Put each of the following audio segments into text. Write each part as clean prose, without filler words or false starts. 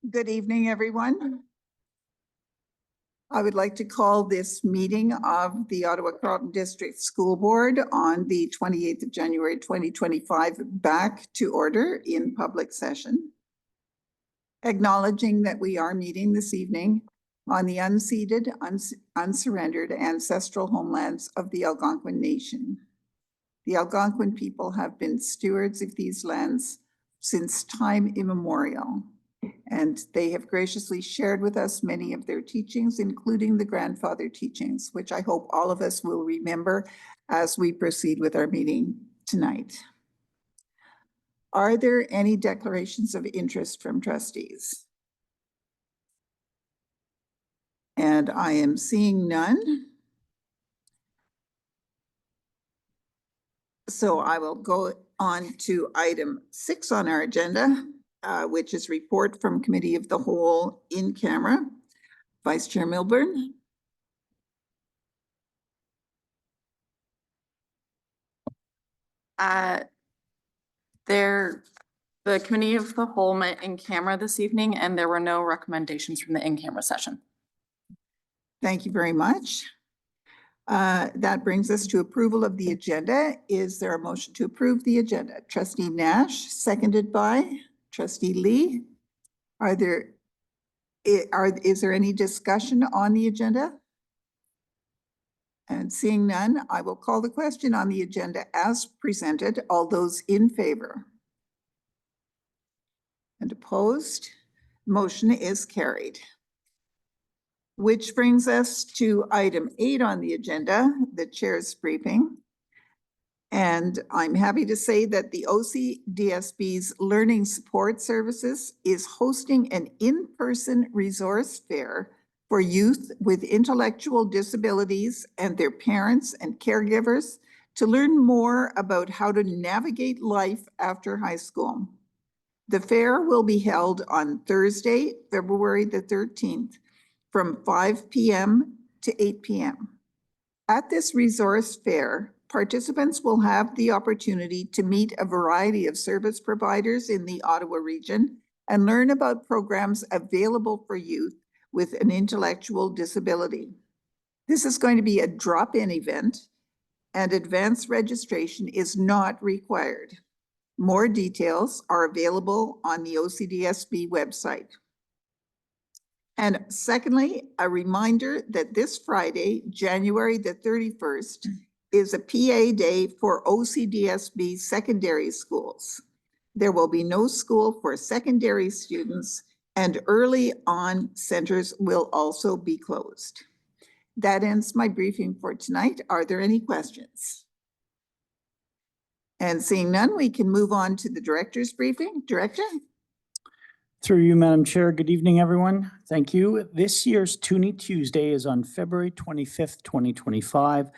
Good evening, everyone. I would like to call this meeting of the Ottawa-Carleton District School Board on the 28th of January, 2025 back to order in public session. Acknowledging that we are meeting this evening on the unceded, unsurrendered ancestral homelands of the Algonquin Nation. The Algonquin people have been stewards of these lands since time immemorial, and they have graciously shared with us many of their teachings, including the grandfather teachings, which I hope all of us will remember as we proceed with our meeting tonight. Are there any declarations of interest from trustees? And I am seeing none. So I will go on to item 6 on our agenda, which is report from Committee of the Whole in camera. Vice Chair Milburn. The Committee of the Whole met in camera this evening, and there were no recommendations from the in-camera session. Thank you very much. That brings us to approval of the agenda. Is there a motion to approve the agenda? Trustee Nash, seconded by Trustee Lee. Is there any discussion on the agenda? And seeing none, I will call the question on the agenda as presented. All those in favor? And opposed? Motion is carried. Which brings us to item 8 on the agenda, the chair's briefing. And I'm happy to say that the OCDSB's Learning Support Services is hosting an in-person resource fair for youth with intellectual disabilities and their parents and caregivers to learn more about how to navigate life after high school. The fair will be held on Thursday, February the 13th, from 5 p.m. to 8 p.m. At this resource fair, participants will have the opportunity to meet a variety of service providers in the Ottawa region and learn about programs available for youth with an intellectual disability. This is going to be a drop-in event, and advanced registration is not required. More details are available on the OCDSB website. And secondly, a reminder that this Friday, January the 31st, is a PA day for OCDSB secondary schools. There will be no school for secondary students, and early on centers will also be closed. That ends my briefing for tonight. Are there any questions? And seeing none, we can move on to the director's briefing. Director? Through you, Madam Chair. Good evening, everyone. Thank you. This year's Toonie Tuesday is on February 25th, 2025.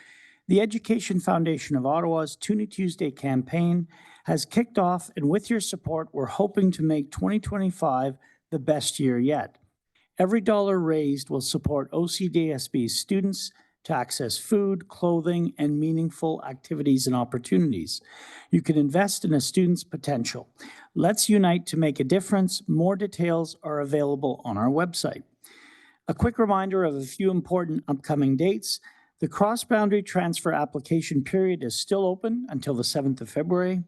The Education Foundation of Ottawa's Toonie Tuesday campaign has kicked off, and with your support, we're hoping to make 2025 the best year yet. Every dollar raised will support OCDSB students to access food, clothing, and meaningful activities and opportunities. You can invest in a student's potential. Let's unite to make a difference. More details are available on our website. A quick reminder of a few important upcoming dates. The cross-boundary transfer application period is still open until the 7th of February.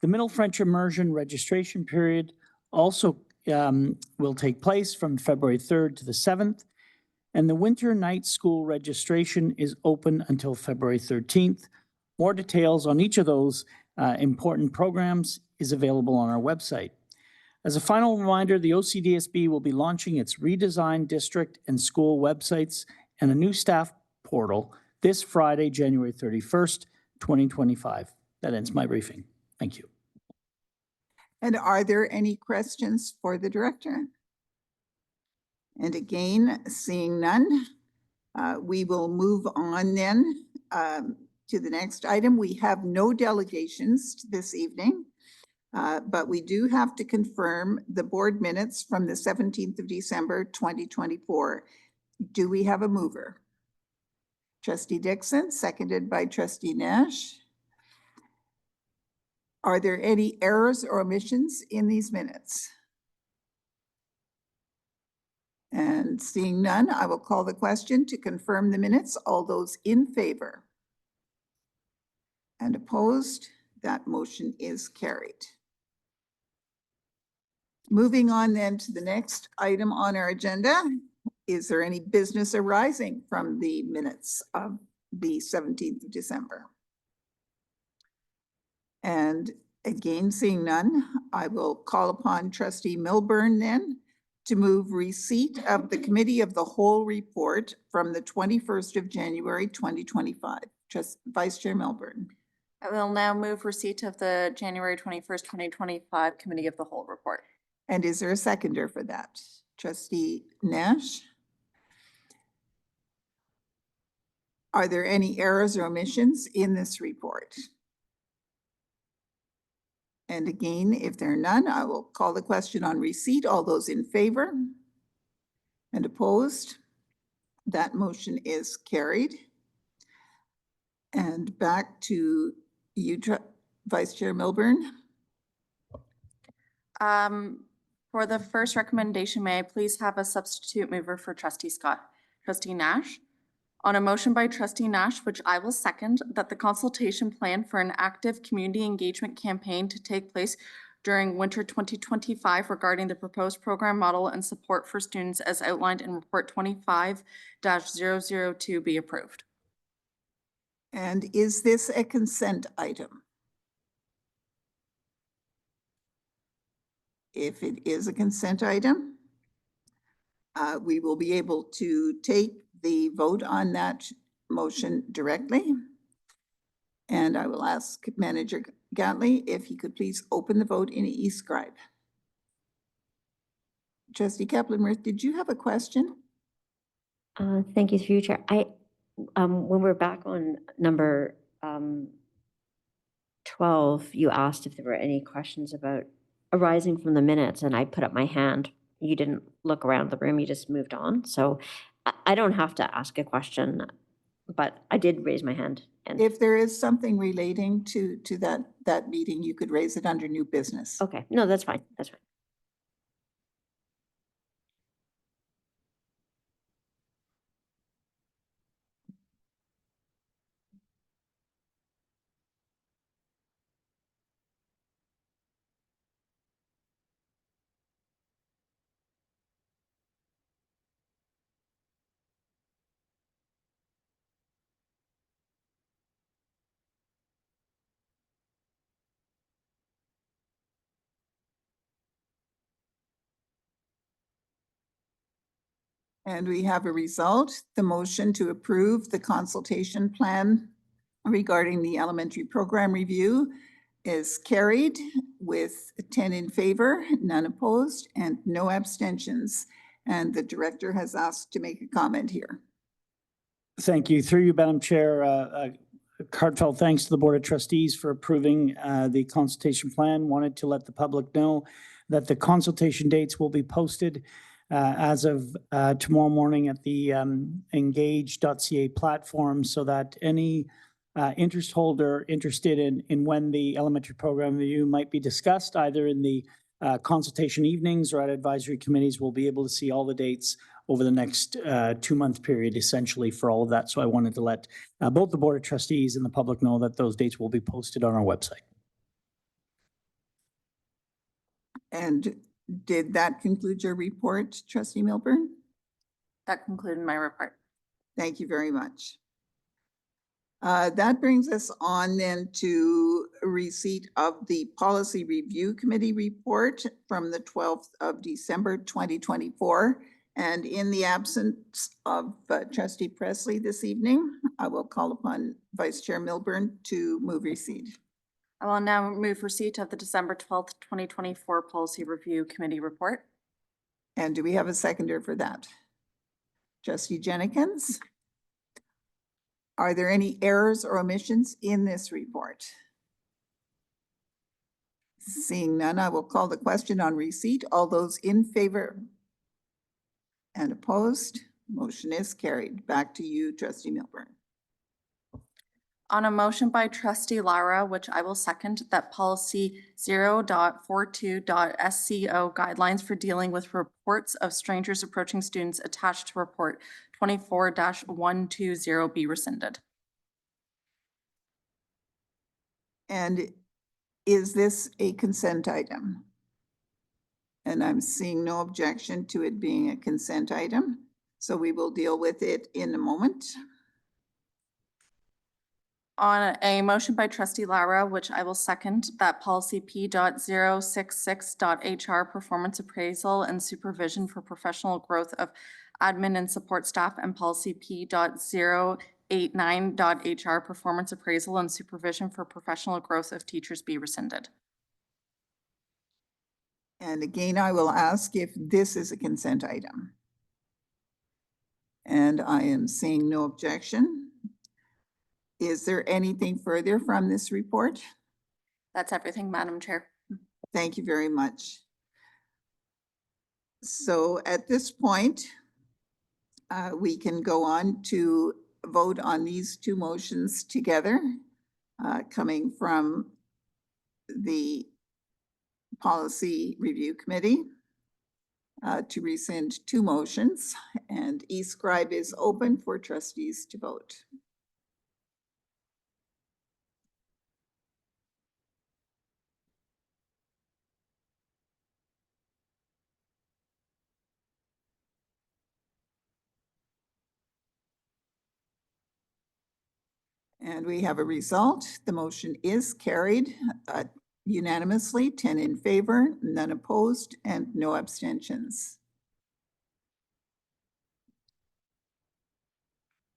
The Middle French Immersion registration period also will take place from February 3rd to the 7th. And the Winter Night School registration is open until February 13th. More details on each of those important programs is available on our website. As a final reminder, the OCDSB will be launching its redesigned district and school websites and a new staff portal this Friday, January 31st, 2025. That ends my briefing. Thank you. And are there any questions for the director? And again, seeing none, we will move on then to the next item. We have no delegations this evening, but we do have to confirm the board minutes from the 17th of December, 2024. Do we have a mover? Trustee Dixon, seconded by Trustee Nash. Are there any errors or omissions in these minutes? And seeing none, I will call the question to confirm the minutes. All those in favor and opposed, that motion is carried. Moving on then to the next item on our agenda. Is there any business arising from the minutes of the 17th of December? And again, seeing none, I will call upon Trustee Milburn then to move receipt of the Committee of the Whole report from the 21st of January, 2025. Vice Chair Milburn. I will now move receipt of the January 21st, 2025 Committee of the Whole report. And is there a seconder for that? Trustee Nash? Are there any errors or omissions in this report? And again, if there are none, I will call the question on receipt. All those in favor and opposed, that motion is carried. And back to you, Vice Chair Milburn. For the first recommendation, may I please have a substitute mover for Trustee Scott? Trustee Nash? On a motion by Trustee Nash, which I will second, that the consultation plan for an active community engagement campaign to take place during winter 2025 regarding the proposed program model and support for students as outlined in report 25-002 be approved. And is this a consent item? If it is a consent item, we will be able to take the vote on that motion directly. And I will ask Manager Gatley if he could please open the vote in eScribe. Trustee Kaplan-Murth, did you have a question? Thank you, through you, Chair. When we're back on number 12, you asked if there were any questions about arising from the minutes, and I put up my hand. You didn't look around the room, you just moved on. So I don't have to ask a question, but I did raise my hand. And If there is something relating to that meeting, you could raise it under new business. okay, no, that's fine. That's fine. And we have a result. The motion to approve the consultation plan regarding the elementary program review is carried with 10 in favor, none opposed, and no abstentions. And the director has asked to make a comment here. Thank you. Through you, Madam Chair, heartfelt thanks to the Board of Trustees for approving the consultation plan. Wanted to let the public know that the consultation dates will be posted as of tomorrow morning at the engage.ca platform, so that any interest holder interested in when the elementary program review might be discussed, either in the consultation evenings or at advisory committees, will be able to see all the dates over the next 2-month period, essentially, for all of that. So I wanted to let both the Board of Trustees and the public know that those dates will be posted on our website. And did that conclude your report, Trustee Milburn? That concluded my report. Thank you very much. That brings us on then to receipt of the Policy Review Committee report from the 12th of December, 2024. And in the absence of Trustee Presley this evening, I will call upon Vice Chair Milburn to move receipt. I will now move receipt of the December 12th, 2024 Policy Review Committee report. And do we have a seconder for that? Trustee Jenkins? Are there any errors or omissions in this report? Seeing none, I will call the question on receipt. All those in favor and opposed, motion is carried. Back to you, Trustee Milburn. On a motion by trustee Lara, which I will second, that policy 0.42.SCO guidelines for dealing with reports of strangers approaching students attached to report 24-120 be rescinded. And is this a consent item? And I'm seeing no objection to it being a consent item, so we will deal with it in a moment. On a motion by trustee Lara, which I will second, that policy P.066.HR performance appraisal and supervision for professional growth of admin and support staff, and policy P.089.HR performance appraisal and supervision for professional growth of teachers be rescinded. And again, I will ask if this is a consent item. And I am seeing no objection. Is there anything further from this report? That's everything, Madam Chair. Thank you very much. So at this point, we can go on to vote on these two motions together, coming from the Policy Review Committee to rescind two motions, and e-scribe is open for trustees to vote. And we have a result. The motion is carried unanimously, 10 in favor, none opposed, and no abstentions.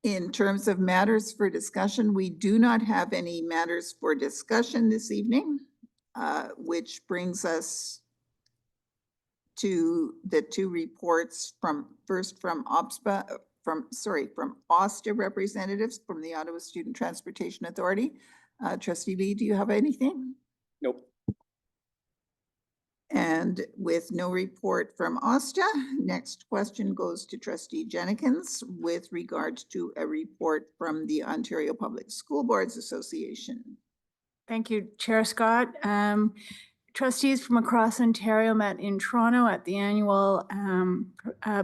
In terms of matters for discussion, we do not have any matters for discussion this evening, which brings us to the two reports from OSTA representatives from the Ottawa Student Transportation Authority. Trustee Lee, do you have anything? Nope. And with no report from OSTA, next question goes to Trustee Jenkins with regard to a report from the Ontario Public School Boards Association. Thank you, Chair Scott. Trustees from across Ontario met in Toronto at the annual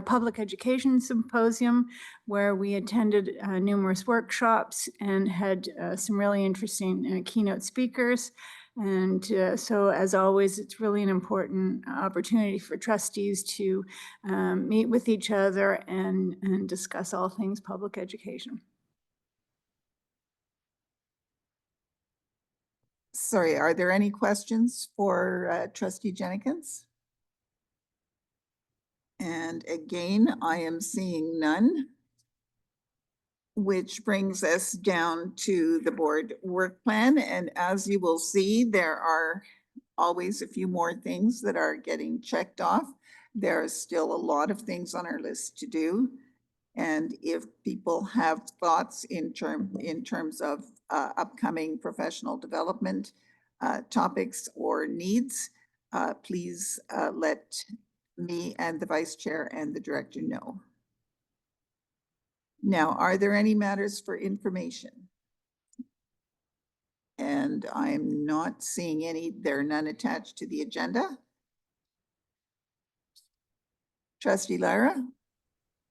Public Education Symposium, where we attended numerous workshops and had some really interesting keynote speakers. And so, as always, it's really an important opportunity for trustees to meet with each other and discuss all things public education. Sorry, are there any questions for Trustee Jenkins? And again, I am seeing none, which brings us down to the board work plan. And as you will see, there are always a few more things that are getting checked off. There are still a lot of things on our list to do. And if people have thoughts in terms of upcoming professional development topics or needs, please let me and the vice chair and the director know. Now, are there any matters for information? And I'm not seeing any. There are none attached to the agenda. Trustee Lara?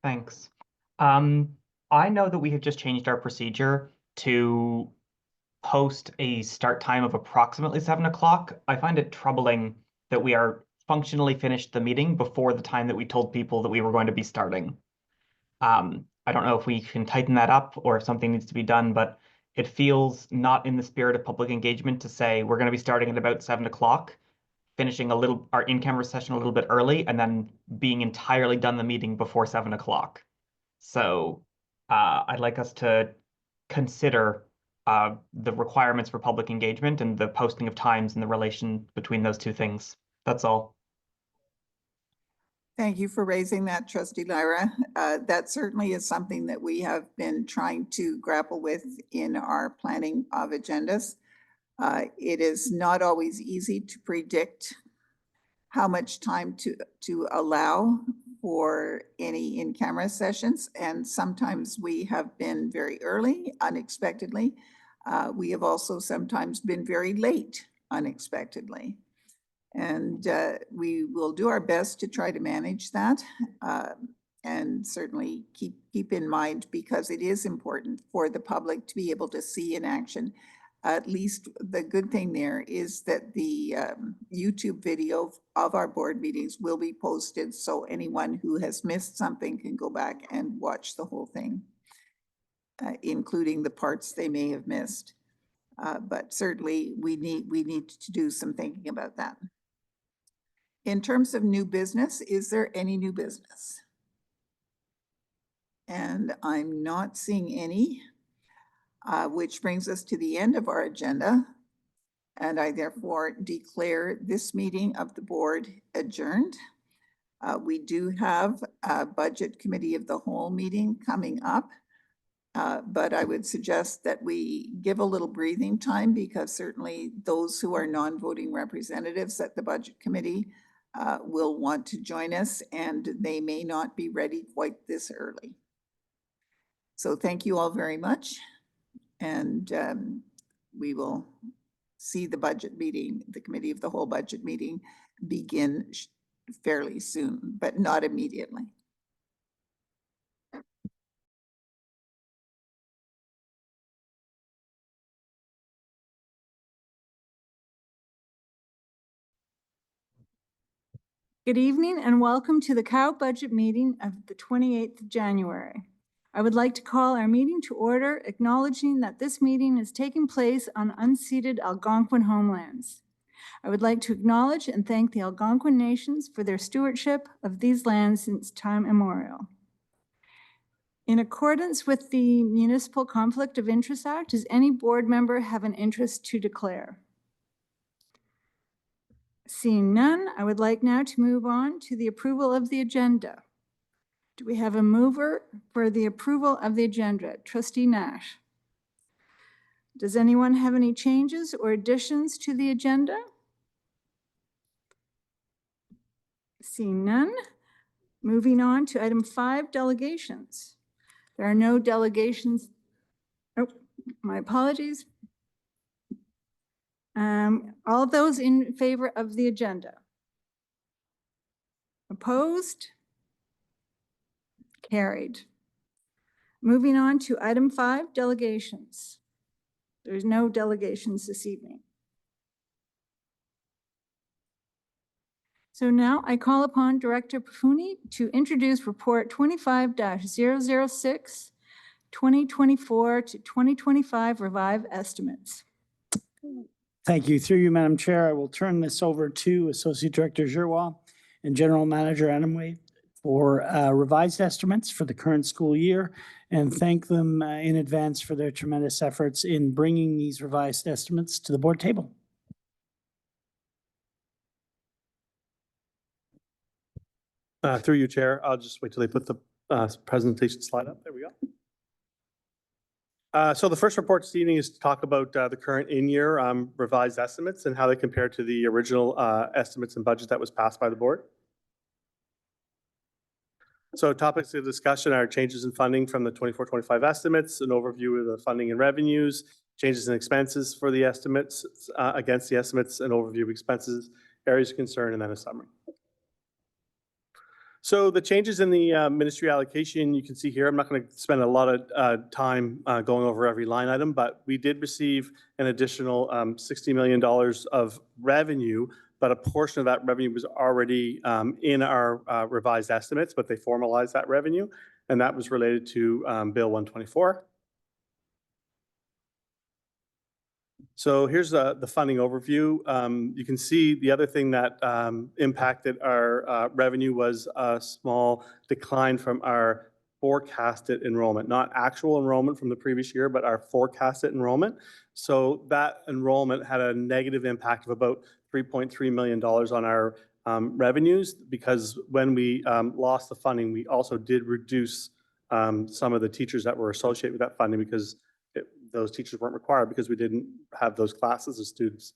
Thanks. I know that we have just changed our procedure to post a start time of approximately 7 o'clock. I find it troubling that we are functionally finished the meeting before the time that we told people that we were going to be starting. I don't know if we can tighten that up or if something needs to be done, but it feels not in the spirit of public engagement to say we're going to be starting at about 7 o'clock, finishing our in-camera session a little bit early, and then being entirely done the meeting before 7 o'clock. So I'd like us to consider the requirements for public engagement and the posting of times and the relation between those two things. That's all. Thank you for raising that, Trustee Lyra. That certainly is something that we have been trying to grapple with in our planning of agendas. It is not always easy to predict how much time to allow for any in-camera sessions, and sometimes we have been very early, unexpectedly. We have also sometimes been very late unexpectedly. And we will do our best to try to manage that. And certainly keep in mind, because it is important for the public to be able to see in action. At least the good thing there is that the YouTube video of our board meetings will be posted, so anyone who has missed something can go back and watch the whole thing, including the parts they may have missed. But certainly we need to do some thinking about that. In terms of new business, is there any new business? And I'm not seeing any, which brings us to the end of our agenda. And I therefore declare this meeting of the board adjourned. We do have a budget committee of the whole meeting coming up. But I would suggest that we give a little breathing time, because certainly those who are non-voting representatives at the budget committee will want to join us, and they may not be ready quite this early. So thank you all very much. And we will see the budget meeting, the committee of the whole budget meeting, begin fairly soon, but not immediately. Good evening and welcome to the Cow Budget Meeting of the 28th of January. I would like to call our meeting to order, acknowledging that this meeting is taking place on unceded Algonquin homelands. I would like to acknowledge and thank the Algonquin nations for their stewardship of these lands since time immemorial. In accordance with the Municipal Conflict of Interest Act, does any board member have an interest to declare? Seeing none, I would like now to move on to the approval of the agenda. Do we have a mover for the approval of the agenda? Trustee Nash. Does anyone have any changes or additions to the agenda? Seeing none, moving on to item 5, delegations. There are no delegations. Oh, my apologies. All those in favor of the agenda? Opposed? Carried. Moving on to item 5, delegations. There's no delegations this evening. So now I call upon Director Pafuni to introduce Report 25-006, 2024 to 2025 Revive Estimates. Thank you. Through you, Madam Chair, I will turn this over to Associate Director Giroir and General Manager Adamway for revised estimates for the current school year, and thank them in advance for their tremendous efforts in bringing these revised estimates to the board table. Through you, Chair, I'll just wait till they put the presentation slide up. There we go. So the first report this evening is to talk about the current in-year revised estimates and how they compare to the original estimates and budget that was passed by the board. So topics of discussion are changes in funding from the 24-25 estimates, an overview of the funding and revenues, changes in expenses for the estimates against the estimates, an overview of expenses, areas of concern, and then a summary. So the changes in the ministry allocation, you can see here, I'm not going to spend a lot of time going over every line item, but we did receive an additional $60 million of revenue, but a portion of that revenue was already in our revised estimates, but they formalized that revenue, and that was related to Bill 124. So here's the funding overview. You can see the other thing that impacted our revenue was a small decline from our forecasted enrollment, not actual enrollment from the previous year, but our forecasted enrollment. So that enrollment had a negative impact of about $3.3 million on our revenues, because when we lost the funding, we also did reduce some of the teachers that were associated with that funding, because those teachers weren't required because we didn't have those classes of students.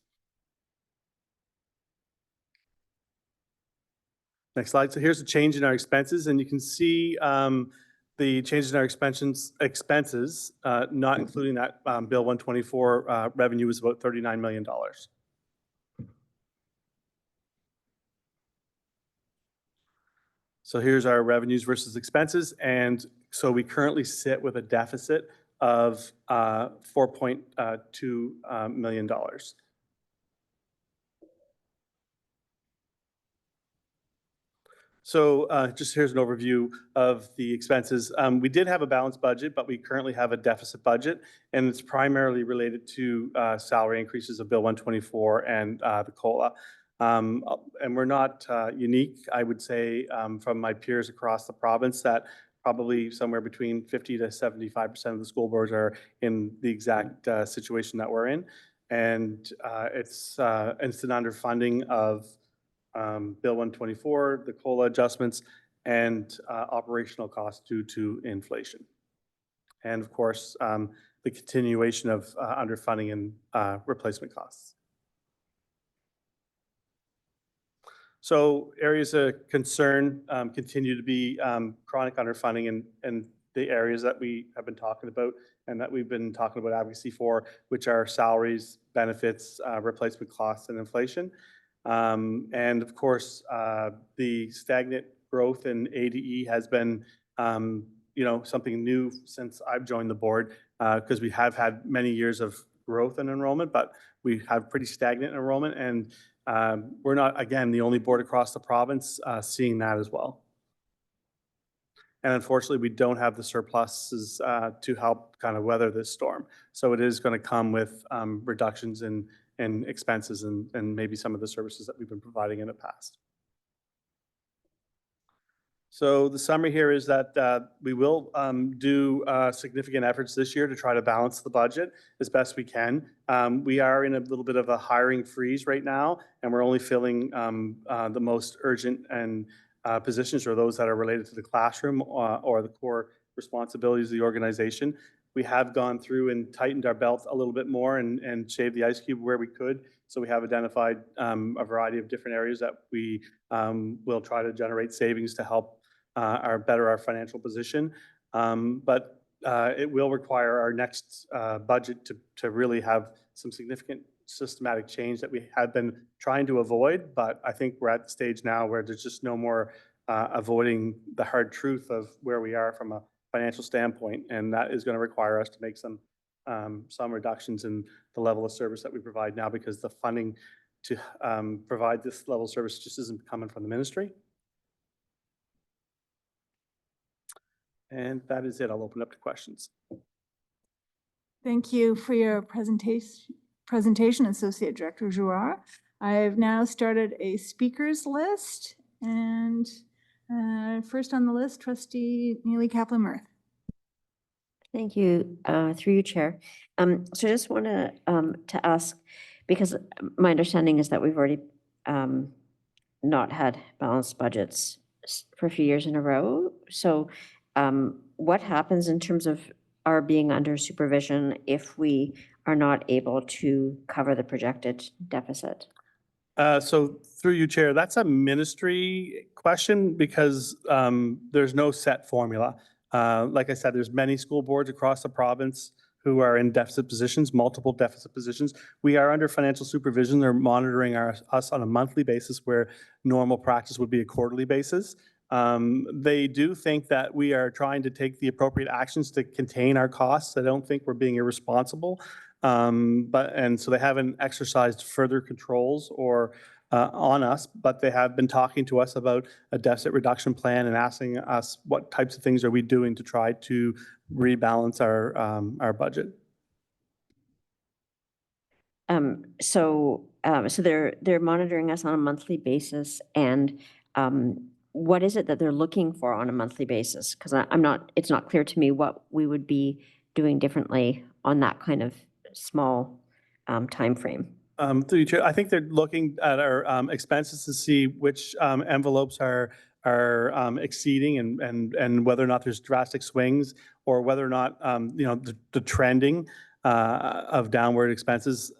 Next slide. So here's the change in our expenses, and you can see The changes in our expenses, not including that Bill 124 revenue, is about $39 million. So here's our revenues versus expenses. And so we currently sit with a deficit of $4.2 million. So just here's an overview of the expenses. We did have a balanced budget, but we currently have a deficit budget, and it's primarily related to salary increases of Bill 124 and the COLA. And we're not unique, I would say, from my peers across the province, that probably somewhere between 50 to 75% of the school boards are in the exact situation that we're in. And it's an underfunding of Bill 124, the COLA adjustments, and operational costs due to inflation. And of course, the continuation of underfunding and replacement costs. So areas of concern continue to be chronic underfunding and the areas that we have been talking about and that we've been talking about advocacy for, which are salaries, benefits, replacement costs, and inflation. And of course, the stagnant growth in ADE has been, something new since I've joined the board, because we have had many years of growth in enrollment, but we have pretty stagnant enrollment, and we're not, again, the only board across the province seeing that as well. And unfortunately, we don't have the surpluses to help kind of weather this storm. So it is going to come with reductions in expenses and maybe some of the services that we've been providing in the past. So the summary here is that we will do significant efforts this year to try to balance the budget as best we can. We are in a little bit of a hiring freeze right now, and we're only filling the most urgent and positions, or those that are related to the classroom or the core responsibilities of the organization. We have gone through and tightened our belt a little bit more and shaved the ice cube where we could. So we have identified a variety of different areas that we will try to generate savings to help better our financial position. But it will require our next budget to really have some significant systematic change that we have been trying to avoid. But I think we're at the stage now where there's just no more avoiding the hard truth of where we are from a financial standpoint, and that is going to require us to make some reductions in the level of service that we provide now, because the funding to provide this level of service just isn't coming from the ministry. And that is it. I'll open up to questions. Thank you for your presentation, Associate Director Jouard. I've now started a speakers list, and first on the list, Trustee Neely Kaplan-Murth. Thank you, through you, Chair. So I just want to ask, because my understanding is that we've already not had balanced budgets for a few years in a row. So what happens in terms of our being under supervision if we are not able to cover the projected deficit? So through you, Chair, that's a ministry question, because there's no set formula. Like I said, there's many school boards across the province who are in deficit positions, multiple deficit positions. We are under financial supervision. They're monitoring us on a monthly basis, where normal practice would be a quarterly basis. They do think that we are trying to take the appropriate actions to contain our costs. I don't think we're being irresponsible. And so they haven't exercised further controls or on us, but they have been talking to us about a deficit reduction plan and asking us what types of things are we doing to try to rebalance our budget. So they're monitoring us on a monthly basis, and what is it that they're looking for on a monthly basis? Because it's not clear to me what we would be doing differently on that kind of small time frame. Through you, Chair, I think they're looking at our expenses to see which envelopes are exceeding and whether or not there's drastic swings, or whether or not the trending of downward expenses.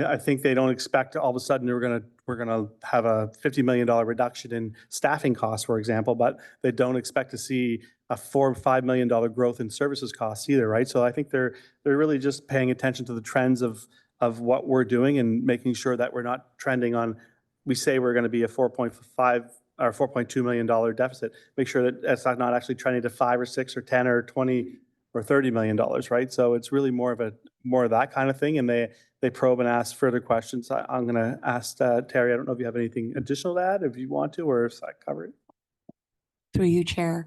I think they don't expect all of a sudden we're gonna have a $50 million reduction in staffing costs, for example, but they don't expect to see a $4 or $5 million growth in services costs either, right? So I think they're really just paying attention to the trends of what we're doing and making sure that we're not trending on, we say we're going to be a 4.5 or $4.2 million deficit. Make sure that it's not actually trending to 5 or 6 or 10 or 20 or $30 million, right? So it's really more of that kind of thing. And they probe and ask further questions. I'm going to ask Terry, I don't know if you have anything additional to add, if you want to, or if that covered it. Through you, Chair.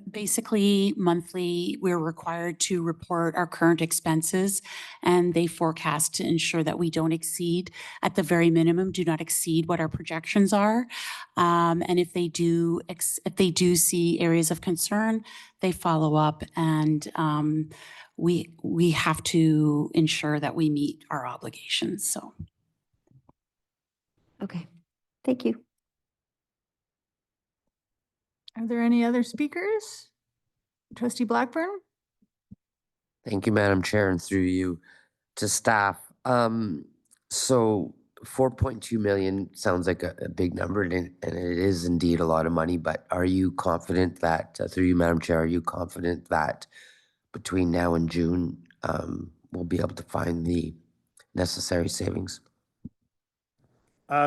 Basically, monthly, we're required to report our current expenses, and they forecast to ensure that we don't exceed, at the very minimum, do not exceed what our projections are. And if they do see areas of concern, they follow up, and we have to ensure that we meet our obligations. So, Okay, thank you. Are there any other speakers? Trustee Blackburn? Thank you, Madam Chair, and through you to staff. So 4.2 million sounds like a big number, and it is indeed a lot of money, but are you confident that, through you, Madam Chair, are you confident that between now and June, we'll be able to find the necessary savings?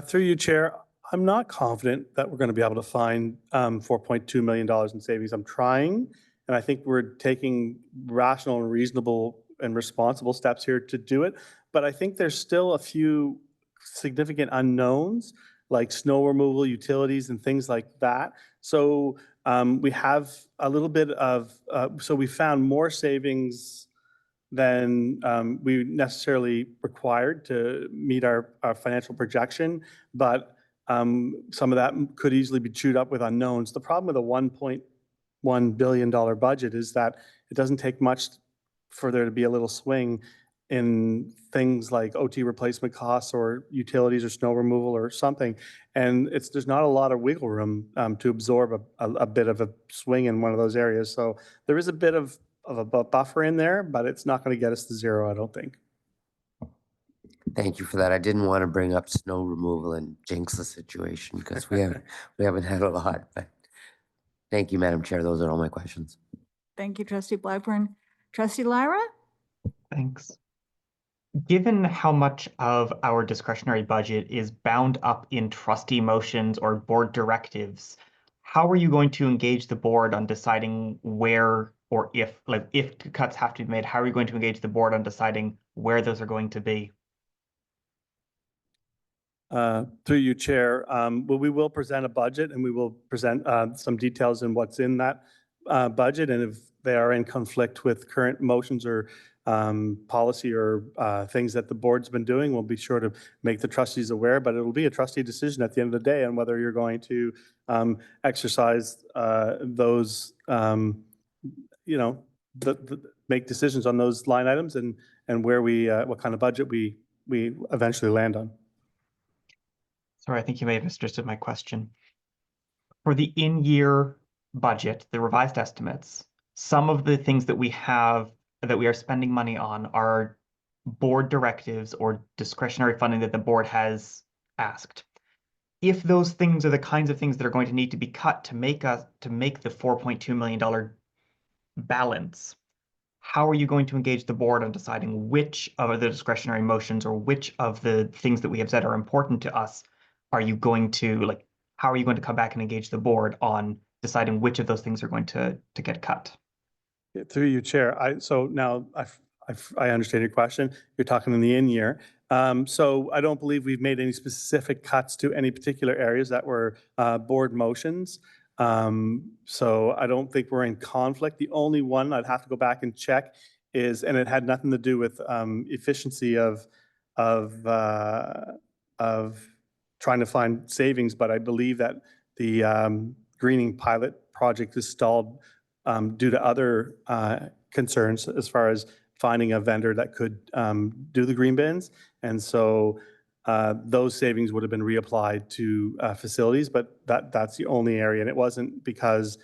Through you, Chair, I'm not confident that we're going to be able to find $4.2 million in savings. I'm trying, and I think we're taking rational and reasonable and responsible steps here to do it. But I think there's still a few significant unknowns, like snow removal, utilities, and things like that. So we have a little bit of, so we found more savings than we necessarily required to meet our financial projection. But some of that could easily be chewed up with unknowns. The problem with a $1.1 billion budget is that it doesn't take much for there to be a little swing in things like OT replacement costs or utilities or snow removal or something. And there's not a lot of wiggle room to absorb a bit of a swing in one of those areas. So there is a bit of a buffer in there, but it's not going to get us to zero, I don't think. Thank you for that. I didn't want to bring up snow removal and jinx the situation because we haven't had a lot. But thank you, Madam Chair. Those are all my questions. Thank you, Trustee Blackburn. Trustee Lyra? Thanks. Given how much of our discretionary budget is bound up in trustee motions or board directives, how are you going to engage the board on deciding where, or if cuts have to be made, how are you going to engage the board on deciding where those are going to be? Through you, Chair, well, we will present a budget and we will present some details in what's in that budget. And if they are in conflict with current motions or policy or things that the board's been doing, we'll be sure to make the trustees aware. But it will be a trustee decision at the end of the day on whether you're going to exercise those, make decisions on those line items and where what kind of budget we eventually land on. Sorry, I think you may have misunderstood my question. For the in-year budget, the revised estimates, some of the things that we have that we are spending money on are board directives or discretionary funding that the board has asked. If those things are the kinds of things that are going to need to be cut to make the $4.2 million balance, how are you going to engage the board on deciding which of the discretionary motions or which of the things that we have said are important to us are you going to, how are you going to come back and engage the board on deciding which of those things are going to get cut? Yeah, through you, Chair. So now I understand your question. You're talking in the in-year. So I don't believe we've made any specific cuts to any particular areas that were board motions. So I don't think we're in conflict. The only one I'd have to go back and check is, and it had nothing to do with efficiency of trying to find savings, but I believe that the greening pilot project is stalled due to other concerns as far as finding a vendor that could do the green bins. And so those savings would have been reapplied to facilities, but that's the only area. And it wasn't because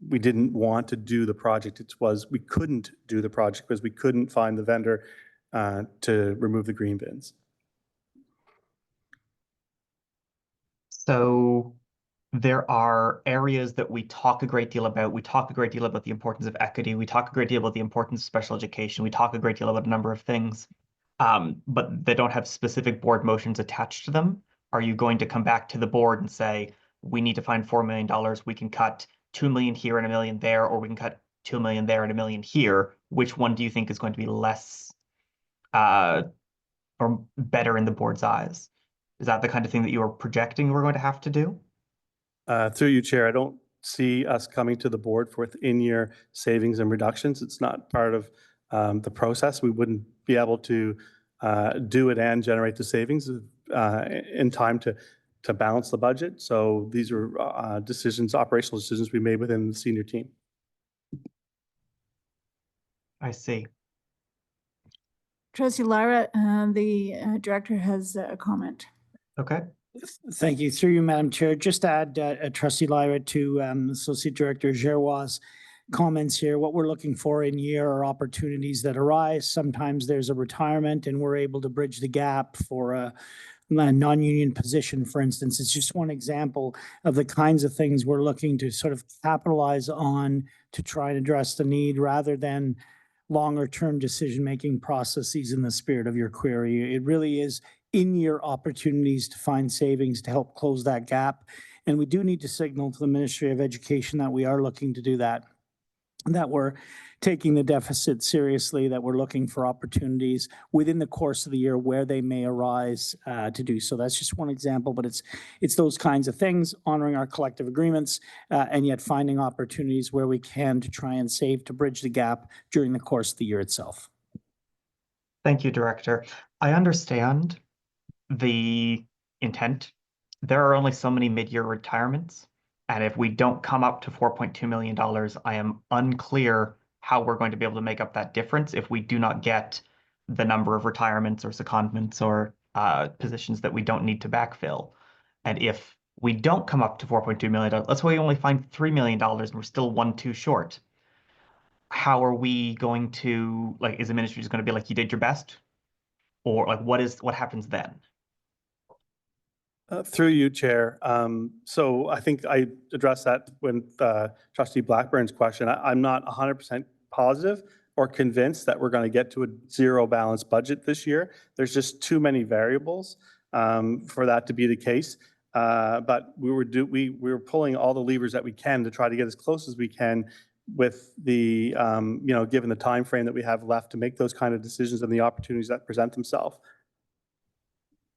we didn't want to do the project. It was we couldn't do the project because we couldn't find the vendor to remove the green bins. So there are areas that we talk a great deal about. We talk a great deal about the importance of equity. We talk a great deal about the importance of special education. We talk a great deal about a number of things, but they don't have specific board motions attached to them. Are you going to come back to the board and say, we need to find $4 million, we can cut 2 million here and 1 million there, or we can cut 2 million there and 1 million here? Which one do you think is going to be less or better in the board's eyes? Is that the kind of thing that you are projecting we're going to have to do? Through you, Chair, I don't see us coming to the board with in-year savings and reductions. It's not part of the process. We wouldn't be able to do it and generate the savings in time to balance the budget. So these are decisions, operational decisions we made within the senior team. I see. Trustee Lyra, the director has a comment. Okay. Thank you. Through you, Madam Chair. Just to add Trustee Lyra to Associate Director Gervois' comments here. What we're looking for in year are opportunities that arise. Sometimes there's a retirement and we're able to bridge the gap for a non-union position, for instance. It's just one example of the kinds of things we're looking to sort of capitalize on to try and address the need rather than longer-term decision-making processes in the spirit of your query. It really is in-year opportunities to find savings to help close that gap. And we do need to signal to the Ministry of Education that we are looking to do that, that we're taking the deficit seriously, that we're looking for opportunities within the course of the year where they may arise to do so. That's just one example, but it's those kinds of things, honoring our collective agreements, and yet finding opportunities where we can to try and save to bridge the gap during the course of the year itself. Thank you, Director. I understand the intent. There are only so many mid-year retirements, and if we don't come up to $4.2 million, I am unclear how we're going to be able to make up that difference if we do not get the number of retirements or secondments or positions that we don't need to backfill. And if we don't come up to $4.2 million, let's say we only find $3 million and we're still 1-2 short. How are we going to, like, is the ministry just going to be like, you did your best? Or like, what happens then? Through you, Chair. So I think I addressed that when Trustee Blackburn's question. I'm not 100% positive or convinced that we're going to get to a zero balance budget this year. There's just too many variables for that to be the case. But we were pulling all the levers that we can to try to get as close as we can with the given the time frame that we have left to make those kind of decisions and the opportunities that present themselves.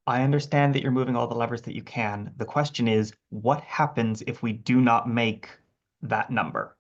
I understand that you're moving all the levers that you can. The question is, what happens if we do not make that number?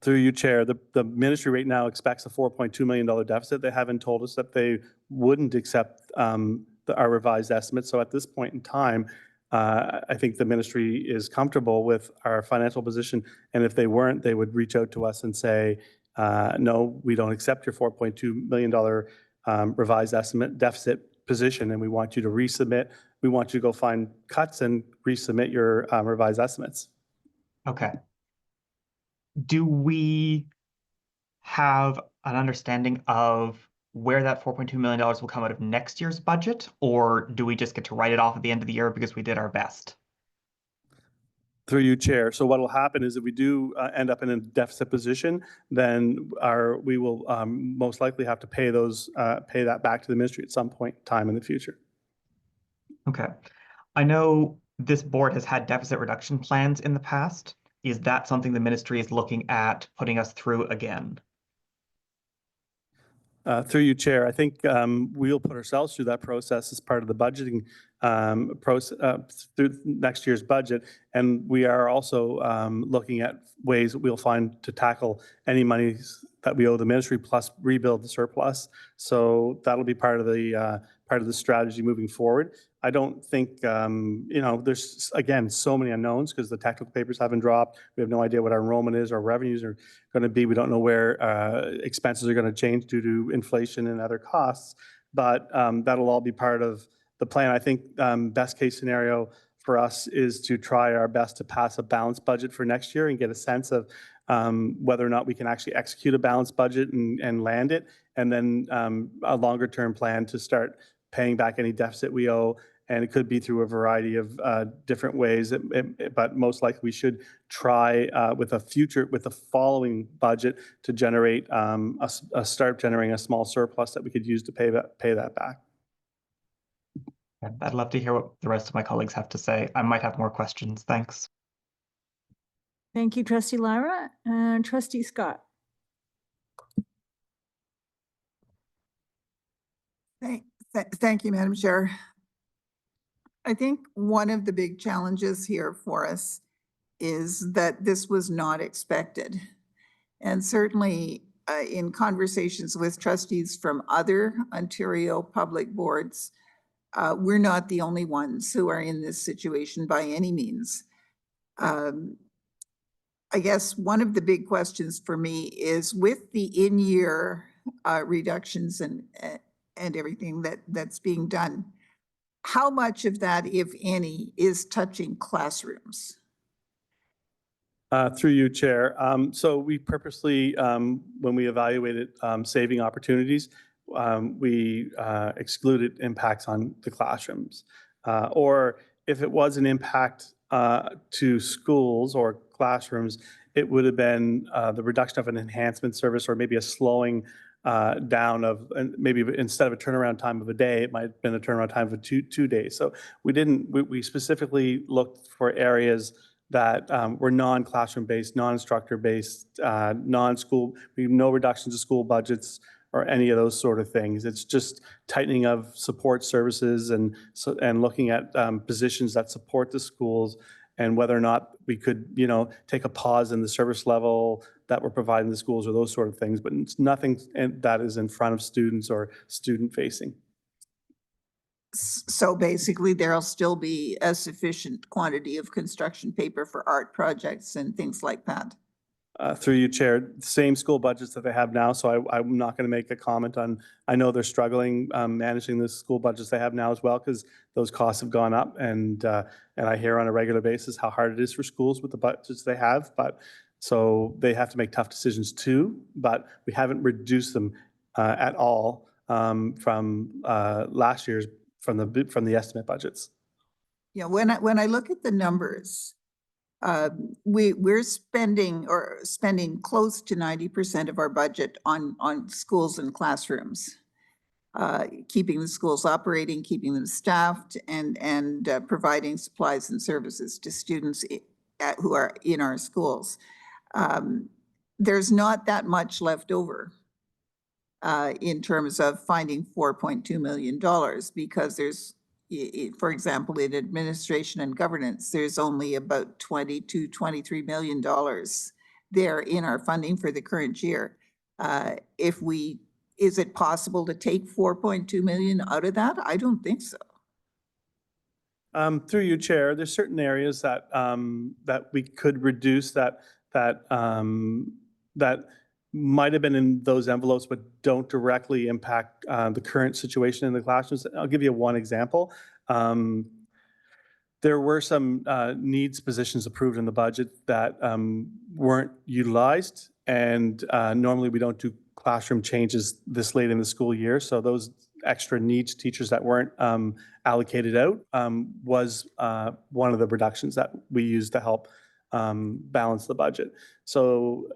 Through you, Chair, the ministry right now expects a $4.2 million deficit. They haven't told us that they wouldn't accept our revised estimate. So at this point in time, I think the ministry is comfortable with our financial position. And if they weren't, they would reach out to us and say, no, we don't accept your $4.2 million revised estimate deficit position, and we want you to resubmit. We want you to go find cuts and resubmit your revised estimates. Okay. Do we have an understanding of where that $4.2 million will come out of next year's budget, or do we just get to write it off at the end of the year because we did our best? Through you, Chair. So what will happen is if we do end up in a deficit position, then we will most likely have to pay that back to the ministry at some point in time in the future. Okay. I know this board has had deficit reduction plans in the past. Is that something the ministry is looking at putting us through again? Through you, Chair, I think we'll put ourselves through that process as part of the budgeting process through next year's budget. And we are also looking at ways that we'll find to tackle any money that we owe the ministry plus rebuild the surplus. So that'll be part of the strategy moving forward. I don't think, there's, again, so many unknowns because the technical papers haven't dropped. We have no idea what our enrollment is, our revenues are going to be. We don't know where expenses are going to change due to inflation and other costs, but that'll all be part of the plan. I think best case scenario for us is to try our best to pass a balanced budget for next year and get a sense of whether or not we can actually execute a balanced budget and land it, and then a longer term plan to start paying back any deficit we owe and it could be through a variety of different ways. But most likely, we should try with the following budget to generate start generating a small surplus that we could use to pay that back. I'd love to hear what the rest of my colleagues have to say. I might have more questions. Thanks. Thank you, Trustee Lyra. Trustee Scott. Thank you, Madam Chair. I think one of the big challenges here for us is that this was not expected. And certainly in conversations with trustees from other Ontario public boards, we're not the only ones who are in this situation by any means. I guess one of the big questions for me is with the in-year reductions and everything that's being done, how much of that, if any, is touching classrooms? Through you, Chair. So we purposely, when we evaluated saving opportunities, we excluded impacts on the classrooms. Or if it was an impact to schools or classrooms, it would have been the reduction of an enhancement service or maybe a slowing down of, and maybe instead of a turnaround time of a day, it might have been a turnaround time of two days. So we specifically looked for areas that were non-classroom based, non-instructor based, non-school, no reductions to school budgets or any of those sort of things. It's just tightening of support services and looking at positions that support the schools and whether or not we could, take a pause in the service level that we're providing the schools or those sort of things. But it's nothing that is in front of students or student facing. So basically, there'll still be a sufficient quantity of construction paper for art projects and things like that. Through you, Chair, same school budgets that they have now. So I'm not going to make a comment on, I know they're struggling managing the school budgets they have now as well, because those costs have gone up. And I hear on a regular basis how hard it is for schools with the budgets they have. But so they have to make tough decisions too. But we haven't reduced them at all from last year's, from the estimate budgets. Yeah, when I look at the numbers, we're spending close to 90% of our budget on schools and classrooms, keeping the schools operating, keeping them staffed, and providing supplies and services to students who are in our schools. There's not that much left over in terms of finding $4.2 million because there's, for example, in administration and governance, there's only about $20 to $23 million there in our funding for the current year. Is it possible to take 4.2 million out of that? I don't think so. Through you, Chair, there's certain areas that we could reduce that might have been in those envelopes, but don't directly impact the current situation in the classrooms. I'll give you one example. There were some needs positions approved in the budget that weren't utilized, and normally we don't do classroom changes this late in the school year. So those extra needs teachers that weren't allocated out was one of the reductions that we used to help balance the budget. So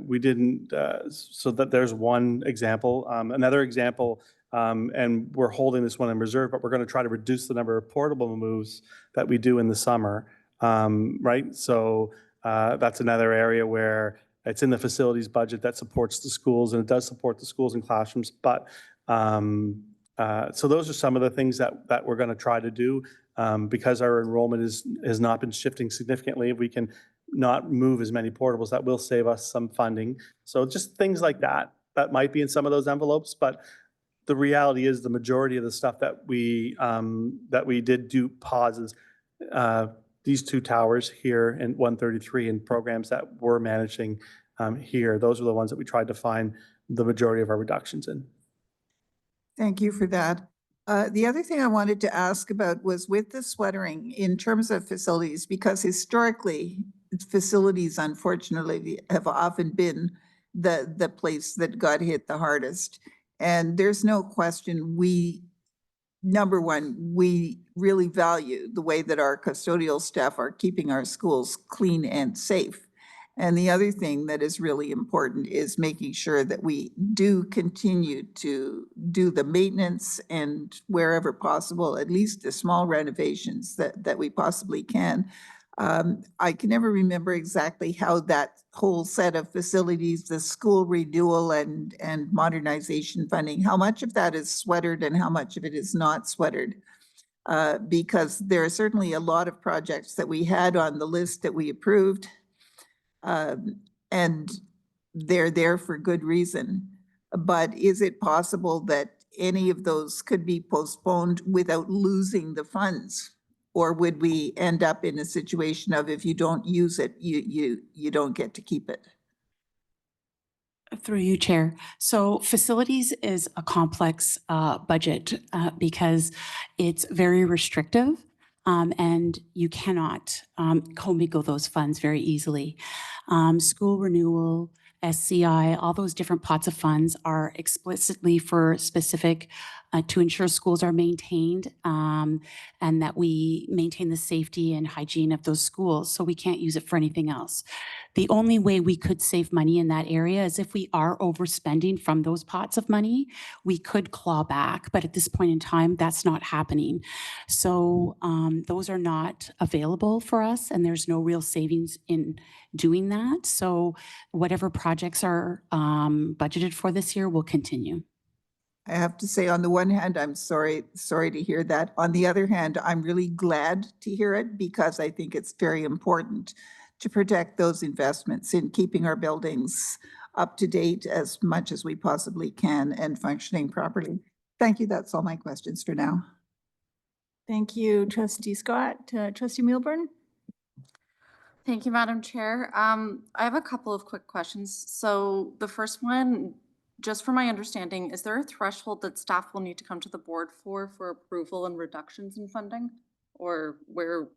we didn't, so that there's one example. Another example, and we're holding this one in reserve, but we're going to try to reduce the number of portable moves that we do in the summer, right? So that's another area where it's in the facilities budget that supports the schools, and it does support the schools and classrooms. But so those are some of the things that we're going to try to do because our enrollment has not been shifting significantly. If we can not move as many portables, that will save us some funding. So just things like that might be in some of those envelopes. But the reality is the majority of the stuff that we did do pauses, these two towers here and 133 and programs that we're managing here, those are the ones that we tried to find the majority of our reductions in. Thank you for that. The other thing I wanted to ask about was with the sweatering in terms of facilities, because historically facilities unfortunately have often been the place that got hit the hardest. And there's no question we number one, we really value the way that our custodial staff are keeping our schools clean and safe. And the other thing that is really important is making sure that we do continue to do the maintenance and wherever possible, at least the small renovations that we possibly can. I can never remember exactly how that whole set of facilities, the school renewal and modernization funding, how much of that is sweatered and how much of it is not sweatered. Because there are certainly a lot of projects that we had on the list that we approved. And they're there for good reason. But is it possible that any of those could be postponed without losing the funds? Or would we end up in a situation of if you don't use it, you don't get to keep it? Through you, Chair. So facilities is a complex budget because it's very restrictive and you cannot commingle those funds very easily. School renewal, SCI, all those different pots of funds are explicitly for specific to ensure schools are maintained and that we maintain the safety and hygiene of those schools. So we can't use it for anything else. The only way we could save money in that area is if we are overspending from those pots of money, we could claw back. But at this point in time, that's not happening. So those are not available for us and there's no real savings in doing that. So whatever projects are budgeted for this year will continue. I have to say, on the one hand, I'm sorry to hear that. On the other hand, I'm really glad to hear it because I think it's very important to protect those investments in keeping our buildings up to date as much as we possibly can and functioning properly. Thank you. That's all my questions for now. Thank you, Trustee Scott. Trustee Milburn? Thank you, Madam Chair. I have a couple of quick questions. So the first one, just for my understanding, is there a threshold that staff will need to come to the board for approval and reductions in funding? Or where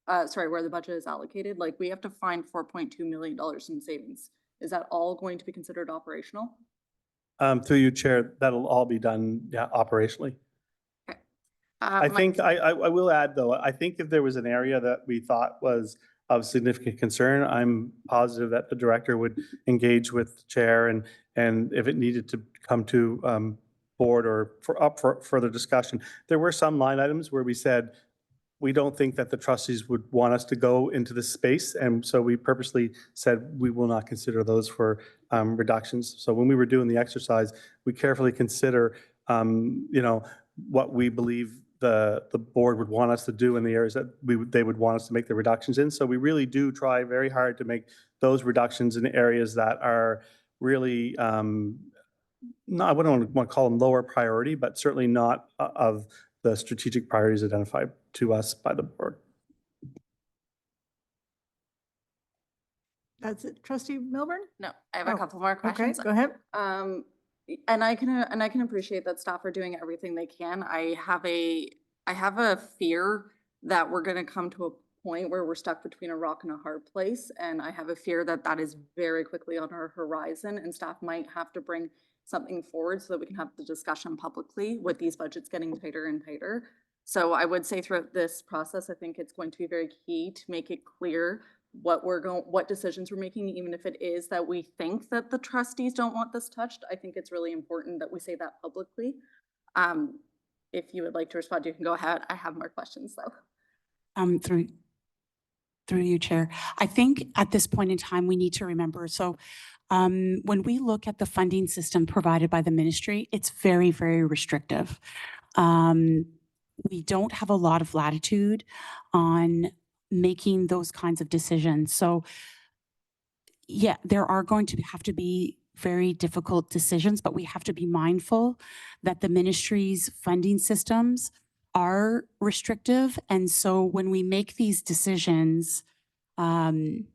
the budget is allocated? Like we have to find $4.2 million in savings. Is that all going to be considered operational? Through you, Chair, that'll all be done, yeah, operationally. Okay. I think I will add though, I think if there was an area that we thought was of significant concern, I'm positive that the director would engage with the chair and if it needed to come to board or for further discussion. There were some line items where we said, we don't think that the trustees would want us to go into this space. And so we purposely said we will not consider those for reductions. So when we were doing the exercise, we carefully consider, what we believe the board would want us to do in the areas that they would want us to make the reductions in. So we really do try very hard to make those reductions in areas that are really, I wouldn't want to call them lower priority, but certainly not of the strategic priorities identified to us by the board. That's it, Trustee Milburn? No, I have a couple more questions. Okay, go ahead. And I can appreciate that staff are doing everything they can. I have a fear that we're going to come to a point where we're stuck between a rock and a hard place. And I have a fear that that is very quickly on our horizon and staff might have to bring something forward so that we can have the discussion publicly with these budgets getting tighter and tighter. So I would say throughout this process, I think it's going to be very key to make it clear what decisions we're making, even if it is that we think that the trustees don't want this touched. I think it's really important that we say that publicly. If you would like to respond, you can go ahead. I have more questions though. Through you, Chair. I think at this point in time, we need to remember, so when we look at the funding system provided by the ministry, it's very, very restrictive. We don't have a lot of latitude on making those kinds of decisions. So yeah, there are going to have to be very difficult decisions, but we have to be mindful that the ministry's funding systems are restrictive. And so when we make these decisions to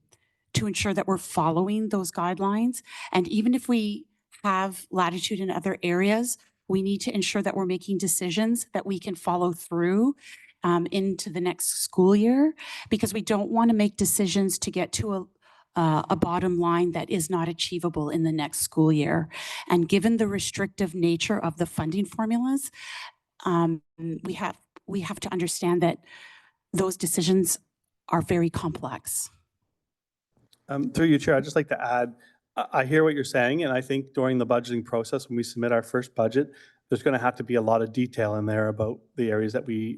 ensure that we're following those guidelines, and even if we have latitude in other areas, we need to ensure that we're making decisions that we can follow through into the next school year, because we don't want to make decisions to get to a bottom line that is not achievable in the next school year. And given the restrictive nature of the funding formulas, we have to understand that those decisions are very complex. Through you, Chair, I'd just like to add, I hear what you're saying, and I think during the budgeting process, when we submit our first budget, there's going to have to be a lot of detail in there about the areas that we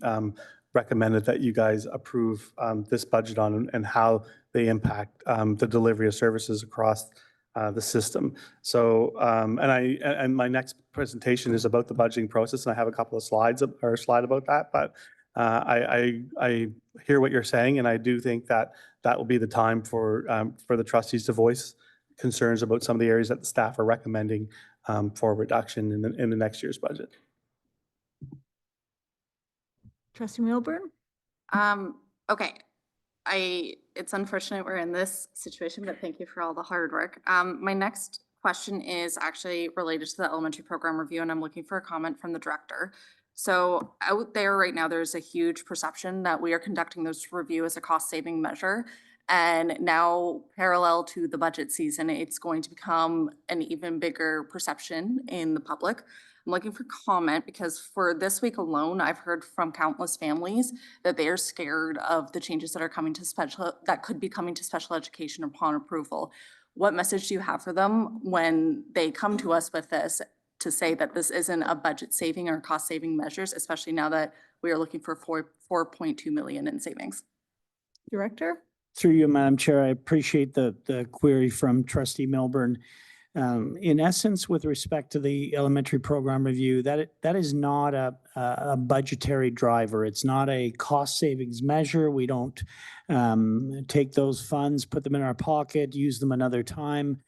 recommended that you guys approve this budget on and how they impact the delivery of services across the system. So, and my next presentation is about the budgeting process, and I have a couple of slides or a slide about that. But I hear what you're saying, and I do think that that will be the time for the trustees to voice concerns about some of the areas that the staff are recommending for reduction in the next year's budget. Trustee Milburn? Okay. It's unfortunate we're in this situation, but thank you for all the hard work. My next question is actually related to the elementary program review, and I'm looking for a comment from the director. So out there right now, there's a huge perception that we are conducting this review as a cost-saving measure. And now, parallel to the budget season, it's going to become an even bigger perception in the public. I'm looking for comment because for this week alone, I've heard from countless families that they are scared of the changes that are coming to that could be coming to special education upon approval. What message do you have for them when they come to us with this to say that this isn't a budget saving or cost saving measures, especially now that we are looking for 4.2 million in savings? Director? Through you, Madam Chair, I appreciate the query from Trustee Milburn. In essence, with respect to the elementary program review, that is not a budgetary driver. It's not a cost savings measure. We don't take those funds, put them in our pocket, use them another time.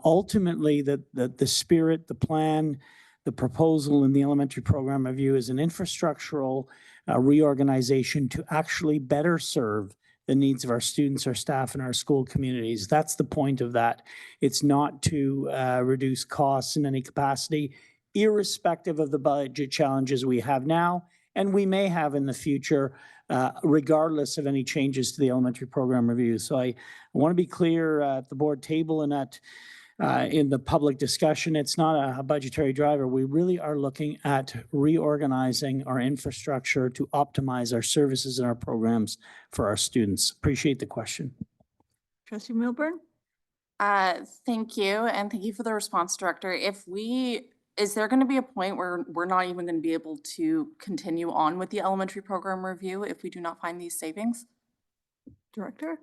Ultimately, the spirit, the plan, the proposal in the elementary program review is an infrastructural reorganization to actually better serve the needs of our students, our staff, and our school communities. That's the point of that. It's not to reduce costs in any capacity, irrespective of the budget challenges we have now and we may have in the future, regardless of any changes to the elementary program review. So I want to be clear at the board table and at in the public discussion, it's not a budgetary driver. We really are looking at reorganizing our infrastructure to optimize our services and our programs for our students. Appreciate the question. Trustee Milburn? Thank you, and thank you for the response, Director. Is there going to be a point where we're not even going to be able to continue on with the elementary program review if we do not find these savings? Director?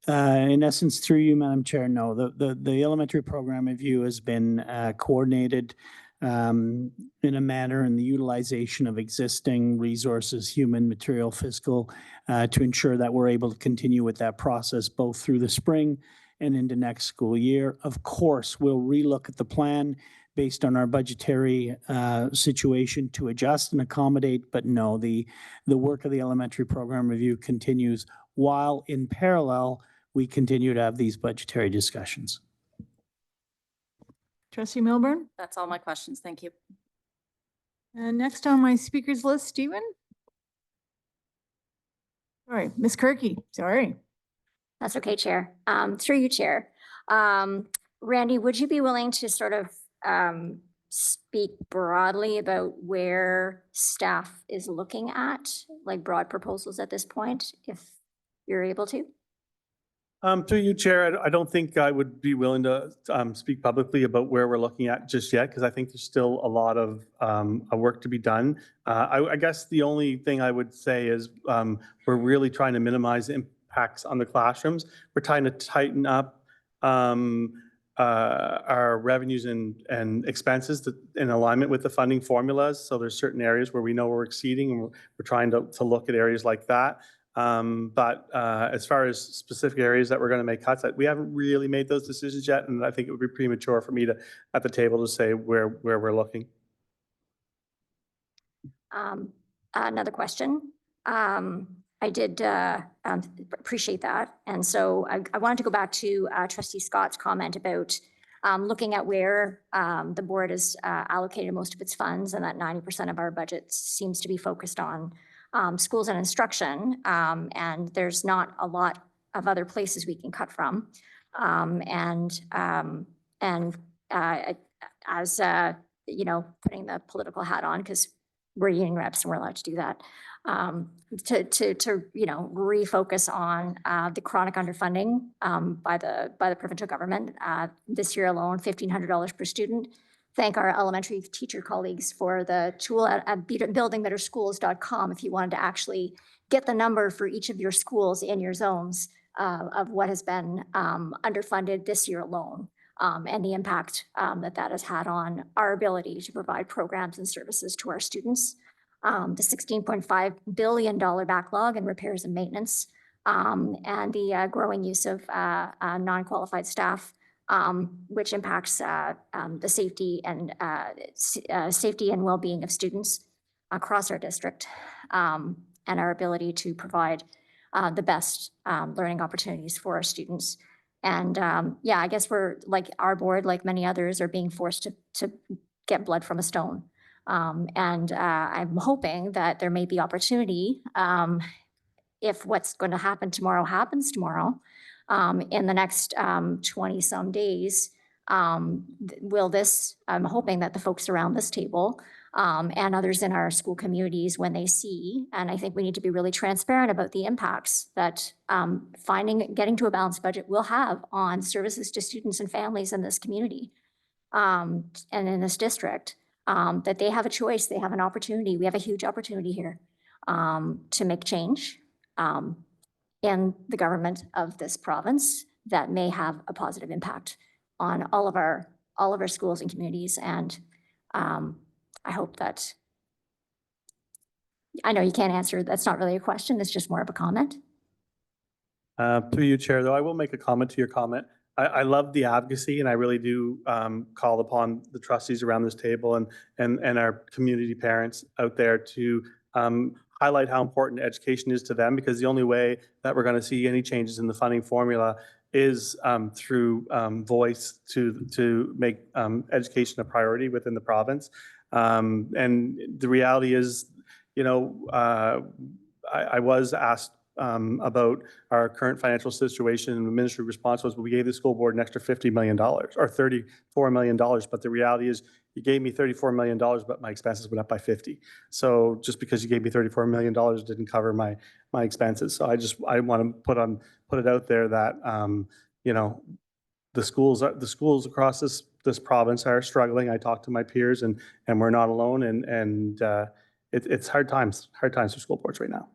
In essence, through you, Madam Chair, no. The elementary program review has been coordinated in a manner in the utilization of existing resources, human, material, fiscal, to ensure that we're able to continue with that process both through the spring and into next school year. Of course, we'll relook at the plan based on our budgetary situation to adjust and accommodate, but no, the work of the elementary program review continues while in parallel, we continue to have these budgetary discussions. Trustee Milburn? That's all my questions. Thank you. Next on my speakers list, Stephen? Sorry, Ms. Kirky, sorry. That's okay, Chair. Through you, Chair. Randy, would you be willing to sort of speak broadly about where staff is looking at, like broad proposals at this point, if you're able to? Through you, Chair, I don't think I would be willing to speak publicly about where we're looking at just yet, because I think there's still a lot of work to be done. I guess the only thing I would say is we're really trying to minimize impacts on the classrooms. We're trying to tighten up our revenues and expenses in alignment with the funding formulas. So there's certain areas where we know we're exceeding, and we're trying to look at areas like that. But as far as specific areas that we're going to make cuts at, we haven't really made those decisions yet, and I think it would be premature for me to, at the table, to say where we're looking. Another question. I did appreciate that. And so I wanted to go back to Trustee Scott's comment about looking at where the board has allocated most of its funds, and that 90% of our budget seems to be focused on schools and instruction. And there's not a lot of other places we can cut from. As you know, putting the political hat on, because we're union reps and we're allowed to do that. To refocus on the chronic underfunding by the provincial government. This year alone, $1,500 per student. Thank our elementary teacher colleagues for the tool at buildingbetterschools.com if you wanted to actually get the number for each of your schools in your zones of what has been underfunded this year alone. And the impact that has had on our ability to provide programs and services to our students. The $16.5 billion backlog in repairs and maintenance, and the growing use of non-qualified staff, which impacts the safety and well-being of students across our district, and our ability to provide the best learning opportunities for our students. And yeah, I guess we're like our board, like many others, are being forced to get blood from a stone. And I'm hoping that there may be opportunity if what's going to happen tomorrow happens tomorrow, in the next 20 some days. I'm hoping that the folks around this table and others in our school communities, when they see, and I think we need to be really transparent about the impacts that getting to a balanced budget will have on services to students and families in this community and in this district, that they have a choice, they have an opportunity. We have a huge opportunity here to make change in the government of this province that may have a positive impact on all of our schools and communities. And I hope that, I know you can't answer, that's not really a question, it's just more of a comment. Through you, Chair, though, I will make a comment to your comment. I love the advocacy, and I really do call upon the trustees around this table and our community parents out there to highlight how important education is to them, because the only way that we're going to see any changes in the funding formula is through voice to make education a priority within the province. And the reality is, I was asked about our current financial situation, and the ministry response was, well, we gave the school board an extra $50 million or $34 million. But the reality is you gave me $34 million, but my expenses went up by 50. So just because you gave me $34 million didn't cover my expenses. So I want to put it out there that, the schools across this province are struggling. I talk to my peers and we're not alone. And it's hard times for school boards right now.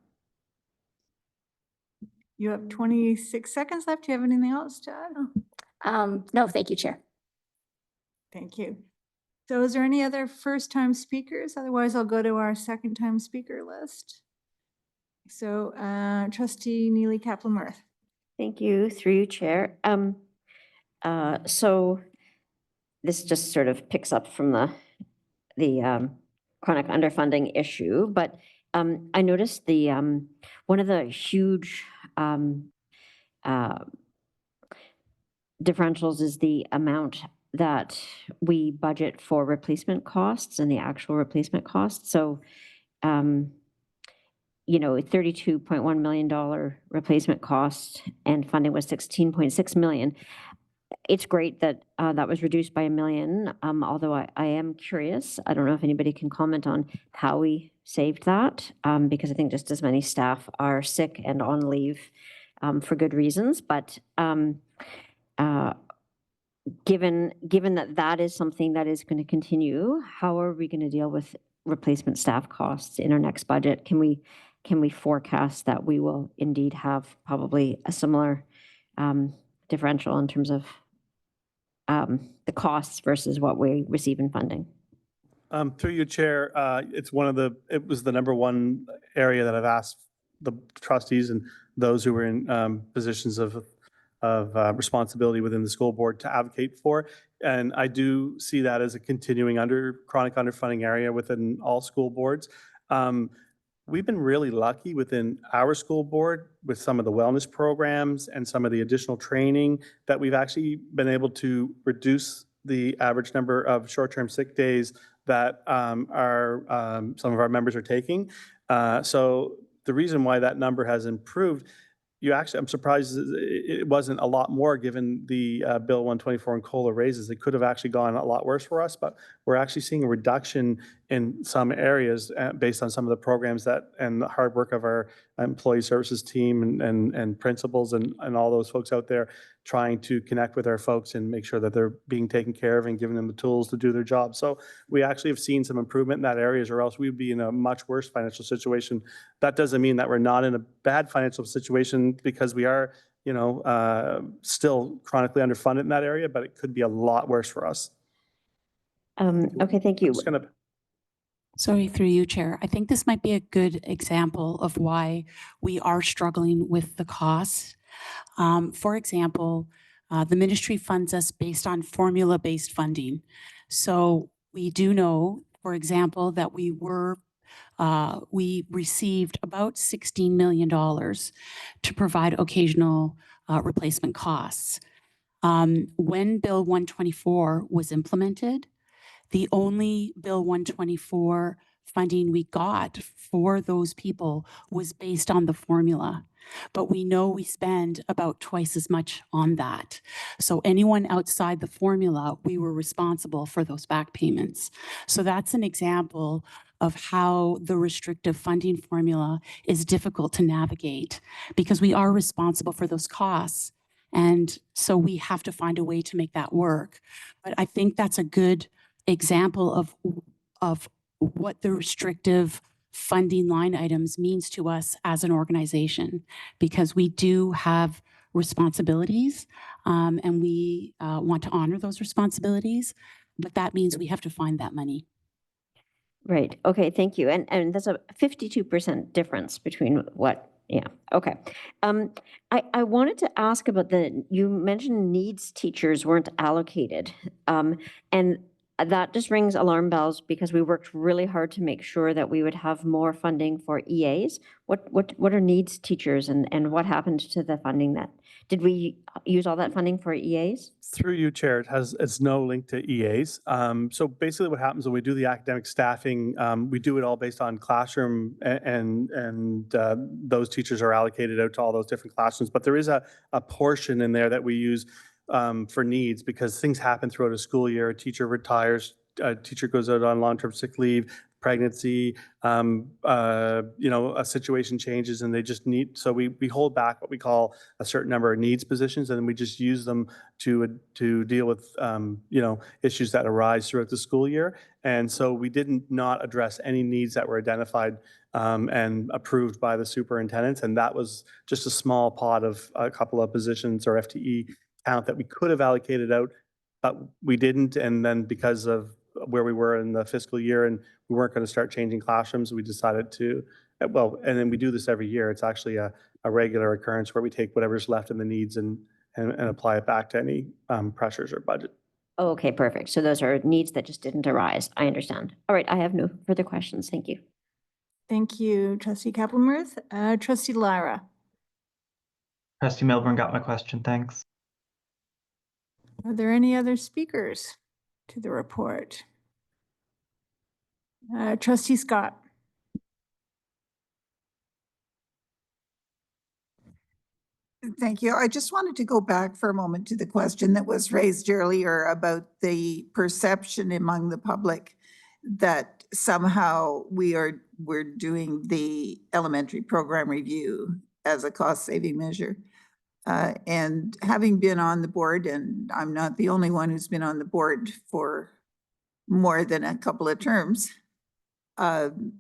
You have 26 seconds left. Do you have anything else to add? No, thank you, Chair. Thank you. So is there any other first-time speakers? Otherwise, I'll go to our second-time speaker list. So Trustee Neely Kaplan-Murth. Thank you, through you, Chair. So this just sort of picks up from the chronic underfunding issue, but I noticed the one of the huge differentials is the amount that we budget for replacement costs and the actual replacement costs. So, $32.1 million replacement cost and funding was $16.6 million. It's great that that was reduced by $1 million, although I am curious. I don't know if anybody can comment on how we saved that, because I think just as many staff are sick and on leave for good reasons. But given that is something that is going to continue, how are we going to deal with replacement staff costs in our next budget? Can we forecast that we will indeed have probably a similar differential in terms of the costs versus what we receive in funding? Through you, Chair, it was the number one area that I've asked the trustees and those who were in positions of responsibility within the school board to advocate for. And I do see that as a continuing chronic underfunding area within all school boards. We've been really lucky within our school board with some of the wellness programs and some of the additional training that we've actually been able to reduce the average number of short-term sick days that some of our members are taking. So the reason why that number has improved, I'm surprised it wasn't a lot more given the Bill 124 and COLA raises. It could have actually gone a lot worse for us, but we're actually seeing a reduction in some areas based on some of the programs and the hard work of our employee services team and principals and all those folks out there trying to connect with our folks and make sure that they're being taken care of and giving them the tools to do their job. So we actually have seen some improvement in that areas, or else we'd be in a much worse financial situation. That doesn't mean that we're not in a bad financial situation, because we are, still chronically underfunded in that area, but it could be a lot worse for us. Okay, thank you. I'm just gonna Sorry, through you, Chair. I think this might be a good example of why we are struggling with the costs. For example, the ministry funds us based on formula-based funding. So we do know, for example, that we received about $16 million to provide occasional replacement costs. When Bill 124 was implemented, the only Bill 124 funding we got for those people was based on the formula. But we know we spend about twice as much on that. So anyone outside the formula, we were responsible for those back payments. So that's an example of how the restrictive funding formula is difficult to navigate, because we are responsible for those costs. And so we have to find a way to make that work. But I think that's a good example of what the restrictive funding line items means to us as an organization, because we do have responsibilities and we want to honor those responsibilities, but that means we have to find that money. Right. Okay, thank you. And that's a 52% difference between what, yeah, okay. I wanted to ask about you mentioned needs teachers weren't allocated. And that just rings alarm bells, because we worked really hard to make sure that we would have more funding for EAs. What are needs teachers, and what happened to the funding did we use all that funding for EAs? Through you, Chair, it's no link to EAs. So basically what happens when we do the academic staffing, we do it all based on classroom, and those teachers are allocated out to all those different classrooms. But there is a portion in there that we use for needs, because things happen throughout a school year. A teacher retires, a teacher goes out on long-term sick leave, pregnancy, a situation changes and they just need, so we hold back what we call a certain number of needs positions, and then we just use them to deal with, issues that arise throughout the school year. And so we didn't not address any needs that were identified and approved by the superintendents. And that was just a small pot of a couple of positions or FTE count that we could have allocated out, but we didn't. And then because of where we were in the fiscal year and we weren't going to start changing classrooms, we decided to, and then we do this every year. It's actually a regular occurrence where we take whatever's left in the needs and apply it back to any pressures or budget. Oh, okay, perfect. So those are needs that just didn't arise. I understand. All right, I have no further questions. Thank you. Thank you, Trustee Kappelmuth. Trustee Lyra. Trustee Milburn got my question, thanks. Are there any other speakers to the report? Trustee Scott. Thank you. I just wanted to go back for a moment to the question that was raised earlier about the perception among the public that somehow we're doing the elementary program review as a cost-saving measure. And having been on the board, and I'm not the only one who's been on the board for more than a couple of terms, the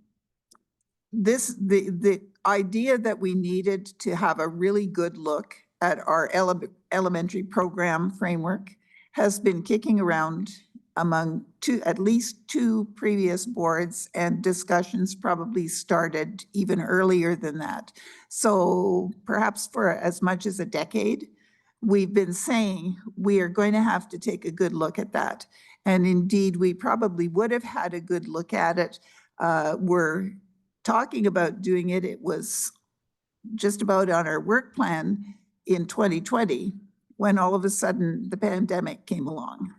idea that we needed to have a really good look at our elementary program framework has been kicking around among at least two previous boards, and discussions probably started even earlier than that. So perhaps for as much as a decade, we've been saying we are going to have to take a good look at that. And indeed, we probably would have had a good look at it. We're talking about doing it. It was just about on our work plan in 2020 when all of a sudden the pandemic came along,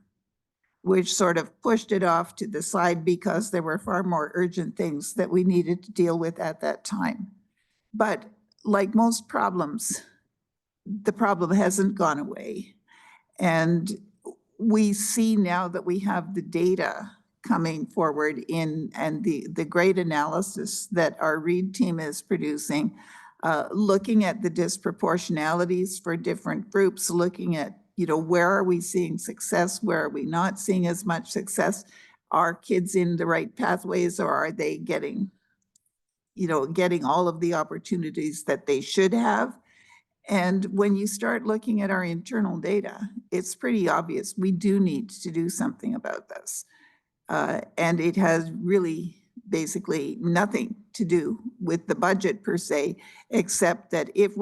which sort of pushed it off to the side because there were far more urgent things that we needed to deal with at that time. But like most problems, the problem hasn't gone away. And we see now that we have the data coming forward and the great analysis that our READ team is producing, looking at the disproportionalities for different groups, looking at, where are we seeing success? Where are we not seeing as much success? Are kids in the right pathways, or are they getting all of the opportunities that they should have? And when you start looking at our internal data, it's pretty obvious we do need to do something about this. And it has really basically nothing to do with the budget per se, except that if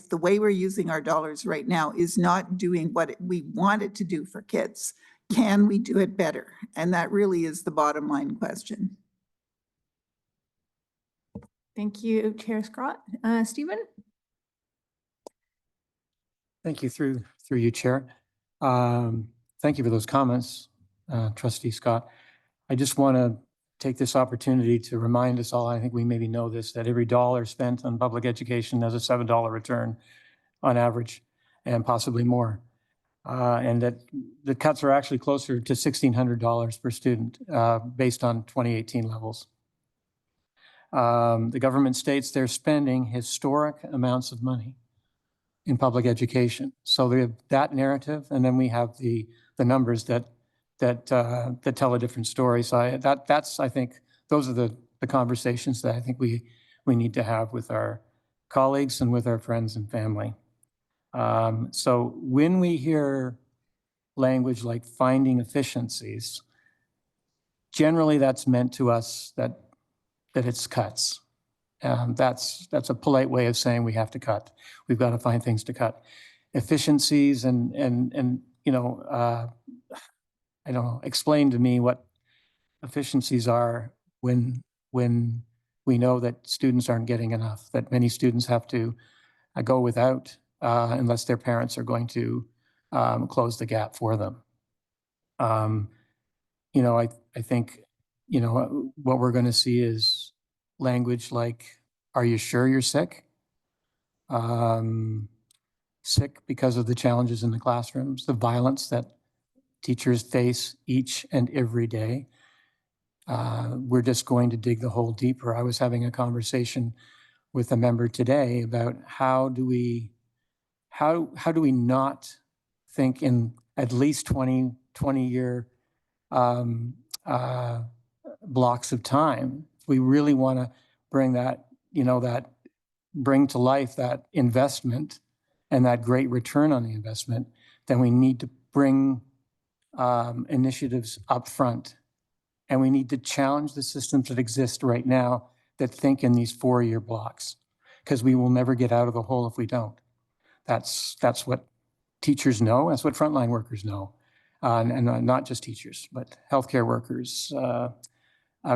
the way we're using our dollars right now is not doing what we want it to do for kids, can we do it better? And that really is the bottom line question. Thank you, Chair Scott. Stephen? Thank you through you, Chair. Thank you for those comments, Trustee Scott. I just want to take this opportunity to remind us all, I think we maybe know this, that every dollar spent on public education has a $7 return on average, and possibly more. And that the cuts are actually closer to $1,600 per student based on 2018 levels. The government states they're spending historic amounts of money in public education. So we have that narrative, and then we have the numbers that tell a different story. So I think those are the conversations that I think we need to have with our colleagues and with our friends and family. So when we hear language like finding efficiencies, generally that's meant to us that it's cuts. That's a polite way of saying we have to cut. We've got to find things to cut. Efficiencies and I don't know, explain to me what efficiencies are when we know that students aren't getting enough, that many students have to go without unless their parents are going to close the gap for them. I think, what we're going to see is language like, are you sure you're sick? Sick because of the challenges in the classrooms, the violence that teachers face each and every day. We're just going to dig the hole deeper. I was having a conversation with a member today about how do we not think in at least 20-year blocks of time. If we really want to bring that, bring to life that investment and that great return on the investment, then we need to bring initiatives up front. And we need to challenge the systems that exist right now that think in these 4-year blocks, because we will never get out of the hole if we don't. That's what teachers know. That's what frontline workers know. And not just teachers, but healthcare workers,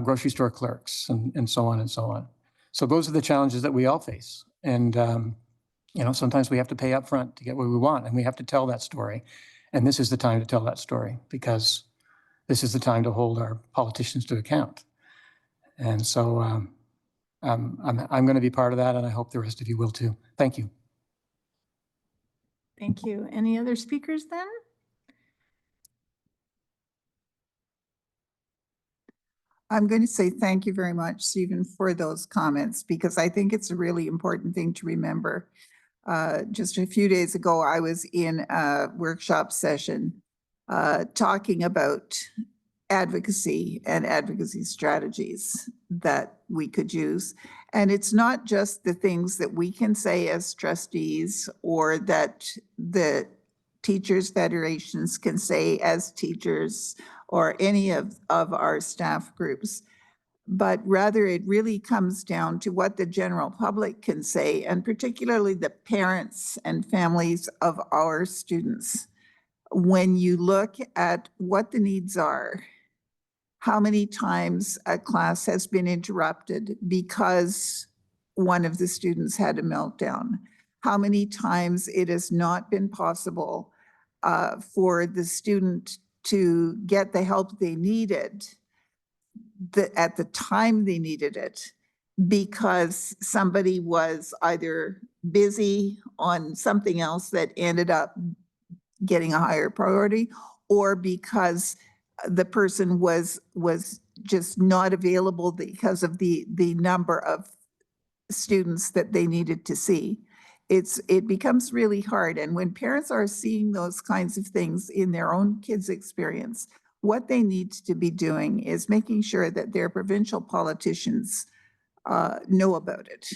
grocery store clerks, and so on and so on. So those are the challenges that we all face. And, sometimes we have to pay up front to get what we want, and we have to tell that story. And this is the time to tell that story, because this is the time to hold our politicians to account. And so I'm going to be part of that, and I hope the rest of you will too. Thank you. Thank you. Any other speakers then? I'm going to say thank you very much, Stephen, for those comments, because I think it's a really important thing to remember. Just a few days ago, I was in a workshop session talking about advocacy and advocacy strategies that we could use. And it's not just the things that we can say as trustees or that the teachers federations can say as teachers or any of our staff groups, but rather it really comes down to what the general public can say, and particularly the parents and families of our students. When you look at what the needs are, how many times a class has been interrupted because one of the students had a meltdown, how many times it has not been possible for the student to get the help they needed at the time they needed it, because somebody was either busy on something else that ended up getting a higher priority, or because the person was just not available because of the number of students that they needed to see. It becomes really hard. And when parents are seeing those kinds of things in their own kids' experience, what they need to be doing is making sure that their provincial politicians know about it.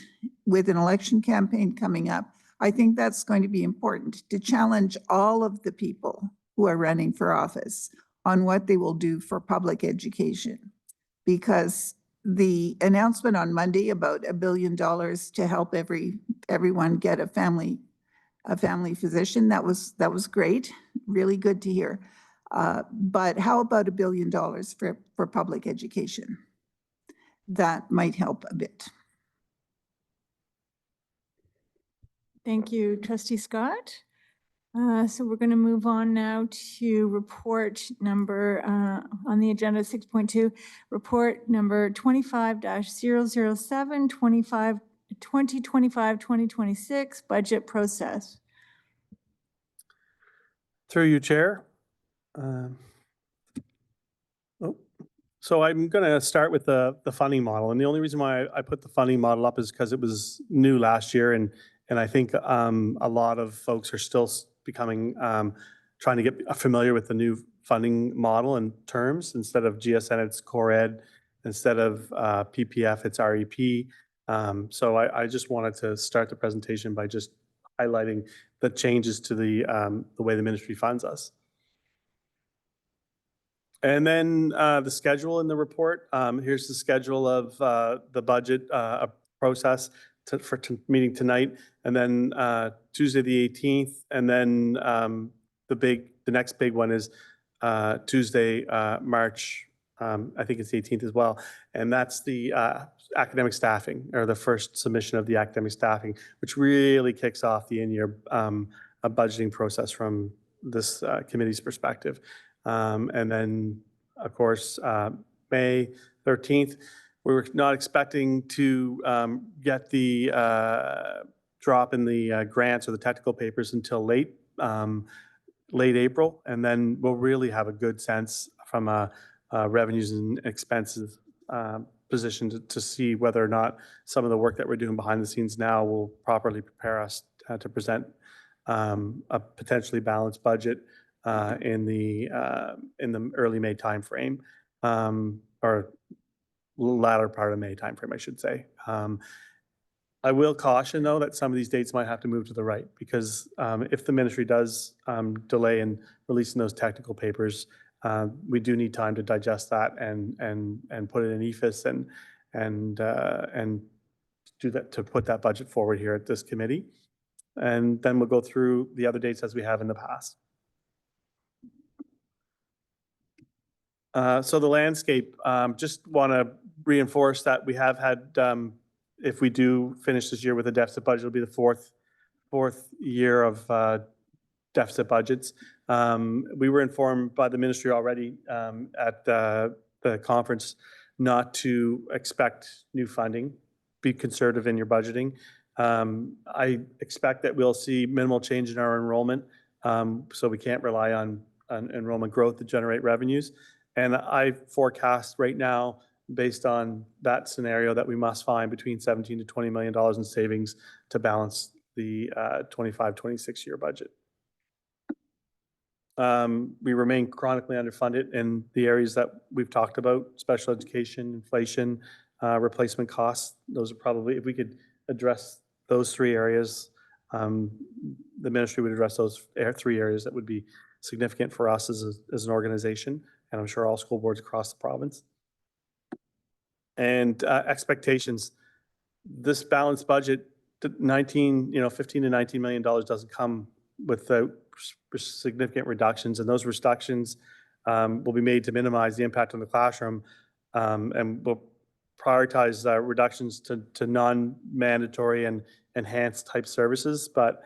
With an election campaign coming up, I think that's going to be important to challenge all of the people who are running for office on what they will do for public education. Because the announcement on Monday about $1 billion to help everyone get a family physician, that was great, really good to hear. But how about $1 billion for public education? That might help a bit. Thank you, Trustee Scott. So we're going to move on now to report number on the agenda 6.2, report number 25-007, 2025-2026 budget process. Through you, Chair. So I'm going to start with the funding model. And the only reason why I put the funding model up is because it was new last year. And I think a lot of folks are still becoming, trying to get familiar with the new funding model and terms. Instead of GSN, it's core ed. Instead of PPF, it's REP. So I just wanted to start the presentation by just highlighting the changes to the way the ministry funds us. And then the schedule in the report. Here's the schedule of the budget process for meeting tonight, and then Tuesday the 18th, and then the next big one is Tuesday, March. I think it's the 18th as well, and that's the academic staffing, or the first submission of the academic staffing, which really kicks off the in-year budgeting process from this committee's perspective. And then, of course, May 13th, we were not expecting to get the drop in the grants or the technical papers until late April, and then we'll really have a good sense from a revenues and expenses position to see whether or not some of the work that we're doing behind the scenes now will properly prepare us to present a potentially balanced budget in the early May timeframe, or latter part of May timeframe, I should say. I will caution, though, that some of these dates might have to move to the right, because if the ministry does delay in releasing those technical papers, we do need time to digest that and put it in EFIS and do that, to put that budget forward here at this committee. And then we'll go through the other dates as we have in the past. So the landscape, just want to reinforce that we have had, if we do finish this year with a deficit budget, it'll be the fourth year of deficit budgets. We were informed by the ministry already at the conference not to expect new funding. Be conservative in your budgeting. I expect that we'll see minimal change in our enrollment, so we can't rely on enrollment growth to generate revenues. And I forecast right now, based on that scenario, that we must find between $17 to $20 million in savings to balance the 25-26 year budget. We remain chronically underfunded in the areas that we've talked about: special education, inflation, replacement costs. Those are probably, if we could address those three areas, the ministry would address those three areas that would be significant for us as an organization, and I'm sure all school boards across the province. And expectations. This balanced budget, 15 to $19 million, doesn't come without significant reductions, and those reductions will be made to minimize the impact on the classroom, and we'll prioritize reductions to non-mandatory and enhanced type services. But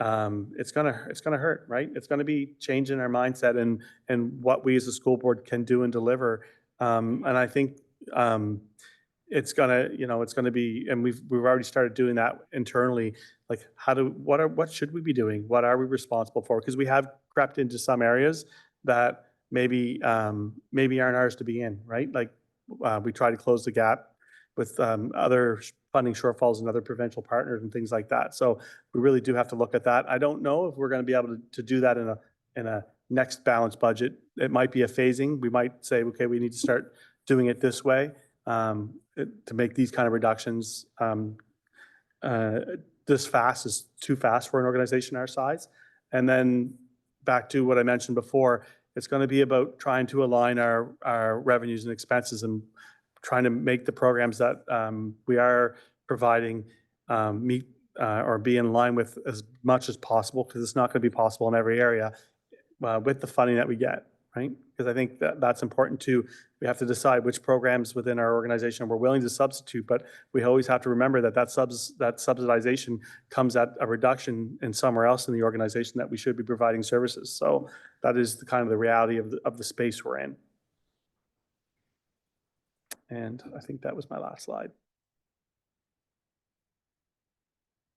it's gonna hurt, right? It's gonna be changing our mindset and what we as a school board can do and deliver. And I think it's gonna, it's gonna be, and we've already started doing that internally. Like, what should we be doing? What are we responsible for? Because we have crept into some areas that maybe aren't ours to be in, right? Like, we try to close the gap with other funding shortfalls and other provincial partners and things like that. So we really do have to look at that. I don't know if we're going to be able to do that in a next balanced budget. It might be a phasing. We might say, okay, we need to start doing it this way to make these kind of reductions. This fast is too fast for an organization our size. And then back to what I mentioned before, it's going to be about trying to align our revenues and expenses and trying to make the programs that we are providing meet or be in line with as much as possible, because it's not going to be possible in every area with the funding that we get, right? Because I think that's important too. We have to decide which programs within our organization we're willing to substitute, but we always have to remember that subsidization comes at a reduction in somewhere else in the organization that we should be providing services. So that is the kind of the reality of the space we're in. And I think that was my last slide.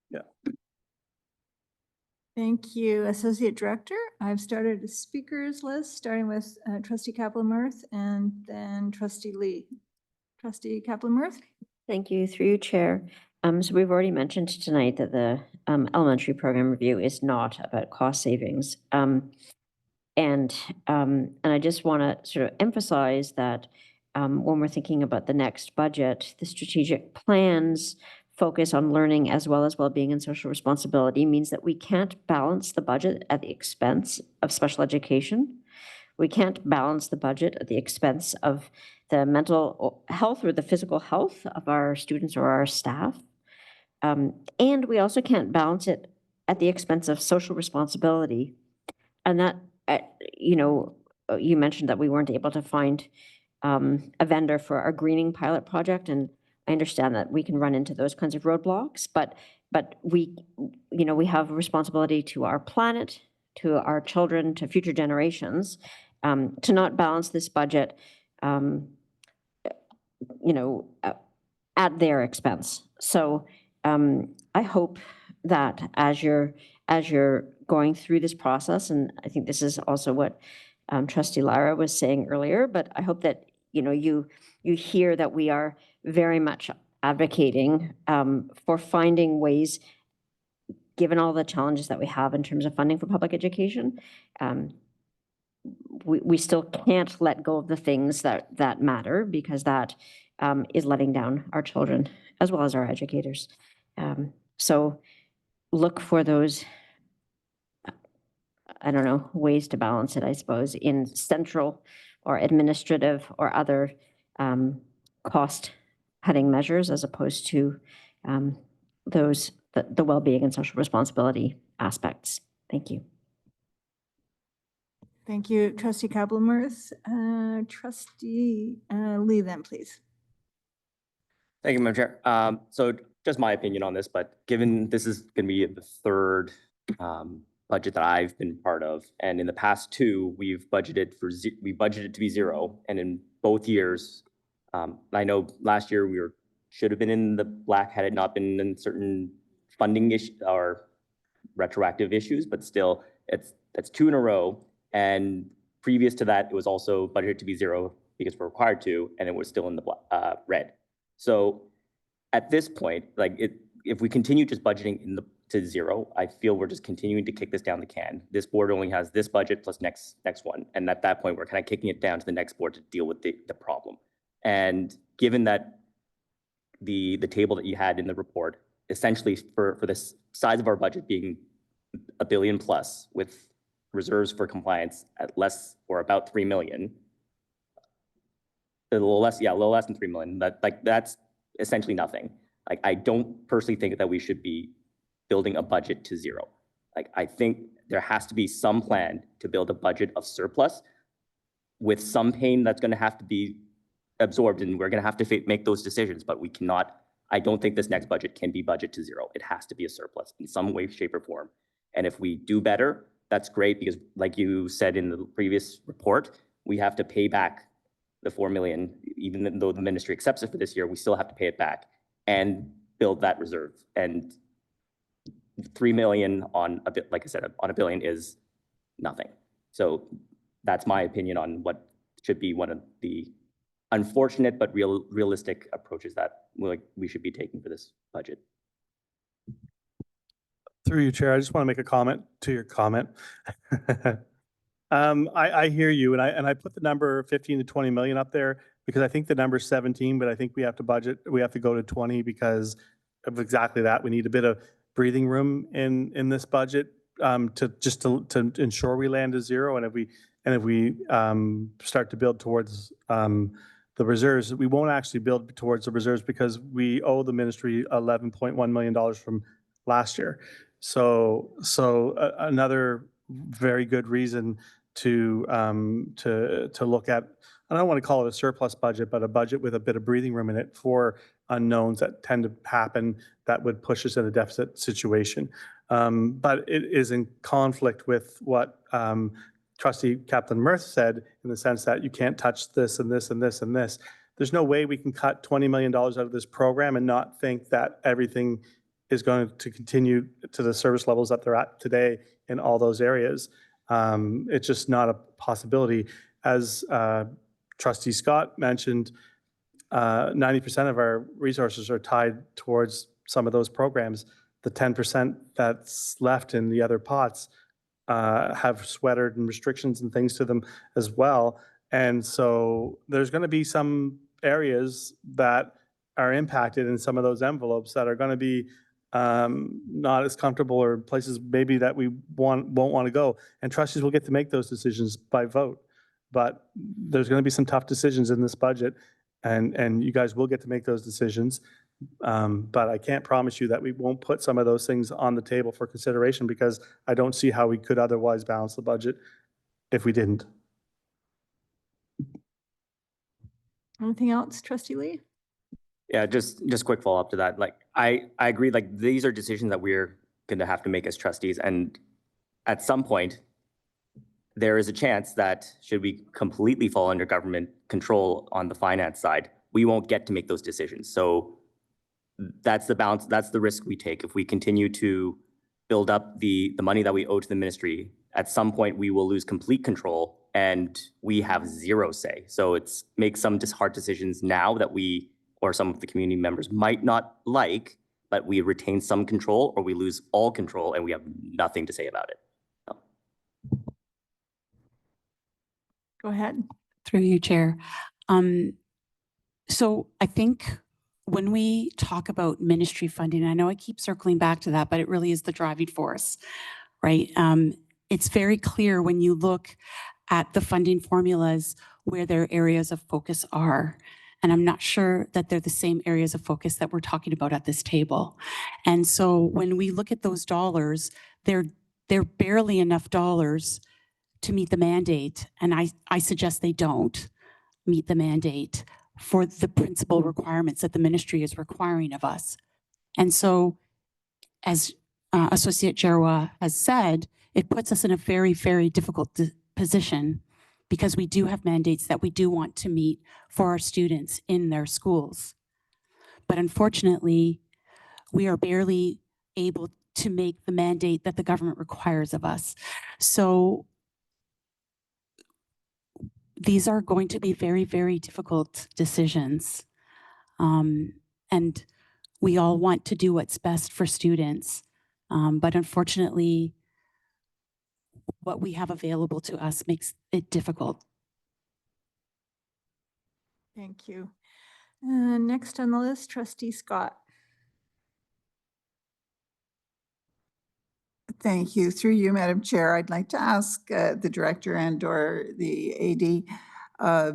Yeah. Thank you, Associate Director. I've started a speakers list, starting with Trustee Kaplan-Murth and then Trustee Lee. Trustee Kaplan-Murth? Thank you, through you, Chair. So we've already mentioned tonight that the elementary program review is not about cost savings. And I just want to sort of emphasize that when we're thinking about the next budget, the strategic plans focus on learning as well as well-being and social responsibility means that we can't balance the budget at the expense of special education. We can't balance the budget at the expense of the mental health or the physical health of our students or our staff. And we also can't balance it at the expense of social responsibility. And that, you mentioned that we weren't able to find a vendor for our greening pilot project, and I understand that we can run into those kinds of roadblocks, but we have a responsibility to our planet, to our children, to future generations, to not balance this budget, at their expense. So I hope that as you're going through this process, and I think this is also what Trustee Lara was saying earlier, but I hope that you hear that we are very much advocating for finding ways, given all the challenges that we have in terms of funding for public education. We still can't let go of the things that matter, because that is letting down our children as well as our educators. So look for those, ways to balance it, I suppose, in central or administrative or other cost-cutting measures, as opposed to the well-being and social responsibility aspects. Thank you. Thank you, Trustee Kaplan-Murth. Trustee Lee, then, please. Thank you, Madam Chair. So just my opinion on this, but given this is going to be the third budget that I've been part of, and in the past two, we've budgeted to be zero, and in both years, I know last year we should have been in the black had it not been in certain funding issues or retroactive issues, but still, that's two in a row. And previous to that, it was also budgeted to be zero because we're required to, and it was still in the red. So at this point, if we continue just budgeting to zero, I feel we're just continuing to kick this down the can. This board only has this budget plus next one. And at that point, we're kind of kicking it down to the next board to deal with the problem. And given that the table that you had in the report, essentially for the size of our budget being $1 billion plus with reserves for compliance at less or about 3 million, a little less than 3 million, that's essentially nothing. I don't personally think that we should be building a budget to zero. I think there has to be some plan to build a budget of surplus with some pain that's going to have to be absorbed, and we're going to have to make those decisions, but we cannot, I don't think this next budget can be budget to zero. It has to be a surplus in some way, shape, or form. And if we do better, that's great, because like you said in the previous report, we have to pay back the 4 million, even though the ministry accepts it for this year, we still have to pay it back and build that reserve. And 3 million on a bit, like I said, on $1 billion is nothing. So that's my opinion on what should be one of the unfortunate but realistic approaches that we should be taking for this budget. Through you, Chair, I just want to make a comment to your comment. I hear you, and I put the number 15 to 20 million up there because I think the number's 17, but I think we have to go to 20 because of exactly that. We need a bit of breathing room in this budget to ensure we land at zero. And if we start to build towards the reserves, we won't actually build towards the reserves because we owe the ministry $11.1 million from last year. So another very good reason to look at, I don't want to call it a surplus budget, but a budget with a bit of breathing room in it for unknowns that tend to happen that would push us in a deficit situation. But it is in conflict with what Trustee Kaplan Mirth said, in the sense that you can't touch this and this and this and this. There's no way we can cut $20 million out of this program and not think that everything is going to continue to the service levels that they're at today in all those areas. It's just not a possibility. As Trustee Scott mentioned, 90% of our resources are tied towards some of those programs. The 10% that's left in the other pots have sweatered and restrictions and things to them as well. And so there's going to be some areas that are impacted in some of those envelopes that are going to be not as comfortable, or places maybe that we won't want to go. And trustees will get to make those decisions by vote. But there's going to be some tough decisions in this budget, and you guys will get to make those decisions. But I can't promise you that we won't put some of those things on the table for consideration, because I don't see how we could otherwise balance the budget if we didn't. Anything else, Trustee Lee? Yeah, just quick follow up to that. Like, I agree, like, these are decisions that we're going to have to make as trustees. And at some point, there is a chance that should we completely fall under government control on the finance side, we won't get to make those decisions. So that's the balance, that's the risk we take. If we continue to build up the money that we owe to the ministry, at some point we will lose complete control and we have zero say. So it's make some hard decisions now that we, or some of the community members might not like, but we retain some control, or we lose all control and we have nothing to say about it. So. Go ahead. Through you, Chair. So I think when we talk about ministry funding, I know I keep circling back to that, but it really is the driving force, right? It's very clear when you look at the funding formulas where their areas of focus are. And I'm not sure that they're the same areas of focus that we're talking about at this table. And so when we look at those dollars, they're barely enough dollars to meet the mandate. And I suggest they don't meet the mandate for the principal requirements that the ministry is requiring of us. And so, as Associate Jerwa has said, it puts us in a very, very difficult position, because we do have mandates that we do want to meet for our students in their schools. But unfortunately, we are barely able to make the mandate that the government requires of us. So these are going to be very, very difficult decisions. And we all want to do what's best for students. But unfortunately, what we have available to us makes it difficult. Thank you. Next on the list, Trustee Scott. Thank you. Through you, Madam Chair, I'd like to ask the director and/or the AD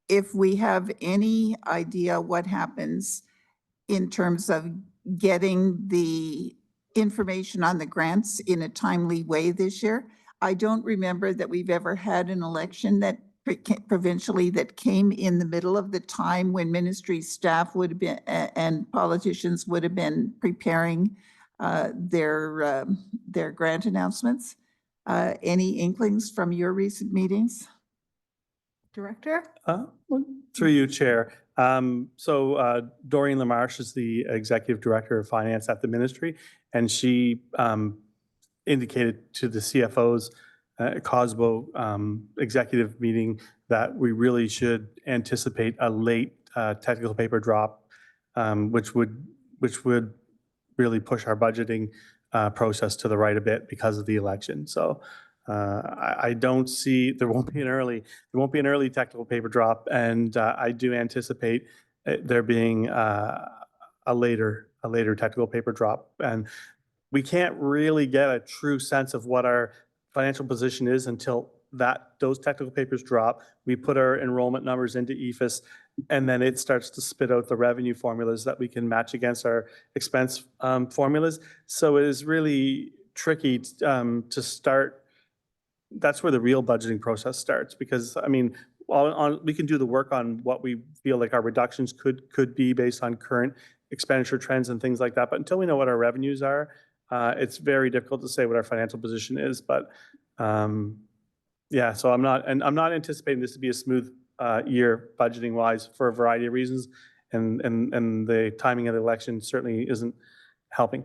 if we have any idea what happens in terms of getting the information on the grants in a timely way this year. I don't remember that we've ever had an election that provincially that came in the middle of the time when ministry staff would have been and politicians would have been preparing their grant announcements. Any inklings from your recent meetings? Director? Through you, Chair. Doreen LaMarche is the Executive Director of Finance at the Ministry, and she indicated to the CFO's COSBO executive meeting that we really should anticipate a late technical paper drop, which would really push our budgeting process to the right a bit because of the election. So I don't see, there won't be an early technical paper drop, and I do anticipate there being a later technical paper drop. And we can't really get a true sense of what our financial position is until those technical papers drop. We put our enrollment numbers into EFIS, and then it starts to spit out the revenue formulas that we can match against our expense formulas. So it is really tricky to start. That's where the real budgeting process starts, because I mean, we can do the work on what we feel like our reductions could be based on current expenditure trends and things like that. But until we know what our revenues are, it's very difficult to say what our financial position is. But yeah, so I'm not anticipating this to be a smooth year budgeting wise for a variety of reasons, and the timing of the election certainly isn't helping.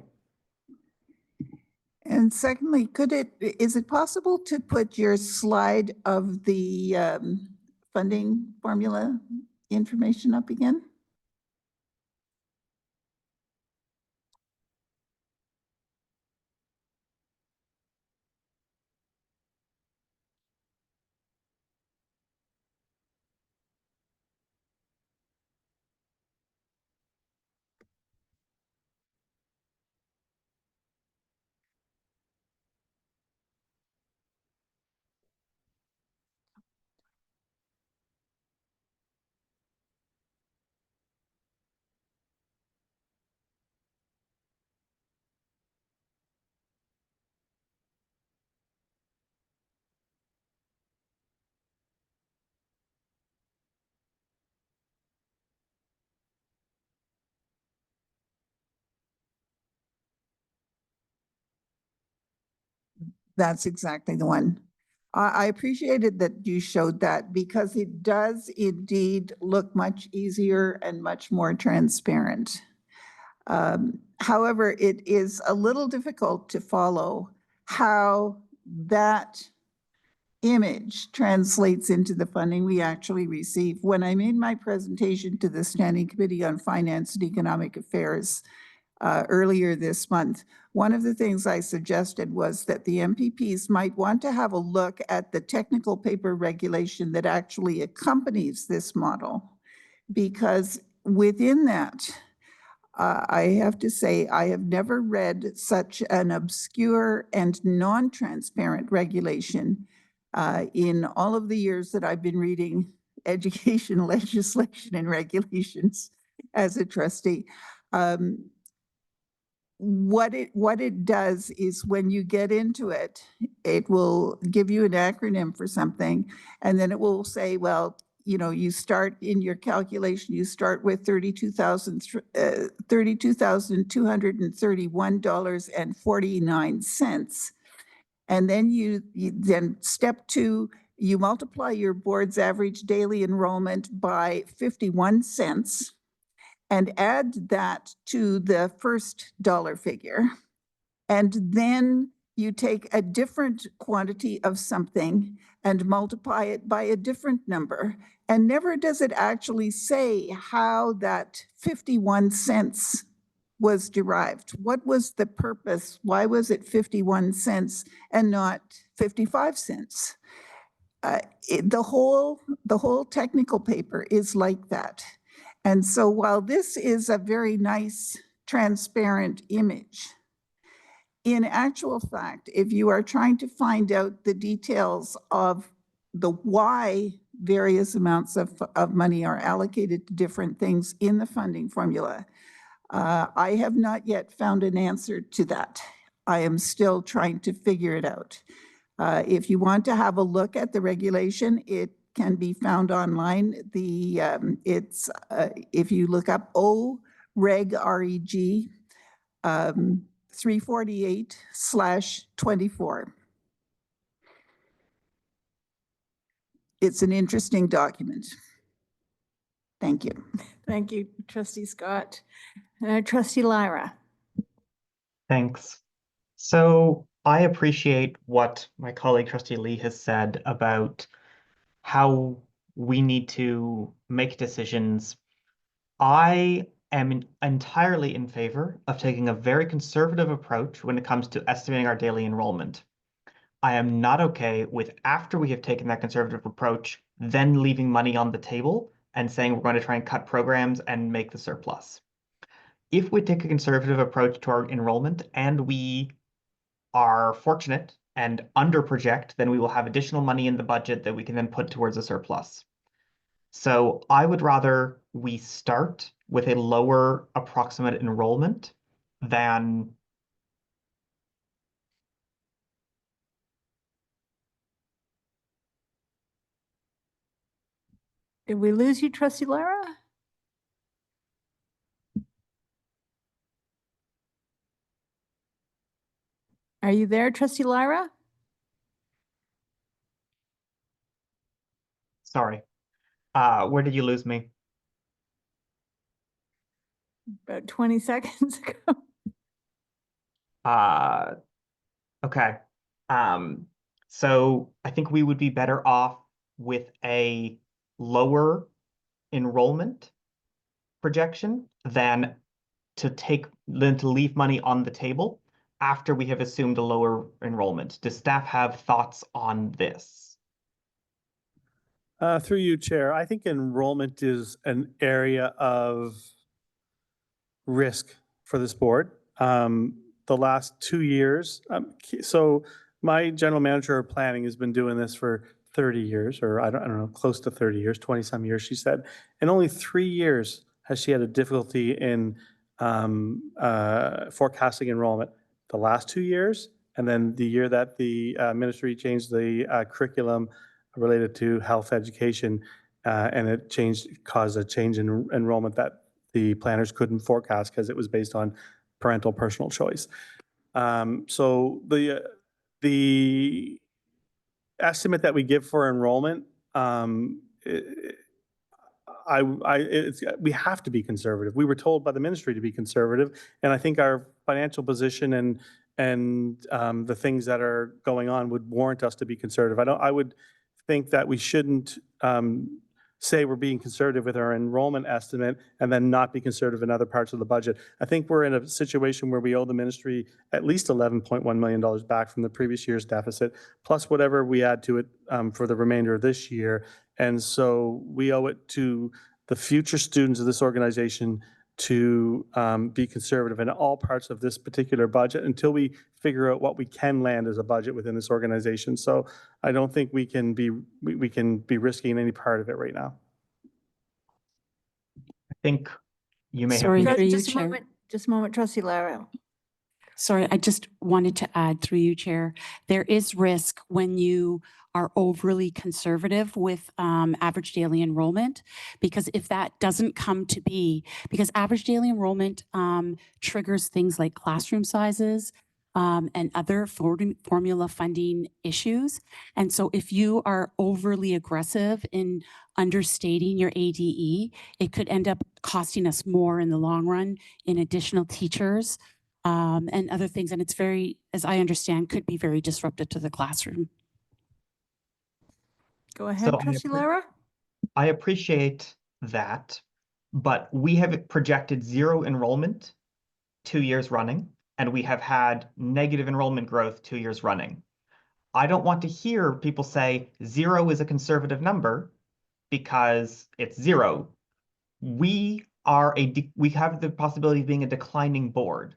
And secondly, is it possible to put your slide of the funding formula information up again? That's exactly the one. I appreciated that you showed that, because it does indeed look much easier and much more transparent. However, it is a little difficult to follow how that image translates into the funding we actually receive. When I made my presentation to the Standing Committee on Finance and Economic Affairs earlier this month, one of the things I suggested was that the MPPs might want to have a look at the technical paper regulation that actually accompanies this model, because within that, I have to say, I have never read such an obscure and non-transparent regulation in all of the years that I've been reading education legislation and regulations as a trustee. What it does is, when you get into it, it will give you an acronym for something, and then it will say, well, you know, you start in your calculation, you start with $32,231.49. And then then step 2, you multiply your board's average daily enrollment by 51 cents and add that to the first dollar figure. And then you take a different quantity of something and multiply it by a different number. And never does it actually say how that 51 cents was derived. What was the purpose? Why was it 51 cents and not 55 cents? The whole technical paper is like that. And so while this is a very nice, transparent image, in actual fact, if you are trying to find out the details of the why various amounts of money are allocated to different things in the funding formula, I have not yet found an answer to that. I am still trying to figure it out. If you want to have a look at the regulation, it can be found online. It's if you look up OREG 348/24. It's an interesting document. Thank you. Thank you, trustee Scott. Trustee Lyra. Thanks. So I appreciate what my colleague trustee Lee has said about how we need to make decisions. I am entirely in favor of taking a very conservative approach when it comes to estimating our daily enrollment. I am not okay with, after we have taken that conservative approach, then leaving money on the table and saying we're going to try and cut programs and make the surplus. If we take a conservative approach to our enrollment and we are fortunate and under project, then we will have additional money in the budget that we can then put towards a surplus. So I would rather we start with a lower approximate enrollment than Did we lose you, trustee Lyra? Are you there, trustee Lyra? sorry. Where did you lose me? About 20 seconds ago. Okay. So I think we would be better off with a lower enrollment projection than to leave money on the table after we have assumed a lower enrollment. Does staff have thoughts on this? Through you, Chair, I think enrollment is an area of risk for this board. The last 2 years, so my general manager of planning has been doing this for 30 years, or I don't know, close to 30 years, 20 some years, she said. And only 3 years has she had a difficulty in forecasting enrollment. The last 2 years, and then the year that the ministry changed the curriculum related to health education, and it caused a change in enrollment that the planners couldn't forecast because it was based on parental personal choice. So the estimate that we give for enrollment, we have to be conservative. We were told by the ministry to be conservative, and I think our financial position and the things that are going on would warrant us to be conservative. I would think that we shouldn't say we're being conservative with our enrollment estimate and then not be conservative in other parts of the budget. I think we're in a situation where we owe the ministry at least $11.1 million back from the previous year's deficit, plus whatever we add to it for the remainder of this year. And so we owe it to the future students of this organization to be conservative in all parts of this particular budget until we figure out what we can land as a budget within this organization. So I don't think we can be risking any part of it right now. I think you may Sorry, have. through you, Just a Chair. moment, just a moment, trustee Lyra. Sorry, I just wanted to add through you, Chair. There is risk when you are overly conservative with average daily enrollment, because if that doesn't come to be, because average daily enrollment triggers things like classroom sizes and other formula funding issues. And so if you are overly aggressive in understating your ADE, it could end up costing us more in the long run in additional teachers and other things. And it's very, as I understand, could be very disruptive to the classroom. Go ahead, So trustee Lyra. I appreciate that, but we have projected 0 enrollment 2 years running, and we have had negative enrollment growth 2 years running. I don't want to hear people say 0 is a conservative number because it's 0. We have the possibility of being a declining board.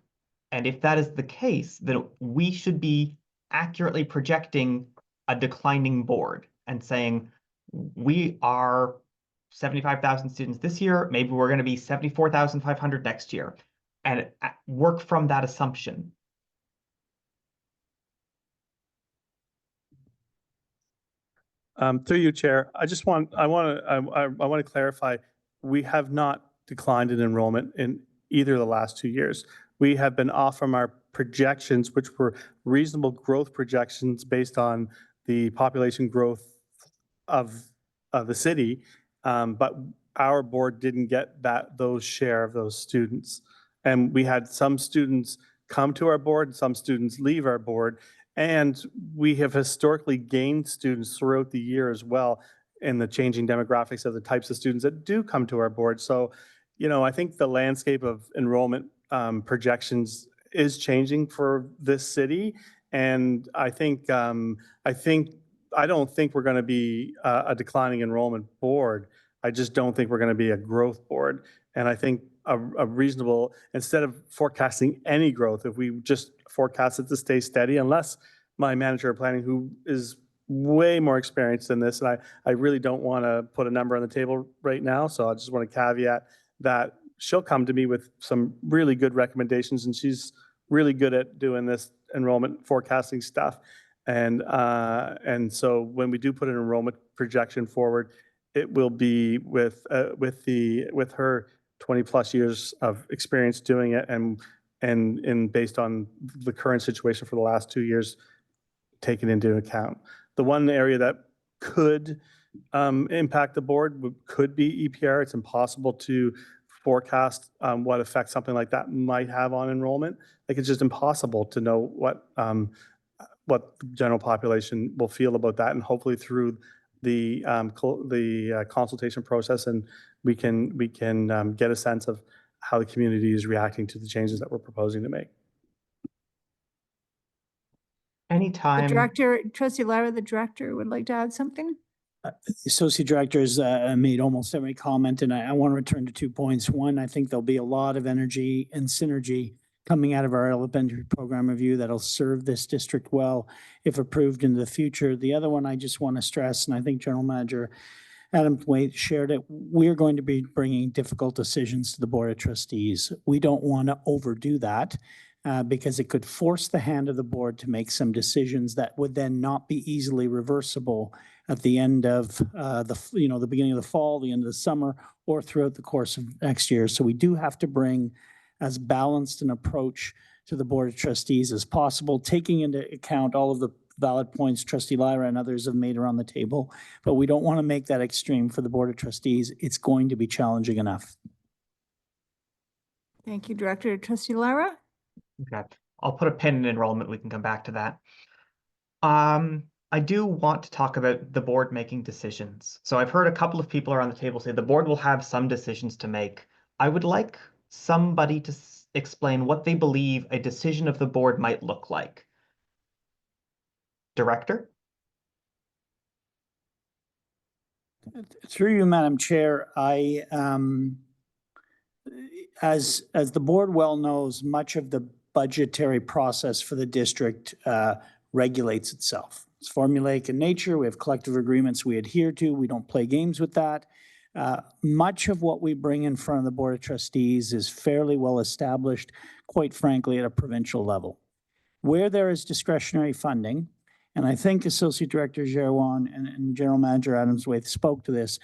And if that is the case, then we should be accurately projecting a declining board and saying, we are 75,000 students this year, maybe we're going to be 74,500 next year, and work from that assumption. Through you, Chair, I want to clarify, we have not declined in enrollment in either of the last 2 years. We have been off from our projections, which were reasonable growth projections based on the population growth of the city, but our board didn't get those share of those students. And we had some students come to our board, some students leave our board, and we have historically gained students throughout the year as well in the changing demographics of the types of students that do come to our board. So, I think the landscape of enrollment projections is changing for this city. And I don't think we're going to be a declining enrollment board. I just don't think we're going to be a growth board. And I think a reasonable, instead of forecasting any growth, if we just forecast it to stay steady, unless my manager of planning, who is way more experienced than this, and I really don't want to put a number on the table right now, so I just want to caveat that she'll come to me with some really good recommendations, and she's really good at doing this enrollment forecasting stuff. And so when we do put an enrollment projection forward, it will be with her 20+ years of experience doing it, and based on the current situation for the last 2 years taken into account. The one area that could impact the board could be EPR. It's impossible to forecast what effect something like that might have on enrollment. Like, it's just impossible to know what the general population will feel about that, and hopefully through the consultation process, and we can get a sense of how the community is reacting to the changes that we're proposing to make. The Anytime. director, Trustee Lara, the director, would like to add something? The Associate Director's made almost every comment, and I want to return to 2 points. One, I think there'll be a lot of energy and synergy coming out of our elementary program review that'll serve this district well if approved in the future. The other one I just want to stress, and I think General Manager Adam Waite shared it, we're going to be bringing difficult decisions to the Board of Trustees. We don't want to overdo that because it could force the hand of the board to make some decisions that would then not be easily reversible at the end of the beginning of the fall, the end of the summer, or throughout the course of next year. So we do have to bring as balanced an approach to the Board of Trustees as possible, taking into account all of the valid points Trustee Lyra and others have made around the table. But we don't want to make that extreme for the Board of Trustees. It's going to be challenging enough. Thank you, Director. Trustee Lara? Okay, I'll put a pin in enrollment. We can come back to that. I do want to talk about the board making decisions. So I've heard a couple of people around the table say the board will have some decisions to make. I would like somebody to explain what they believe a decision of the board might look like. Director? Through you, Madam Chair, as the board well knows, much of the budgetary process for the district regulates itself. It's formulaic in nature. We have collective agreements we adhere to. We don't play games with that. Much of what we bring in front of the Board of Trustees is fairly well established, quite frankly, at a provincial level. Where there is discretionary funding, and I think Associate Director Gerwan and General Manager Adams-Waite spoke to this,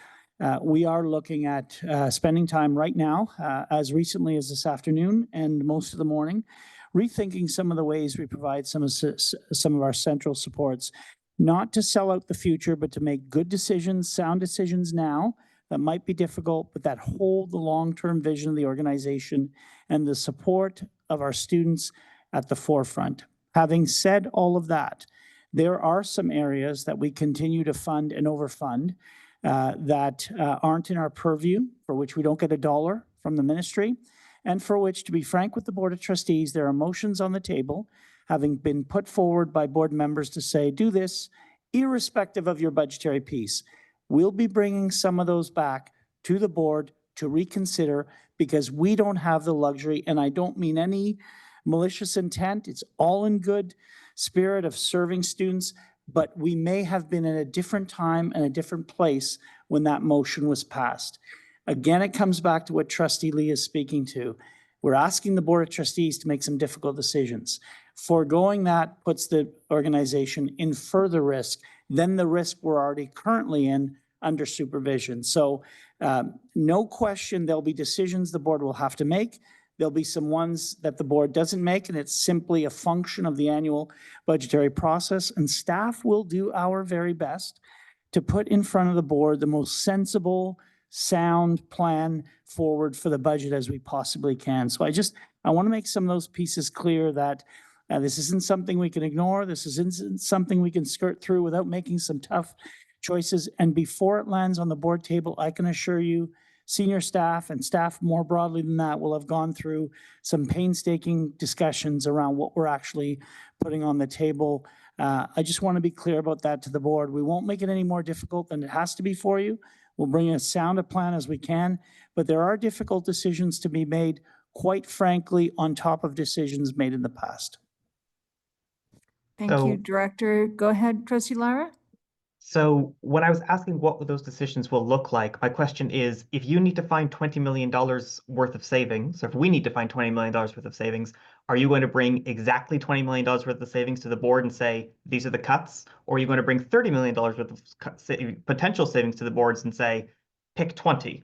we are looking at spending time right now, as recently as this afternoon and most of the morning, rethinking some of the ways we provide some of our central supports, not to sell out the future, but to make good decisions, sound decisions now that might be difficult, but that hold the long-term vision of the organization and the support of our students at the forefront. Having said all of that, there are some areas that we continue to fund and overfund that aren't in our purview, for which we don't get a dollar from the ministry, and for which, to be frank with the Board of Trustees, there are motions on the table having been put forward by board members to say, do this irrespective of your budgetary piece. We'll be bringing some of those back to the board to reconsider because we don't have the luxury, and I don't mean any malicious intent. It's all in good spirit of serving students, but we may have been in a different time and a different place when that motion was passed. Again, it comes back to what Trustee Lee is speaking to. We're asking the Board of Trustees to make some difficult decisions. Foregoing that puts the organization in further risk than the risk we're already currently in under supervision. So no question there'll be decisions the board will have to make. There'll be some ones that the board doesn't make, and it's simply a function of the annual budgetary process. And staff will do our very best to put in front of the board the most sensible, sound plan forward for the budget as we possibly can. So I want to make some of those pieces clear that this isn't something we can ignore. This isn't something we can skirt through without making some tough choices. And before it lands on the board table, I can assure you, senior staff and staff more broadly than that will have gone through some painstaking discussions around what we're actually putting on the table. I just want to be clear about that to the board. We won't make it any more difficult than it has to be for you. We'll bring as sound a plan as we can, but there are difficult decisions to be made, quite frankly, on top of decisions made in the past. Thank you, So- Director. Go ahead, Trustee Lara. So when I was asking what those decisions will look like, my question is, if you need to find $20 million worth of savings, or if we need to find $20 million worth of savings, are you going to bring exactly $20 million worth of savings to the board and say, these are the cuts? Or are you going to bring $30 million worth of potential savings to the boards and say, pick 20?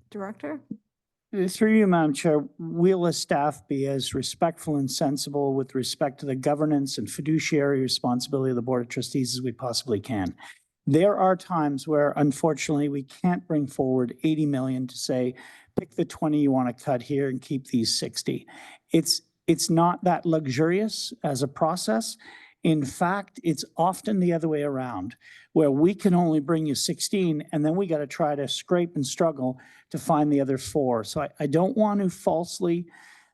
Director? Through you, Madam Chair, we'll as staff be as respectful and sensible with respect to the governance and fiduciary responsibility of the Board of Trustees as we possibly can. There are times where, unfortunately, we can't bring forward 80 million to say, pick the 20 you want to cut here and keep these 60. It's not that luxurious as a process. In fact, it's often the other way around, where we can only bring you 16, and then we got to try to scrape and struggle to find the other 4. So I don't want to falsely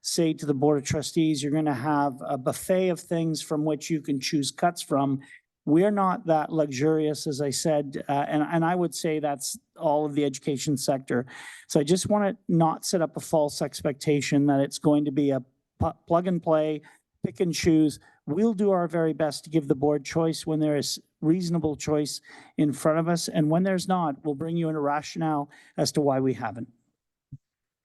say to the Board of Trustees, you're going to have a buffet of things from which you can choose cuts from. We're not that luxurious, as I said, and I would say that's all of the education sector. So I just want to not set up a false expectation that it's going to be a plug and play, pick and choose. We'll do our very best to give the board choice when there is reasonable choice in front of us. And when there's not, we'll bring you in a rationale as to why we haven't.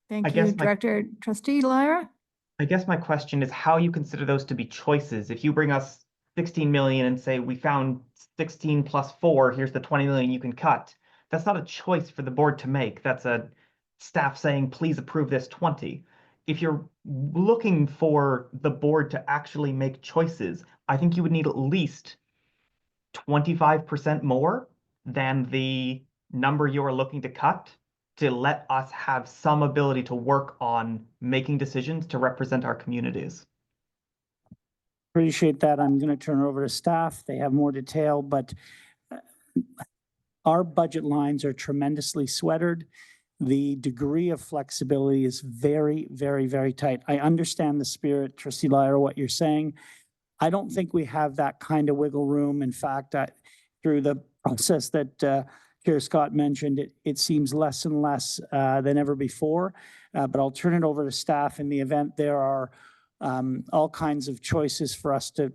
Thank I you, guess my- Director. Trustee Lara? I guess my question is how you consider those to be choices. If you bring us 16 million and say, we found 16 plus 4, here's the 20 million you can cut. That's not a choice for the board to make. That's a staff saying, please approve this 20. If you're looking for the board to actually make choices, I think you would need at least 25% more than the number you are looking to cut to let us have some ability to work on making decisions to represent our communities. Appreciate that. I'm going to turn it over to staff. They have more detail, but our budget lines are tremendously sweatered. The degree of flexibility is very, very, very tight. I understand the spirit, Trustee Lyer, what you're saying. I don't think we have that kind of wiggle room. In fact, through the process that Chair Scott mentioned, it seems less and less than ever before. But I'll turn it over to staff in the event there are all kinds of choices for us to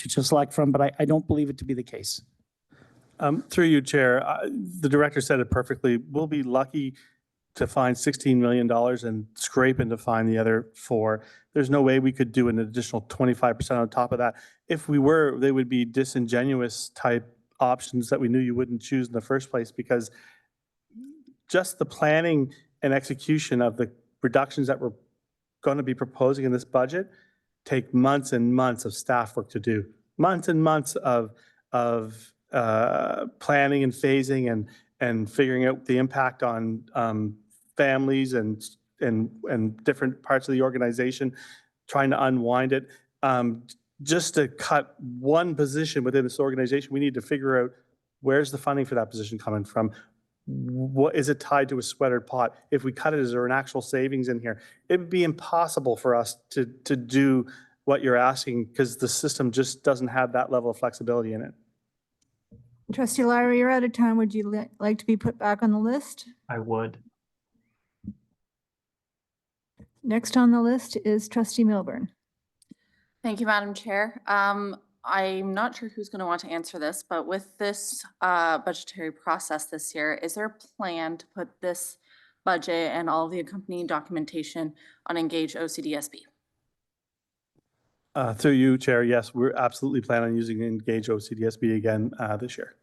select from, but I don't believe it to be the case. Through you, Chair, the director said it perfectly. We'll be lucky to find $16 million and scrape and to find the other 4. There's no way we could do an additional 25% on top of that. If we were, they would be disingenuous type options that we knew you wouldn't choose in the first place, because just the planning and execution of the reductions that we're going to be proposing in this budget take months and months of staff work to do. Months and months of planning and phasing and figuring out the impact on families and different parts of the organization, trying to unwind it. Just to cut one position within this organization, we need to figure out where's the funding for that position coming from. What is it tied to a sweatered pot? If we cut it, is there an actual savings in here? It would be impossible for us to do what you're asking because the system just doesn't have that level of flexibility in it. Trustee Lara, you're out of time. Would you like to be put back on the list? I would. Next on the list is Trustee Milburn. Thank you, Madam Chair. I'm not sure who's going to want to answer this, but with this budgetary process this year, is there a plan to put this budget and all the accompanying documentation on Engage OCDSB? Through you, Chair, yes, we're absolutely planning on using Engage OCDSB again this year.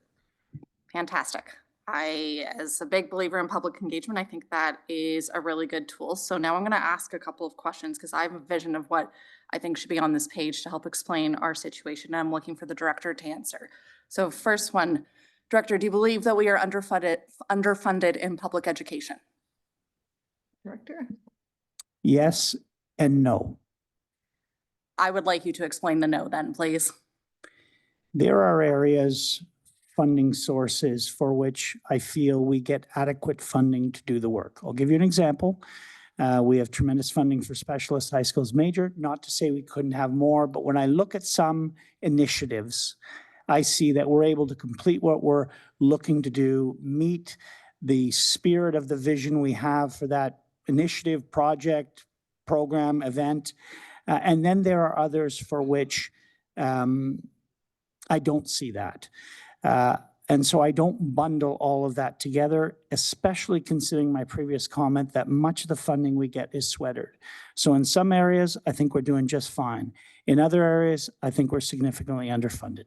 Fantastic. As a big believer in public engagement, I think that is a really good tool. So now I'm going to ask a couple of questions because I have a vision of what I think should be on this page to help explain our situation. And I'm looking for the director to answer. So first one, Director, do you believe that we are underfunded in public education? Director? Yes and no. I would like you to explain the no then, please. There are areas, funding sources for which I feel we get adequate funding to do the work. I'll give you an example. We have tremendous funding for specialist high schools major, not to say we couldn't have more, but when I look at some initiatives, I see that we're able to complete what we're looking to do, meet the spirit of the vision we have for that initiative, project, program, event. And then there are others for which I don't see that. And so I don't bundle all of that together, especially considering my previous comment that much of the funding we get is sweatered. So in some areas, I think we're doing just fine. In other areas, I think we're significantly underfunded.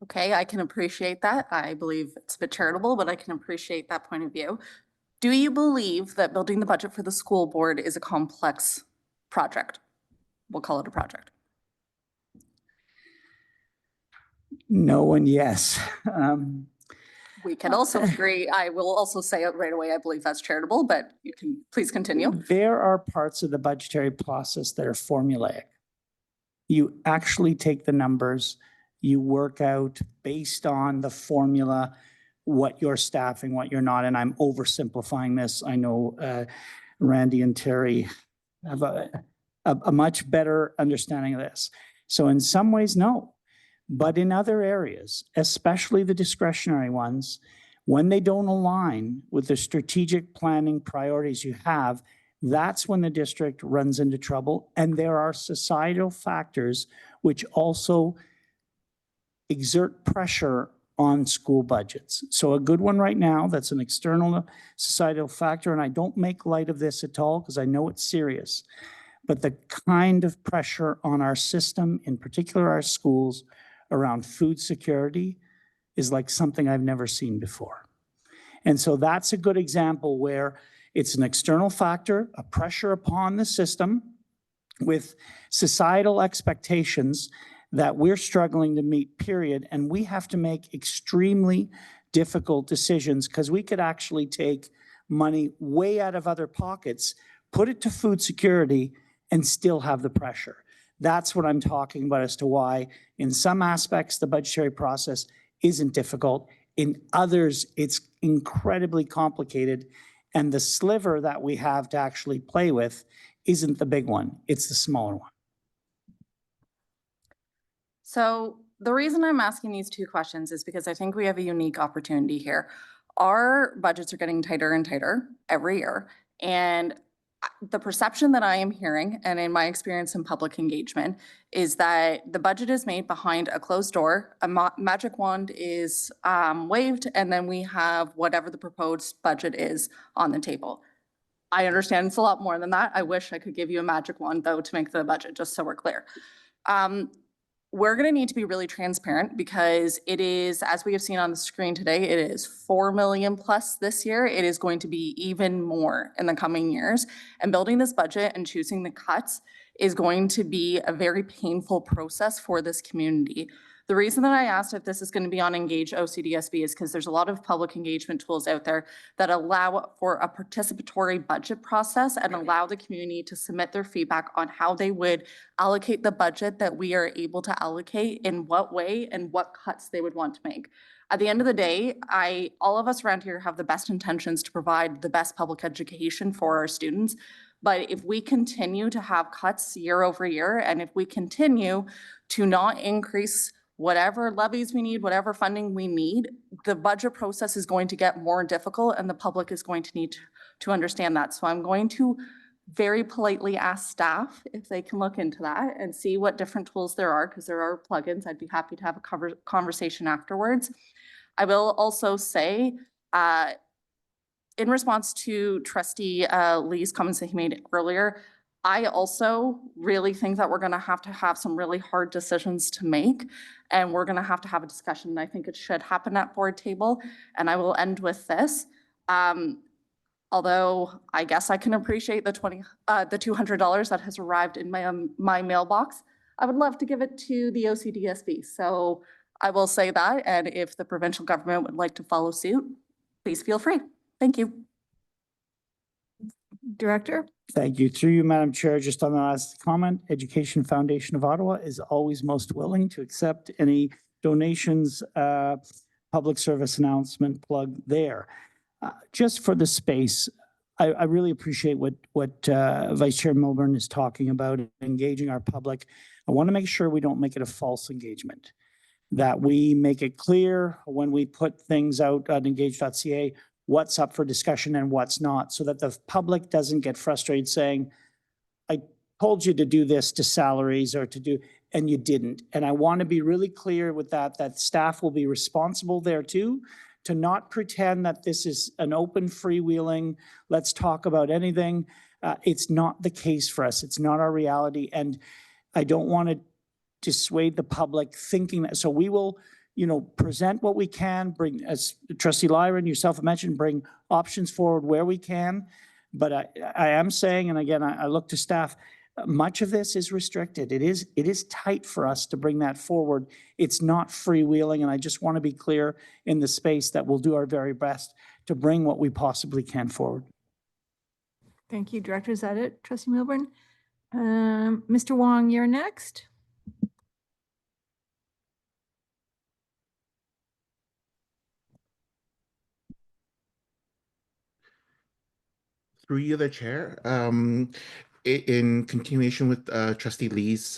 Okay, I can appreciate that. I believe it's a bit charitable, but I can appreciate that point of view. Do you believe that building the budget for the school board is a complex project? We'll call it a project. No and yes. We can also agree, I will also say it right away, I believe that's charitable, but you can please continue. There are parts of the budgetary process that are formulaic. You actually take the numbers, you work out based on the formula, what you're staffing, what you're not, and I'm oversimplifying this. I know Randy and Terry have a much better understanding of this. So in some ways, no. But in other areas, especially the discretionary ones, when they don't align with the strategic planning priorities you have, that's when the district runs into trouble. And there are societal factors which also exert pressure on school budgets. So a good one right now, that's an external societal factor, and I don't make light of this at all because I know it's serious, but the kind of pressure on our system, in particular our schools, around food security is like something I've never seen before. And so that's a good example where it's an external factor, a pressure upon the system with societal expectations that we're struggling to meet, period. And we have to make extremely difficult decisions because we could actually take money way out of other pockets, put it to food security, and still have the pressure. That's what I'm talking about as to why in some aspects the budgetary process isn't difficult. In others, it's incredibly complicated. And the sliver that we have to actually play with isn't the big one, it's the smaller one. So the reason I'm asking these two questions is because I think we have a unique opportunity here. Our budgets are getting tighter and tighter every year. And the perception that I am hearing, and in my experience in public engagement, is that the budget is made behind a closed door, a magic wand is waved, and then we have whatever the proposed budget is on the table. I understand it's a lot more than that. I wish I could give you a magic wand, though, to make the budget, just so we're clear. We're going to need to be really transparent because it is, as we have seen on the screen today, it is 4 million plus this year. It is going to be even more in the coming years. And building this budget and choosing the cuts is going to be a very painful process for this community. The reason that I asked if this is going to be on Engage OCDSB is because there's a lot of public engagement tools out there that allow for a participatory budget process and allow the community to submit their feedback on how they would allocate the budget that we are able to allocate, in what way and what cuts they would want to make. At the end of the day, all of us around here have the best intentions to provide the best public education for our students. But if we continue to have cuts year over year, and if we continue to not increase whatever levies we need, whatever funding we need, the budget process is going to get more difficult and the public is going to need to understand that. So I'm going to very politely ask staff if they can look into that and see what different tools there are, because there are plugins. I'd be happy to have a conversation afterwards. I will also say, in response to Trustee Lee's comments that he made earlier, I also really think that we're going to have some really hard decisions to make, and we're going to have a discussion. And I think it should happen at board table. And I will end with this. Although I guess I can appreciate the $200 that has arrived in my mailbox. I would love to give it to the OCDSB. So I will say that, and if the provincial government would like to follow suit, please feel free. Thank you. Director? Thank you. Through you, Madam Chair, just on the last comment, Education Foundation of Ottawa is always most willing to accept any donations, public service announcement plug there. Just for the space, I really appreciate what Vice Chair Milburn is talking about, engaging our public. I want to make sure we don't make it a false engagement, that we make it clear when we put things out on engage.ca, what's up for discussion and what's not, so that the public doesn't get frustrated saying, I told you to do this to salaries or to do, and you didn't. And I want to be really clear with that staff will be responsible there too, to not pretend that this is an open freewheeling, let's talk about anything. It's not the case for us. It's not our reality. And I don't want to dissuade the public thinking that, so we will, present what we can, bring, as Trustee Lyra and yourself mentioned, bring options forward where we can. But I am saying, and again, I look to staff, much of this is restricted. It is tight for us to bring that forward. It's not freewheeling, and I just want to be clear in the space that we'll do our very best to bring what we possibly can forward. Thank you, Director. Is that it, Trustee Milburn? Mr. Wong, you're next. Through you, the chair. In continuation with Trustee Lee's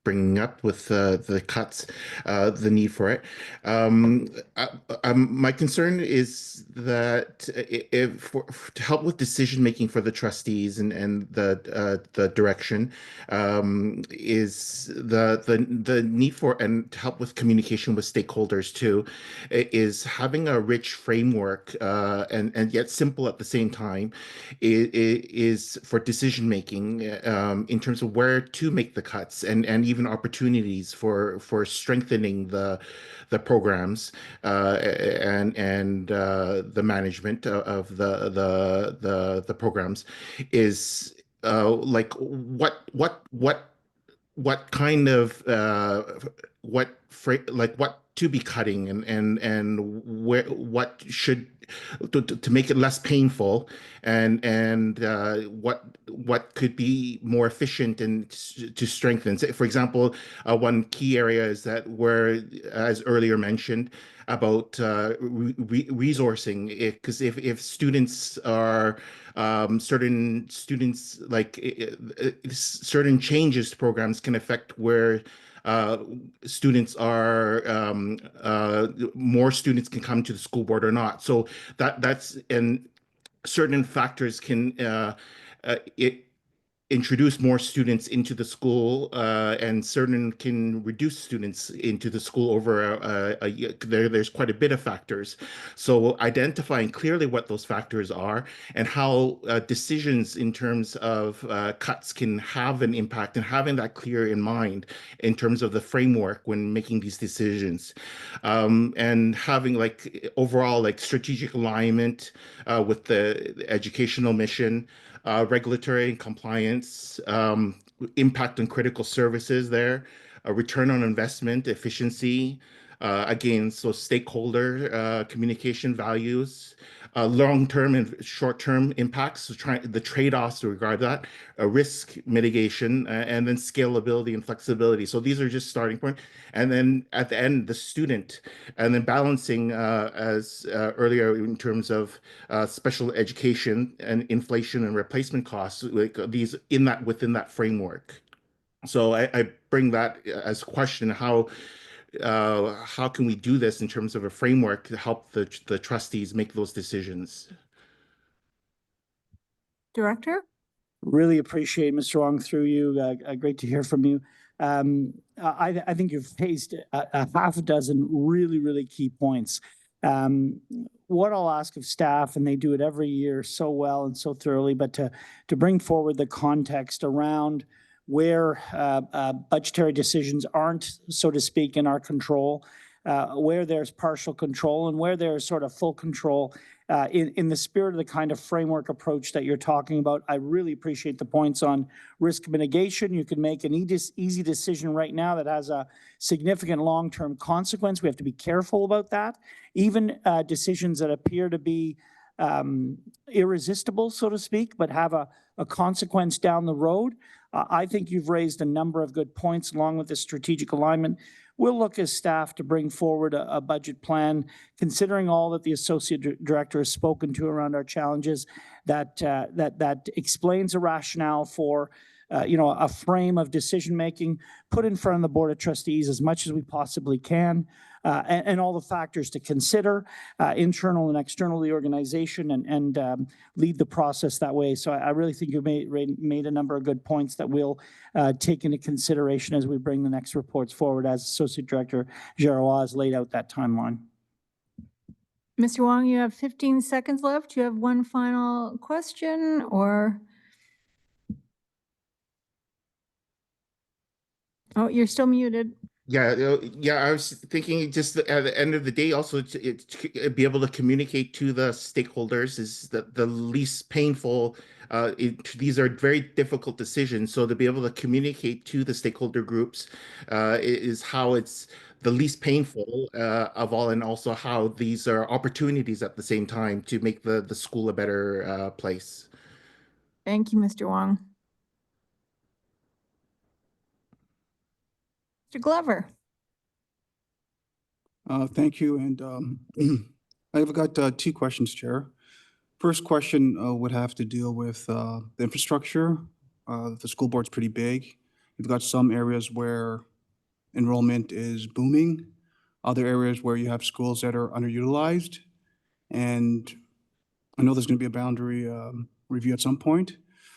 bringing up with the cuts, the need for it. My concern is that to help with decision making for the trustees and the direction is the need for, and to help with communication with stakeholders too, is having a rich framework and yet simple at the same time is for decision making in terms of where to make the cuts and even opportunities for strengthening the programs and the management of the programs is like what kind of what to be cutting and where what should to make it less painful and what could be more efficient and to strengthen. For example, one key area is that where, as earlier mentioned, about resourcing, because if students are certain students certain changes to programs can affect where students are more students can come to the school board or not. So that's, and certain factors can introduce more students into the school and certain can reduce students into the school over a year. There's quite a bit of factors. So identifying clearly what those factors are and how decisions in terms of cuts can have an impact, and having that clear in mind in terms of the framework when making these decisions, and having overall strategic alignment with the educational mission, regulatory and compliance, impact on critical services there, a return on investment, efficiency, again, so stakeholder communication values, long-term and short-term impacts, so the trade-offs regard that, risk mitigation, and then scalability and flexibility. So these are just starting point. And then at the end, the student, and then balancing as earlier in terms of special education and inflation and replacement costs, these within that framework. So I bring that as a question: how can we do this in terms of a framework to help the trustees make those decisions? Director? Really appreciate, Mr. Wong, through you. Great to hear from you. I think you've faced a half a dozen really key points. What I'll ask of staff, and they do it every year so well and so thoroughly, but to bring forward the context around where budgetary decisions aren't, so to speak, in our control. where there's partial control and where there's sort of full control in the spirit of the kind of framework approach that you're talking about. I really appreciate the points on risk mitigation. You can make an easy decision right now that has a significant long-term consequence. We have to be careful about that. Even decisions that appear to be irresistible, so to speak, but have a consequence down the road. I think you've raised a number of good points along with the strategic alignment. We'll look as staff to bring forward a budget plan, considering all that the Associate Director has spoken to around our challenges, that explains a rationale for a frame of decision-making, put in front of the Board of Trustees as much as we possibly can, and all the factors to consider, internal and external to the organization, and lead the process that way. So I really think you made a number of good points that we'll take into consideration as we bring the next reports forward, as Associate Director Giroir has laid out that timeline. Mr. Wong, you have 15 seconds left. Do you have one final question or? Oh, you're still muted. Yeah, I was thinking just at the end of the day, also to be able to communicate to the stakeholders is the least painful. These are very difficult decisions, so to be able to communicate to the stakeholder groups is how it's the least painful of all, and also how these are opportunities at the same time to make the school a better place. Thank you, Mr. Wong. Mr. Glover. Thank you. And I've got two questions, Chair. First question would have to deal with the infrastructure. The school board's pretty big. You've got some areas where enrollment is booming, other areas where you have schools that are underutilized. And I know there's going to be a boundary review at some point.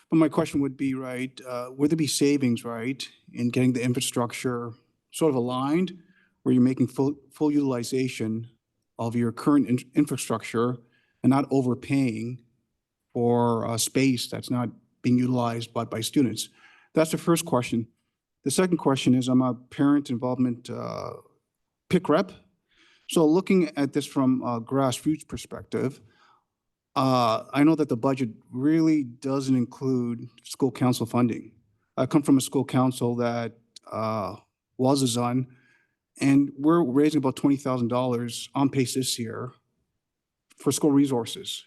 But my question would be, right, would there be savings, right, in getting the infrastructure sort of aligned, where you're making full utilization of your current infrastructure and not overpaying for space that's not being utilized by students? That's the first question. The second question is, I'm a parent involvement PIC rep. So looking at this from a grassroots perspective, I know that the budget really doesn't include school council funding. I come from a school council that was a ZUN, and we're raising about $20,000 on pace this year for school resources.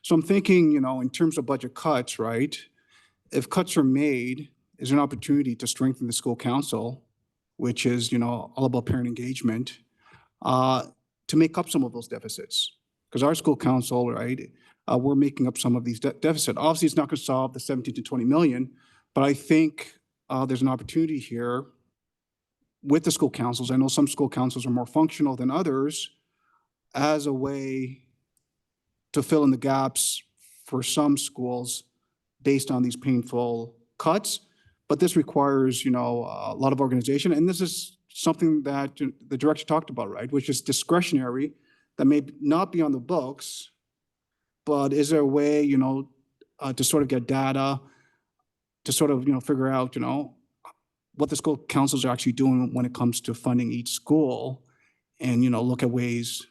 So I'm thinking, in terms of budget cuts, right? If cuts are made, is there an opportunity to strengthen the school council, which is, all about parent engagement, to make up some of those deficits? Because our school council, right, we're making up some of these deficits. Obviously, it's not going to solve the 17 to 20 million, but I think there's an opportunity here with the school councils. I know some school councils are more functional than others, as a way to fill in the gaps for some schools based on these painful cuts. But this requires, a lot of organization. And this is something that the director talked about, right, which is discretionary, that may not be on the books, but is there a way, to sort of get data, to sort of, figure out, what the school councils are actually doing when it comes to funding each school, and, look at ways.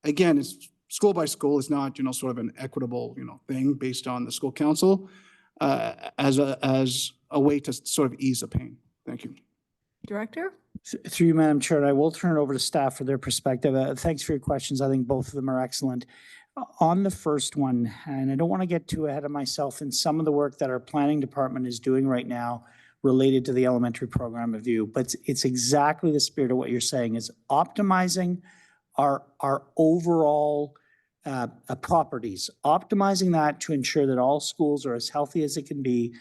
Again, it's school by school. It's not, sort of an equitable, thing based on the school council as a way to sort of ease the pain. Thank you. Director? Through you, Madam Chair, I will turn it over to staff for their perspective. Thanks for your questions. I think both of them are excellent. On the first one, and I don't want to get too ahead of myself in some of the work that our planning department is doing right now related to the elementary program review, but it's exactly the spirit of what you're saying, is optimizing our overall properties, optimizing that to ensure that all schools are as healthy as it can be,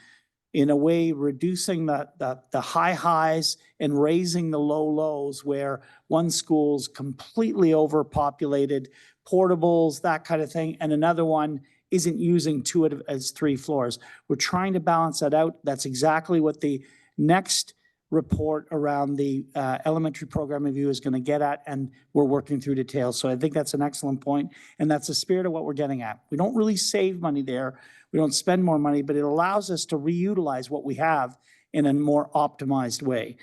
in a way reducing the high highs and raising the low lows, where one school's completely overpopulated, portables, that kind of thing, and another one isn't using two as three floors. We're trying to balance that out. That's exactly what the next report around the elementary program review is going to get at, and we're working through details. So I think that's an excellent point, and that's the spirit of what we're getting at. We don't really save money there. We don't spend more money, but it allows us to reutilize what we have in a more optimized way.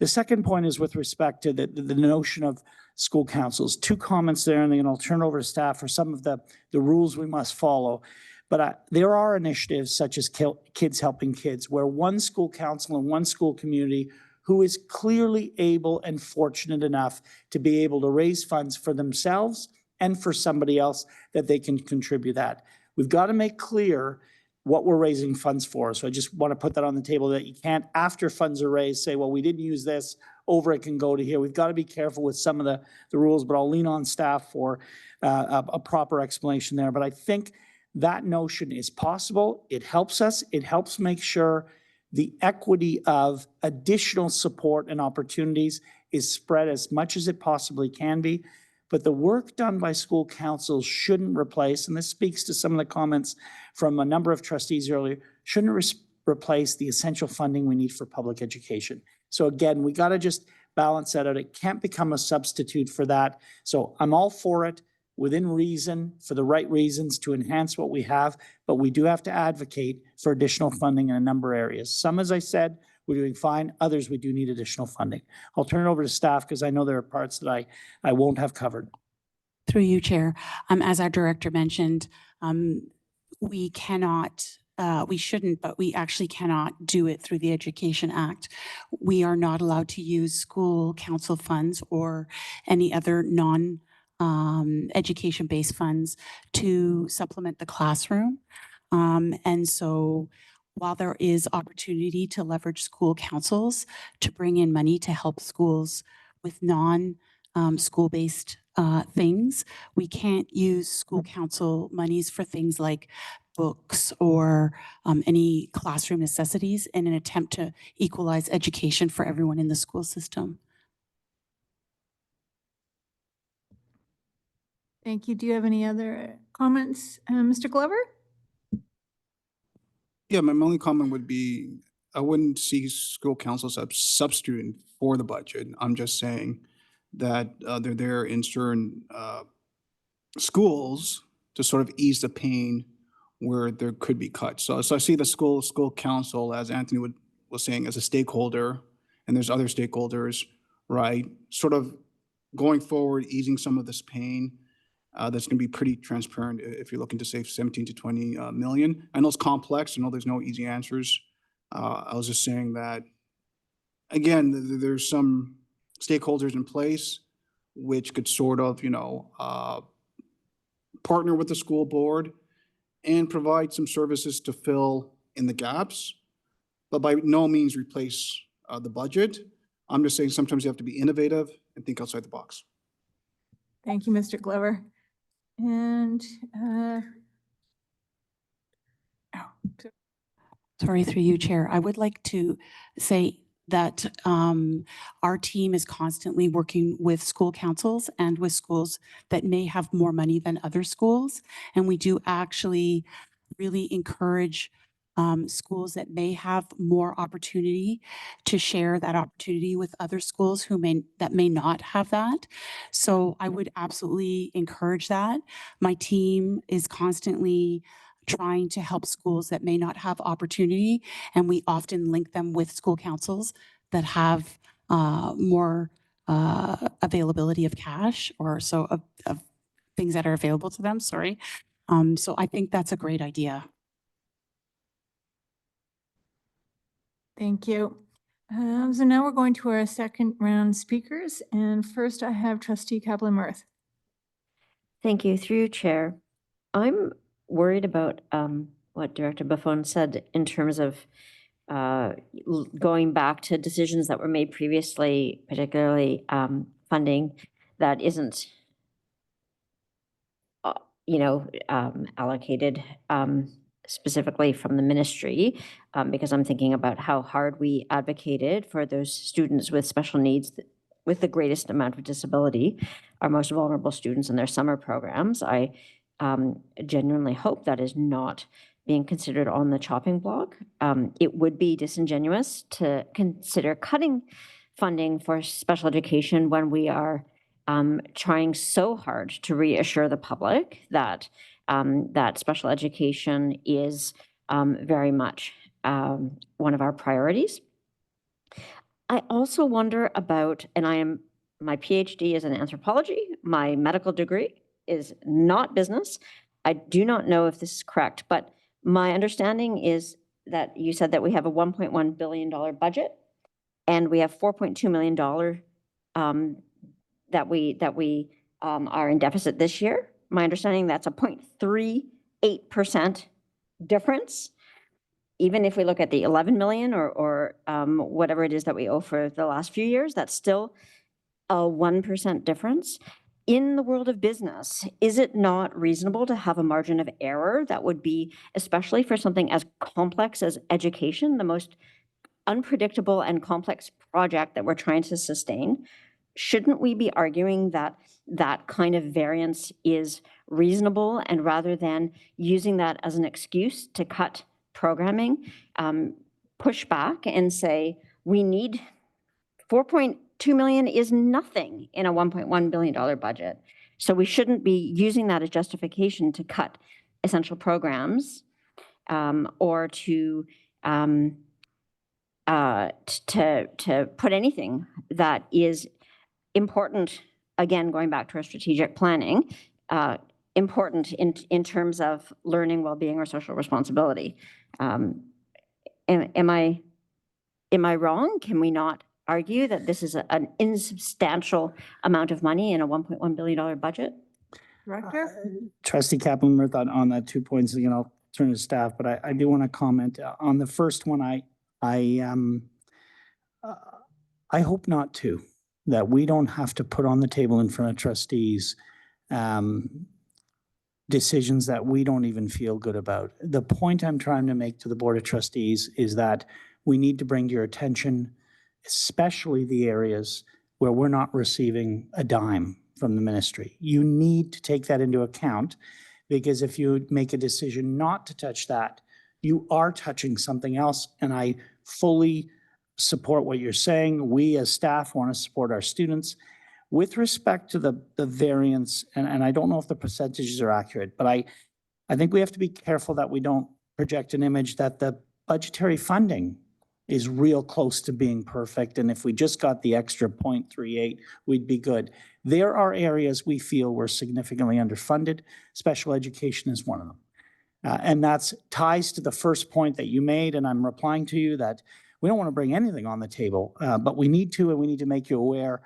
The second point is with respect to the notion of school councils. Two comments there, and then I'll turn over to staff for some of the rules we must follow. But there are initiatives such as Kids Helping Kids, where one school council and one school community who is clearly able and fortunate enough to be able to raise funds for themselves and for somebody else, that they can contribute that. We've got to make clear what we're raising funds for. So I just want to put that on the table, that you can't, after funds are raised, say, well, we didn't use this, over it can go to here. We've got to be careful with some of the rules, but I'll lean on staff for a proper explanation there. But I think that notion is possible. It helps us. It helps make sure the equity of additional support and opportunities is spread as much as it possibly can be. But the work done by school councils shouldn't replace, and this speaks to some of the comments from a number of trustees earlier, shouldn't replace the essential funding we need for public education. So again, we got to just balance that out. It can't become a substitute for that. So I'm all for it, within reason, for the right reasons, to enhance what we have, but we do have to advocate for additional funding in a number of areas. Some, as I said, we're doing fine. Others, we do need additional funding. I'll turn it over to staff because I know there are parts that I won't have covered. Through you, Chair. As our director mentioned, we cannot, we shouldn't, but we actually cannot do it through the Education Act. We are not allowed to use school council funds or any other education-based funds to supplement the classroom. And so while there is opportunity to leverage school councils to bring in money to help schools with non-school-based things, we can't use school council monies for things like books or any classroom necessities in an attempt to equalize education for everyone in the school system. Thank you. Do you have any other comments, Mr. Glover? Yeah, my only comment would be, I wouldn't see school councils as substituting for the budget. I'm just saying that they're there in certain schools to sort of ease the pain where there could be cuts. So I see the school council, as Anthony was saying, as a stakeholder, and there's other stakeholders, right? Sort of going forward, easing some of this pain. That's going to be pretty transparent if you're looking to save 17 to 20 million. I know it's complex. I know there's no easy answers. I was just saying that, again, there's some stakeholders in place which could sort of, partner with the school board and provide some services to fill in the gaps, but by no means replace the budget. I'm just saying sometimes you have to be innovative and think outside the box. Thank you, Mr. Glover. And Sorry, through you, Chair. I would like to say that our team is constantly working with school councils and with schools that may have more money than other schools. And we do actually really encourage schools that may have more opportunity to share that opportunity with other schools that may not have that. So I would absolutely encourage that. My team is constantly trying to help schools that may not have opportunity, and we often link them with school councils that have more availability of cash, or so of things that are available to them, sorry. So I think that's a great idea. thank you. So now we're going to our second round speakers. And first I have Trustee Kaplan-Murth. Thank you. Through you, Chair. I'm worried about what Director Buffon said in terms of going back to decisions that were made previously, particularly funding that isn't, allocated specifically from the ministry, because I'm thinking about how hard we advocated for those students with special needs with the greatest amount of disability, our most vulnerable students in their summer programs. I genuinely hope that is not being considered on the chopping block. It would be disingenuous to consider cutting funding for special education when we are trying so hard to reassure the public that that special education is very much one of our priorities. I also wonder about, and my PhD is in anthropology, my medical degree is not business. I do not know if this is correct, but my understanding is that you said that we have a $1.1 billion budget and we have $4.2 million that we are in deficit this year. My understanding that's a 0.38% difference. Even if we look at the 11 million or whatever it is that we owe for the last few years, that's still a 1% difference. In the world of business, is it not reasonable to have a margin of error that would be, especially for something as complex as education, the most unpredictable and complex project that we're trying to sustain? Shouldn't we be arguing that that kind of variance is reasonable, and rather than using that as an excuse to cut programming, push back and say, we need 4.2 million is nothing in a $1.1 billion budget. So we shouldn't be using that as justification to cut essential programs or to put anything that is important, again, going back to our strategic planning, important in terms of learning, well-being, or social responsibility. Am I wrong? Can we not argue that this is an insubstantial amount of money in a $1.1 billion budget? Director? Trustee Kaplan-Murth on that 2 points, again, I'll turn to staff, but I do want to comment on the first one. I hope not to, that we don't have to put on the table in front of trustees decisions that we don't even feel good about. The point I'm trying to make to the Board of Trustees is that we need to bring to your attention, especially the areas where we're not receiving a dime from the ministry. You need to take that into account, because if you make a decision not to touch that, you are touching something else. And I fully support what you're saying. We as staff want to support our students. With respect to the variance, and I don't know if the percentages are accurate, but I think we have to be careful that we don't project an image that the budgetary funding is real close to being perfect. And if we just got the extra 0.38, we'd be good. There are areas we feel we're significantly underfunded. Special education is one of them. And that's ties to the first point that you made, and I'm replying to you that we don't want to bring anything on the table, but we need to, and we need to make you aware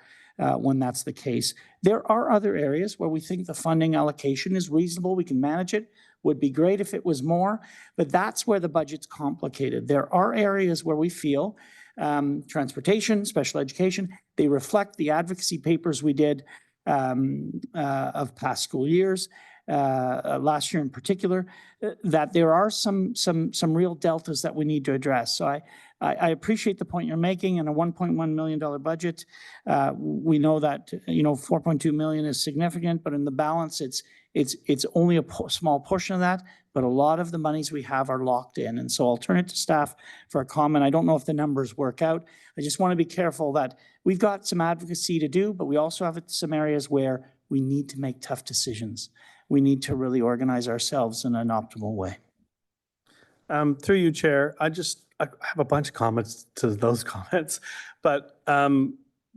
when that's the case. There are other areas where we think the funding allocation is reasonable. We can manage it. Would be great if it was more, but that's where the budget's complicated. There are areas where we feel transportation, special education, they reflect the advocacy papers we did of past school years, last year in particular, that there are some real deltas that we need to address. So I appreciate the point you're making. In a $1.1 million budget, we know that 4.2 million is significant, but in the balance, it's only a small portion of that. But a lot of the monies we have are locked in, and so I'll turn it to staff for a comment. I don't know if the numbers work out. I just want to be careful that we've got some advocacy to do, but we also have some areas where we need to make tough decisions. We need to really organize ourselves in an optimal way. Through you, Chair, I have a bunch of comments to those comments, but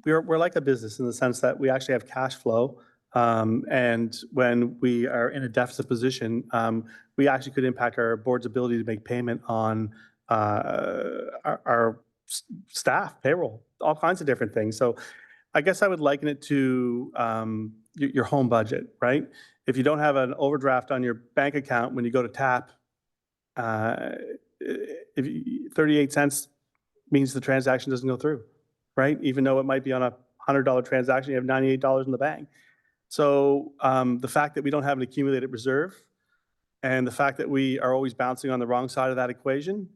we're like a business in the sense that we actually have cash flow, and when we are in a deficit position, we actually could impact our board's ability to make payment on our staff, payroll, all kinds of different things. So I guess I would liken it to your home budget, right? If you don't have an overdraft on your bank account when you go to tap, 38 cents means the transaction doesn't go through, right? Even though it might be on a $100 transaction, you have $98 in the bank. So the fact that we don't have an accumulated reserve and the fact that we are always bouncing on the wrong side of that equation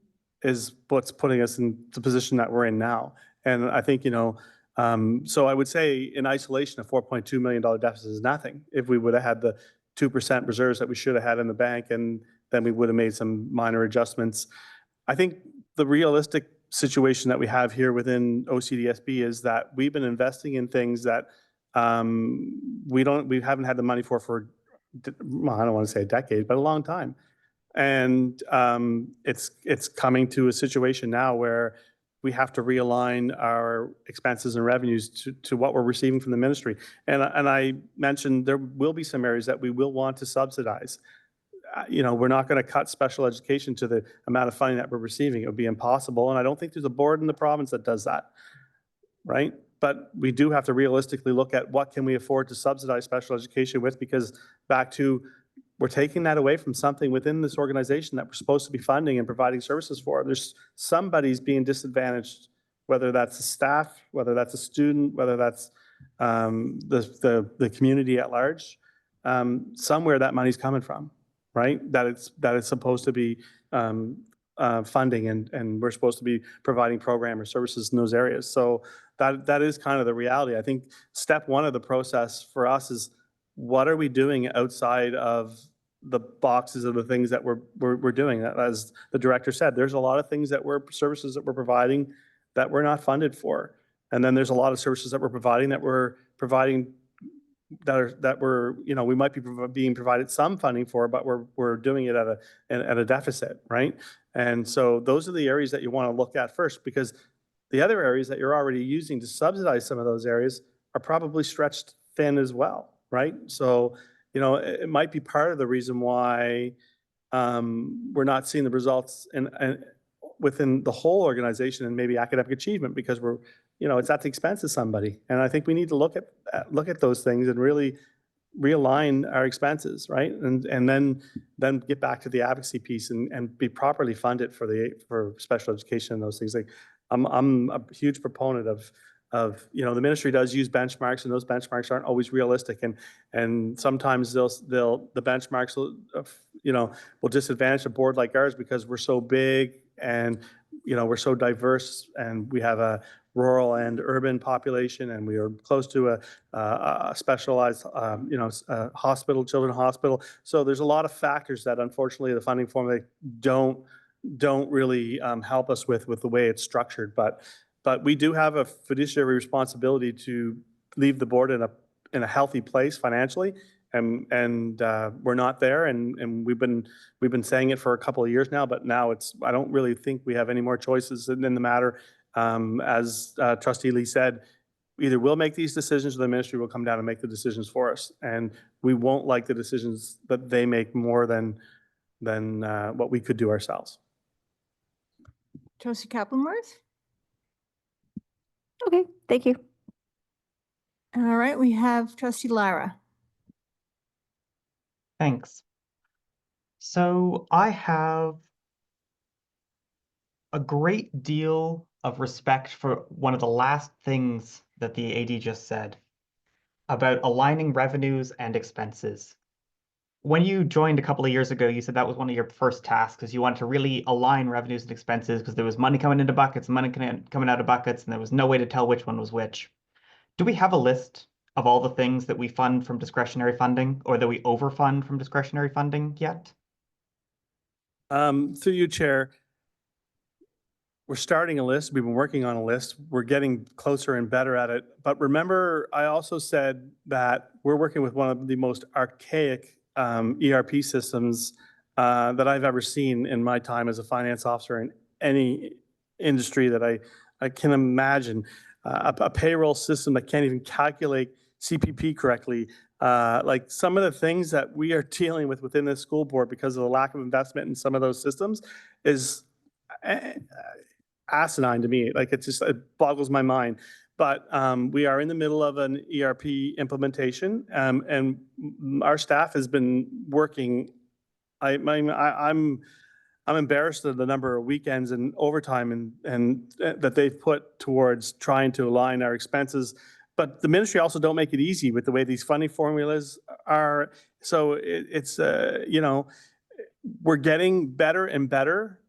is what's putting us in the position that we're in now. And I think, so I would say in isolation, a $4.2 million deficit is nothing. If we would have had the 2% reserves that we should have had in the bank, and then we would have made some minor adjustments. I think the realistic situation that we have here within OCDSB is that we've been investing in things that we haven't had the money for well, I don't want to say a decade, but a long time. And it's coming to a situation now where we have to realign our expenses and revenues to what we're receiving from the ministry. And I mentioned there will be some areas that we will want to subsidize. We're not going to cut special education to the amount of funding that we're receiving. It would be impossible. And I don't think there's a board in the province that does that, right? But we do have to realistically look at what can we afford to subsidize special education with, because back to, we're taking that away from something within this organization that we're supposed to be funding and providing services for. There's somebody's being disadvantaged, whether that's the staff, whether that's a student, whether that's the community at large. Somewhere that money's coming from, right? That it's supposed to be funding, and we're supposed to be providing program or services in those areas. So that is kind of the reality. I think step one of the process for us is, what are we doing outside of the boxes of the things that we're doing? As the director said, there's a lot of things services that we're providing that we're not funded for. And then there's a lot of services that we're providing that we might be being provided some funding for, but we're doing it at a deficit, right? And so those are the areas that you want to look at first, because the other areas that you're already using to subsidize some of those areas are probably stretched thin as well, right? So, it might be part of the reason why we're not seeing the results within the whole organization and maybe academic achievement, because it's at the expense of somebody. And I think we need to look at those things and really realign our expenses, right? And then get back to the advocacy piece and be properly funded for special education and those things. Like, I'm a huge proponent of the ministry does use benchmarks, and those benchmarks aren't always realistic, and sometimes the benchmarks will disadvantage a board like ours because we're so big and we're so diverse, and we have a rural and urban population, and we are close to a specialized hospital, children's hospital. So there's a lot of factors that unfortunately the funding formula don't really help us with the way it's structured. But we do have a fiduciary responsibility to leave the board in a healthy place financially, and we're not there, and we've been saying it for a couple of years now. But now I don't really think we have any more choices in the matter. As Trustee Lee said, either we'll make these decisions or the ministry will come down and make the decisions for us, and we won't like the decisions that they make more than what we could do ourselves. Trustee Kaplan-Worth? Okay, thank you. All right, we have Trustee Lara. Thanks. So I have a great deal of respect for one of the last things that the AD just said about aligning revenues and expenses. When you joined a couple of years ago, you said that was one of your first tasks, because you wanted to really align revenues and expenses, because there was money coming into buckets, money coming out of buckets, and there was no way to tell which one was which. Do we have a list of all the things that we fund from discretionary funding, or that we overfund from discretionary funding yet? Through you, Chair, we're starting a list. We've been working on a list. We're getting closer and better at it. But remember, I also said that we're working with one of the most archaic ERP systems that I've ever seen in my time as a finance officer in any industry that I can imagine. A payroll system that can't even calculate CPP correctly. Like, some of the things that we are dealing with within the school board because of the lack of investment in some of those systems is asinine to me. Like, it boggles my mind. But we are in the middle of an ERP implementation, and our staff has been working. I'm embarrassed at the number of weekends and overtime and that they've put towards trying to align our expenses. But the ministry also don't make it easy with the way these funding formulas are. So we're getting better and better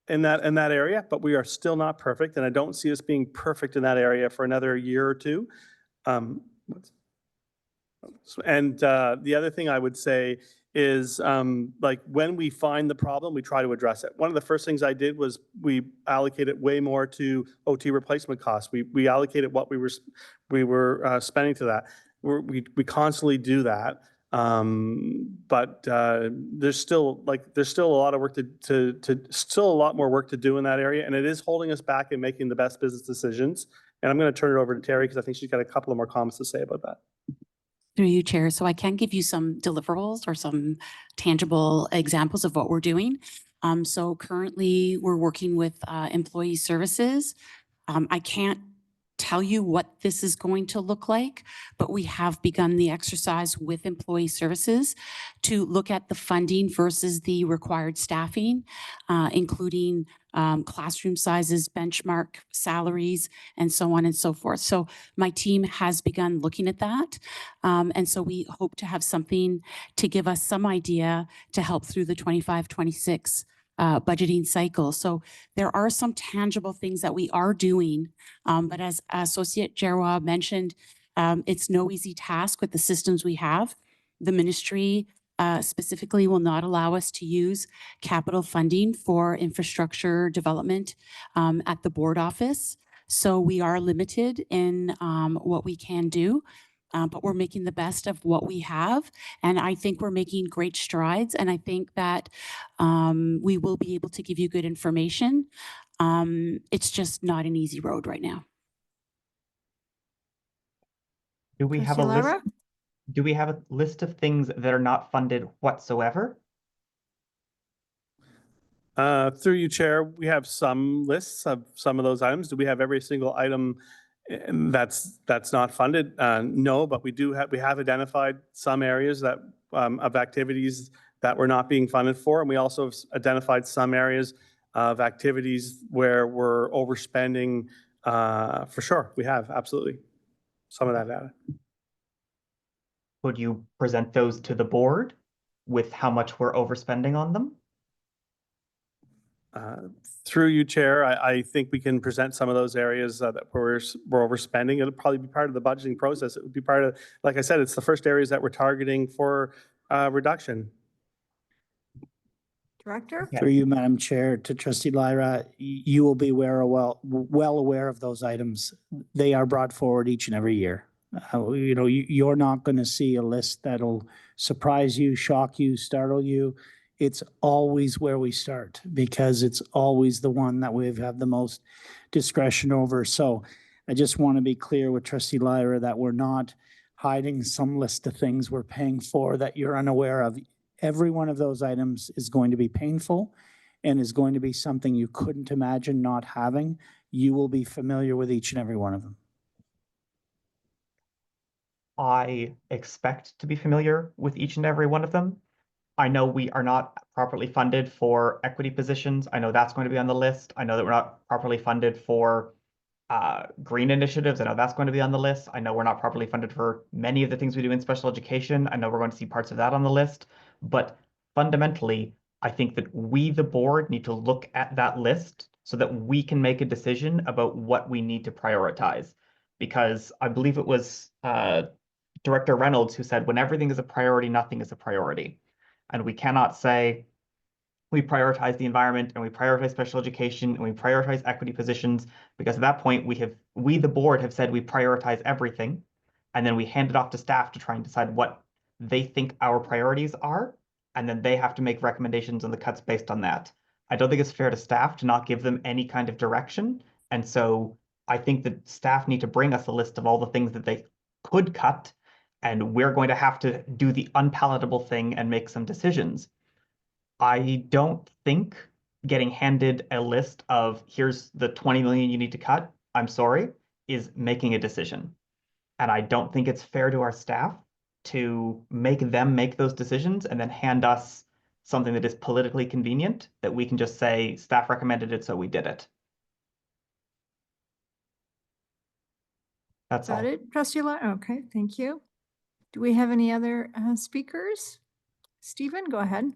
in that area, but we are still not perfect, and I don't see us being perfect in that area for another year or two. And the other thing I would say is, like, when we find the problem, we try to address it. One of the first things I did was we allocated way more to OT replacement costs. We allocated what we were spending to that. We constantly do that. But there's still a lot of work still a lot more work to do in that area, and it is holding us back in making the best business decisions. And I'm going to turn it over to Terry because I think she's got a couple of more comments to say about that. Through you, Chair. So I can give you some deliverables or some tangible examples of what we're doing. So currently we're working with employee services. I can't tell you what this is going to look like, but we have begun the exercise with employee services to look at the funding versus the required staffing, including classroom sizes, benchmark salaries, and so on and so forth. So my team has begun looking at that. And so we hope to have something to give us some idea to help through the 25-26 budgeting cycle. So there are some tangible things that we are doing, but as Associate Gerwa mentioned, it's no easy task with the systems we have. The ministry specifically will not allow us to use capital funding for infrastructure development at the board office. So we are limited in what we can do. But we're making the best of what we have. And I think we're making great strides. And I think that we will be able to give you good information. It's just not an easy road right now. Do we have a list? Do we have a list of things that are not funded whatsoever? Through you, Chair, we have some lists of some of those items. Do we have every single item that's not funded? No, but we have identified some areas that of activities that we're not being funded for, and we also have identified some areas of activities where we're overspending. For sure, we have absolutely some of that data. Could you present those to the board with how much we're overspending on them? Through you, Chair, I think we can present some of those areas that we're overspending. It'll probably be part of the budgeting process. It would be part of, like I said, it's the first areas that we're targeting for reduction. Director? Through you, Madam Chair, to Trustee Lyra, you will be well aware of those items. They are brought forward each and every year. You're not going to see a list that'll surprise you, shock you, startle you. It's always where we start because it's always the one that we've had the most discretion over. So I just want to be clear with Trustee Lyra that we're not hiding some list of things we're paying for that you're unaware of. Every one of those items is going to be painful and is going to be something you couldn't imagine not having. You will be familiar with each and every one of them. I expect to be familiar with each and every one of them. I know we are not properly funded for equity positions. I know that's going to be on the list. I know that we're not properly funded for green initiatives. I know that's going to be on the list. I know we're not properly funded for many of the things we do in special education. I know we're going to see parts of that on the list. But fundamentally, I think that we, the board, need to look at that list so that we can make a decision about what we need to prioritize. Because I believe it was Director Reynolds who said, when everything is a priority, nothing is a priority. And we cannot say we prioritize the environment and we prioritize special education and we prioritize equity positions, because at that point we the board have said we prioritize everything, and then we hand it off to staff to try and decide what they think our priorities are, and then they have to make recommendations on the cuts based on that. I don't think it's fair to staff to not give them any kind of direction, and so I think that staff need to bring us a list of all the things that they could cut, and we're going to have to do the unpalatable thing and make some decisions. I don't think getting handed a list of here's the 20 million you need to cut, I'm sorry, is making a decision. And I don't think it's fair to our staff to make them make those decisions and then hand us something that is politically convenient that we can just say staff recommended it, so we did it. That's all. Got it, Trustee Lyra? Okay, thank you. Do we have any other speakers? Stephen, go ahead.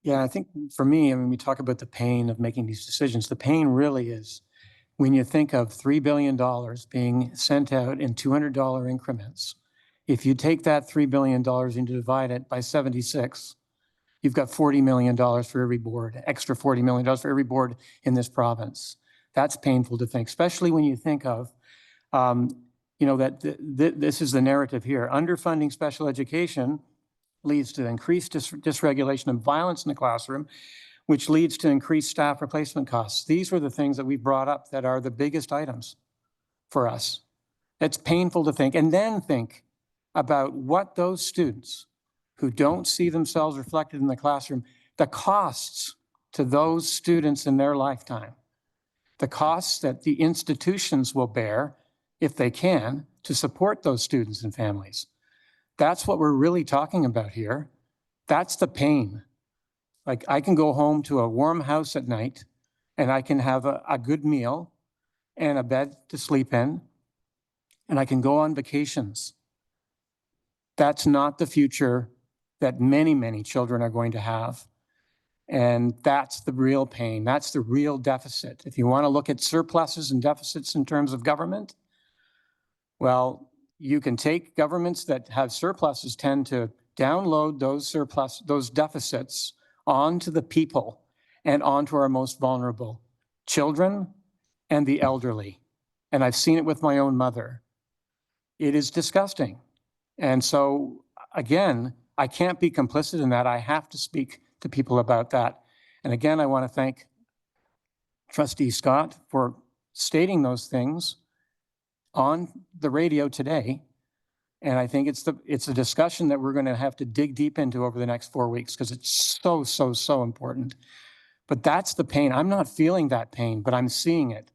Yeah, I think for me, I mean, we talk about the pain of making these decisions. The pain really is when you think of $3 billion being sent out in $200 increments. If you take that $3 billion and you divide it by 76, you've got $40 million for every board, extra $40 million for every board in this province. That's painful to think, especially when you think of, you know, that this is the narrative here. Underfunding special education leads to increased dysregulation and violence in the classroom, which leads to increased staff replacement costs. These were the things that we brought up that are the biggest items for us. It's painful to think, and then think about what those students who don't see themselves reflected in the classroom, the costs to those students in their lifetime, the costs that the institutions will bear, if they can, to support those students and families. That's what we're really talking about here. That's the pain. Like, I can go home to a warm house at night and I can have a good meal and a bed to sleep in, and I can go on vacations. That's not the future that many, many children are going to have. And that's the real pain. That's the real deficit. If you want to look at surpluses and deficits in terms of government, well, you can take governments that have surpluses tend to download those deficits onto the people and onto our most vulnerable, children and the elderly. And I've seen it with my own mother. It is disgusting. And so, again, I can't be complicit in that. I have to speak to people about that. And again, I want to thank Trustee Scott for stating those things on the radio today. And I think it's a discussion that we're going to have to dig deep into over the next 4 weeks, because it's so important. But that's the pain. I'm not feeling that pain, but I'm seeing it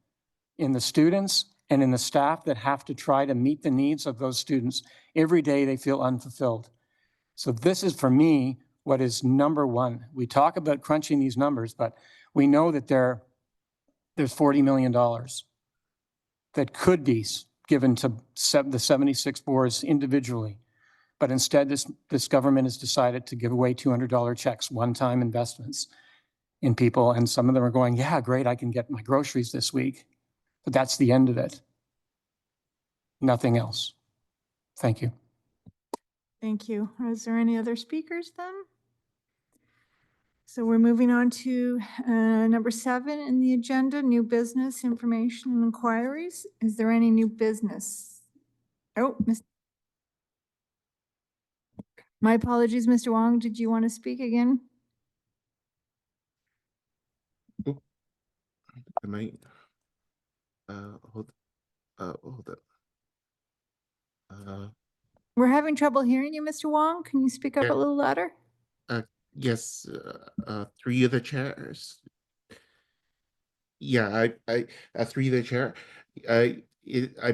in the students and in the staff that have to try to meet the needs of those students. Every day they feel unfulfilled. So this is, for me, what is number one. We talk about crunching these numbers, but we know that there's $40 million that could be given to the 76 boards individually. But instead, this government has decided to give away $200 checks, one-time investments in people. And some of them are going, yeah, great, I can get my groceries this week. But that's the end of it. Nothing else. Thank you. Thank you. Is there any other speakers then? So we're moving on to number 7 in the agenda, new business information and inquiries. Is there any new business? Oh, my apologies, Mr. Wong. Did you want to speak again? Am I, hold up. We're having trouble hearing you, Mr. Wong. Can you speak up a little louder? Yes, through you, the chairs. Yeah, I through you, the chair. I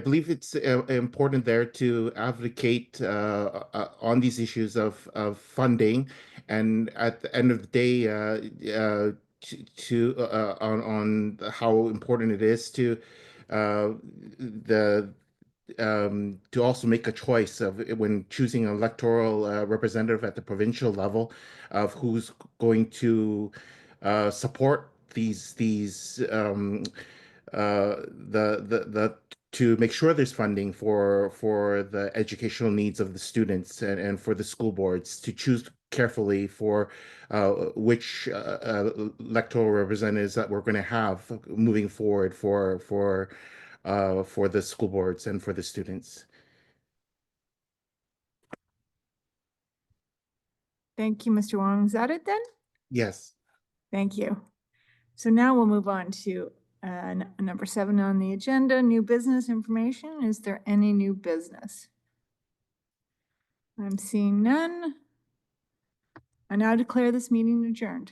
believe it's important there to advocate on these issues of funding, and at the end of the day, on how important it is to to also make a choice of when choosing an electoral representative at the provincial level of who's going to support these to make sure there's funding for the educational needs of the students and for the school boards to choose carefully for which electoral representatives that we're going to have moving forward for the school boards and for the students. Thank you, Mr. Wong. Is that it then? Yes. Thank you. So now we'll move on to number 7 on the agenda, new business information. Is there any new business? I'm seeing none. I now declare this meeting adjourned.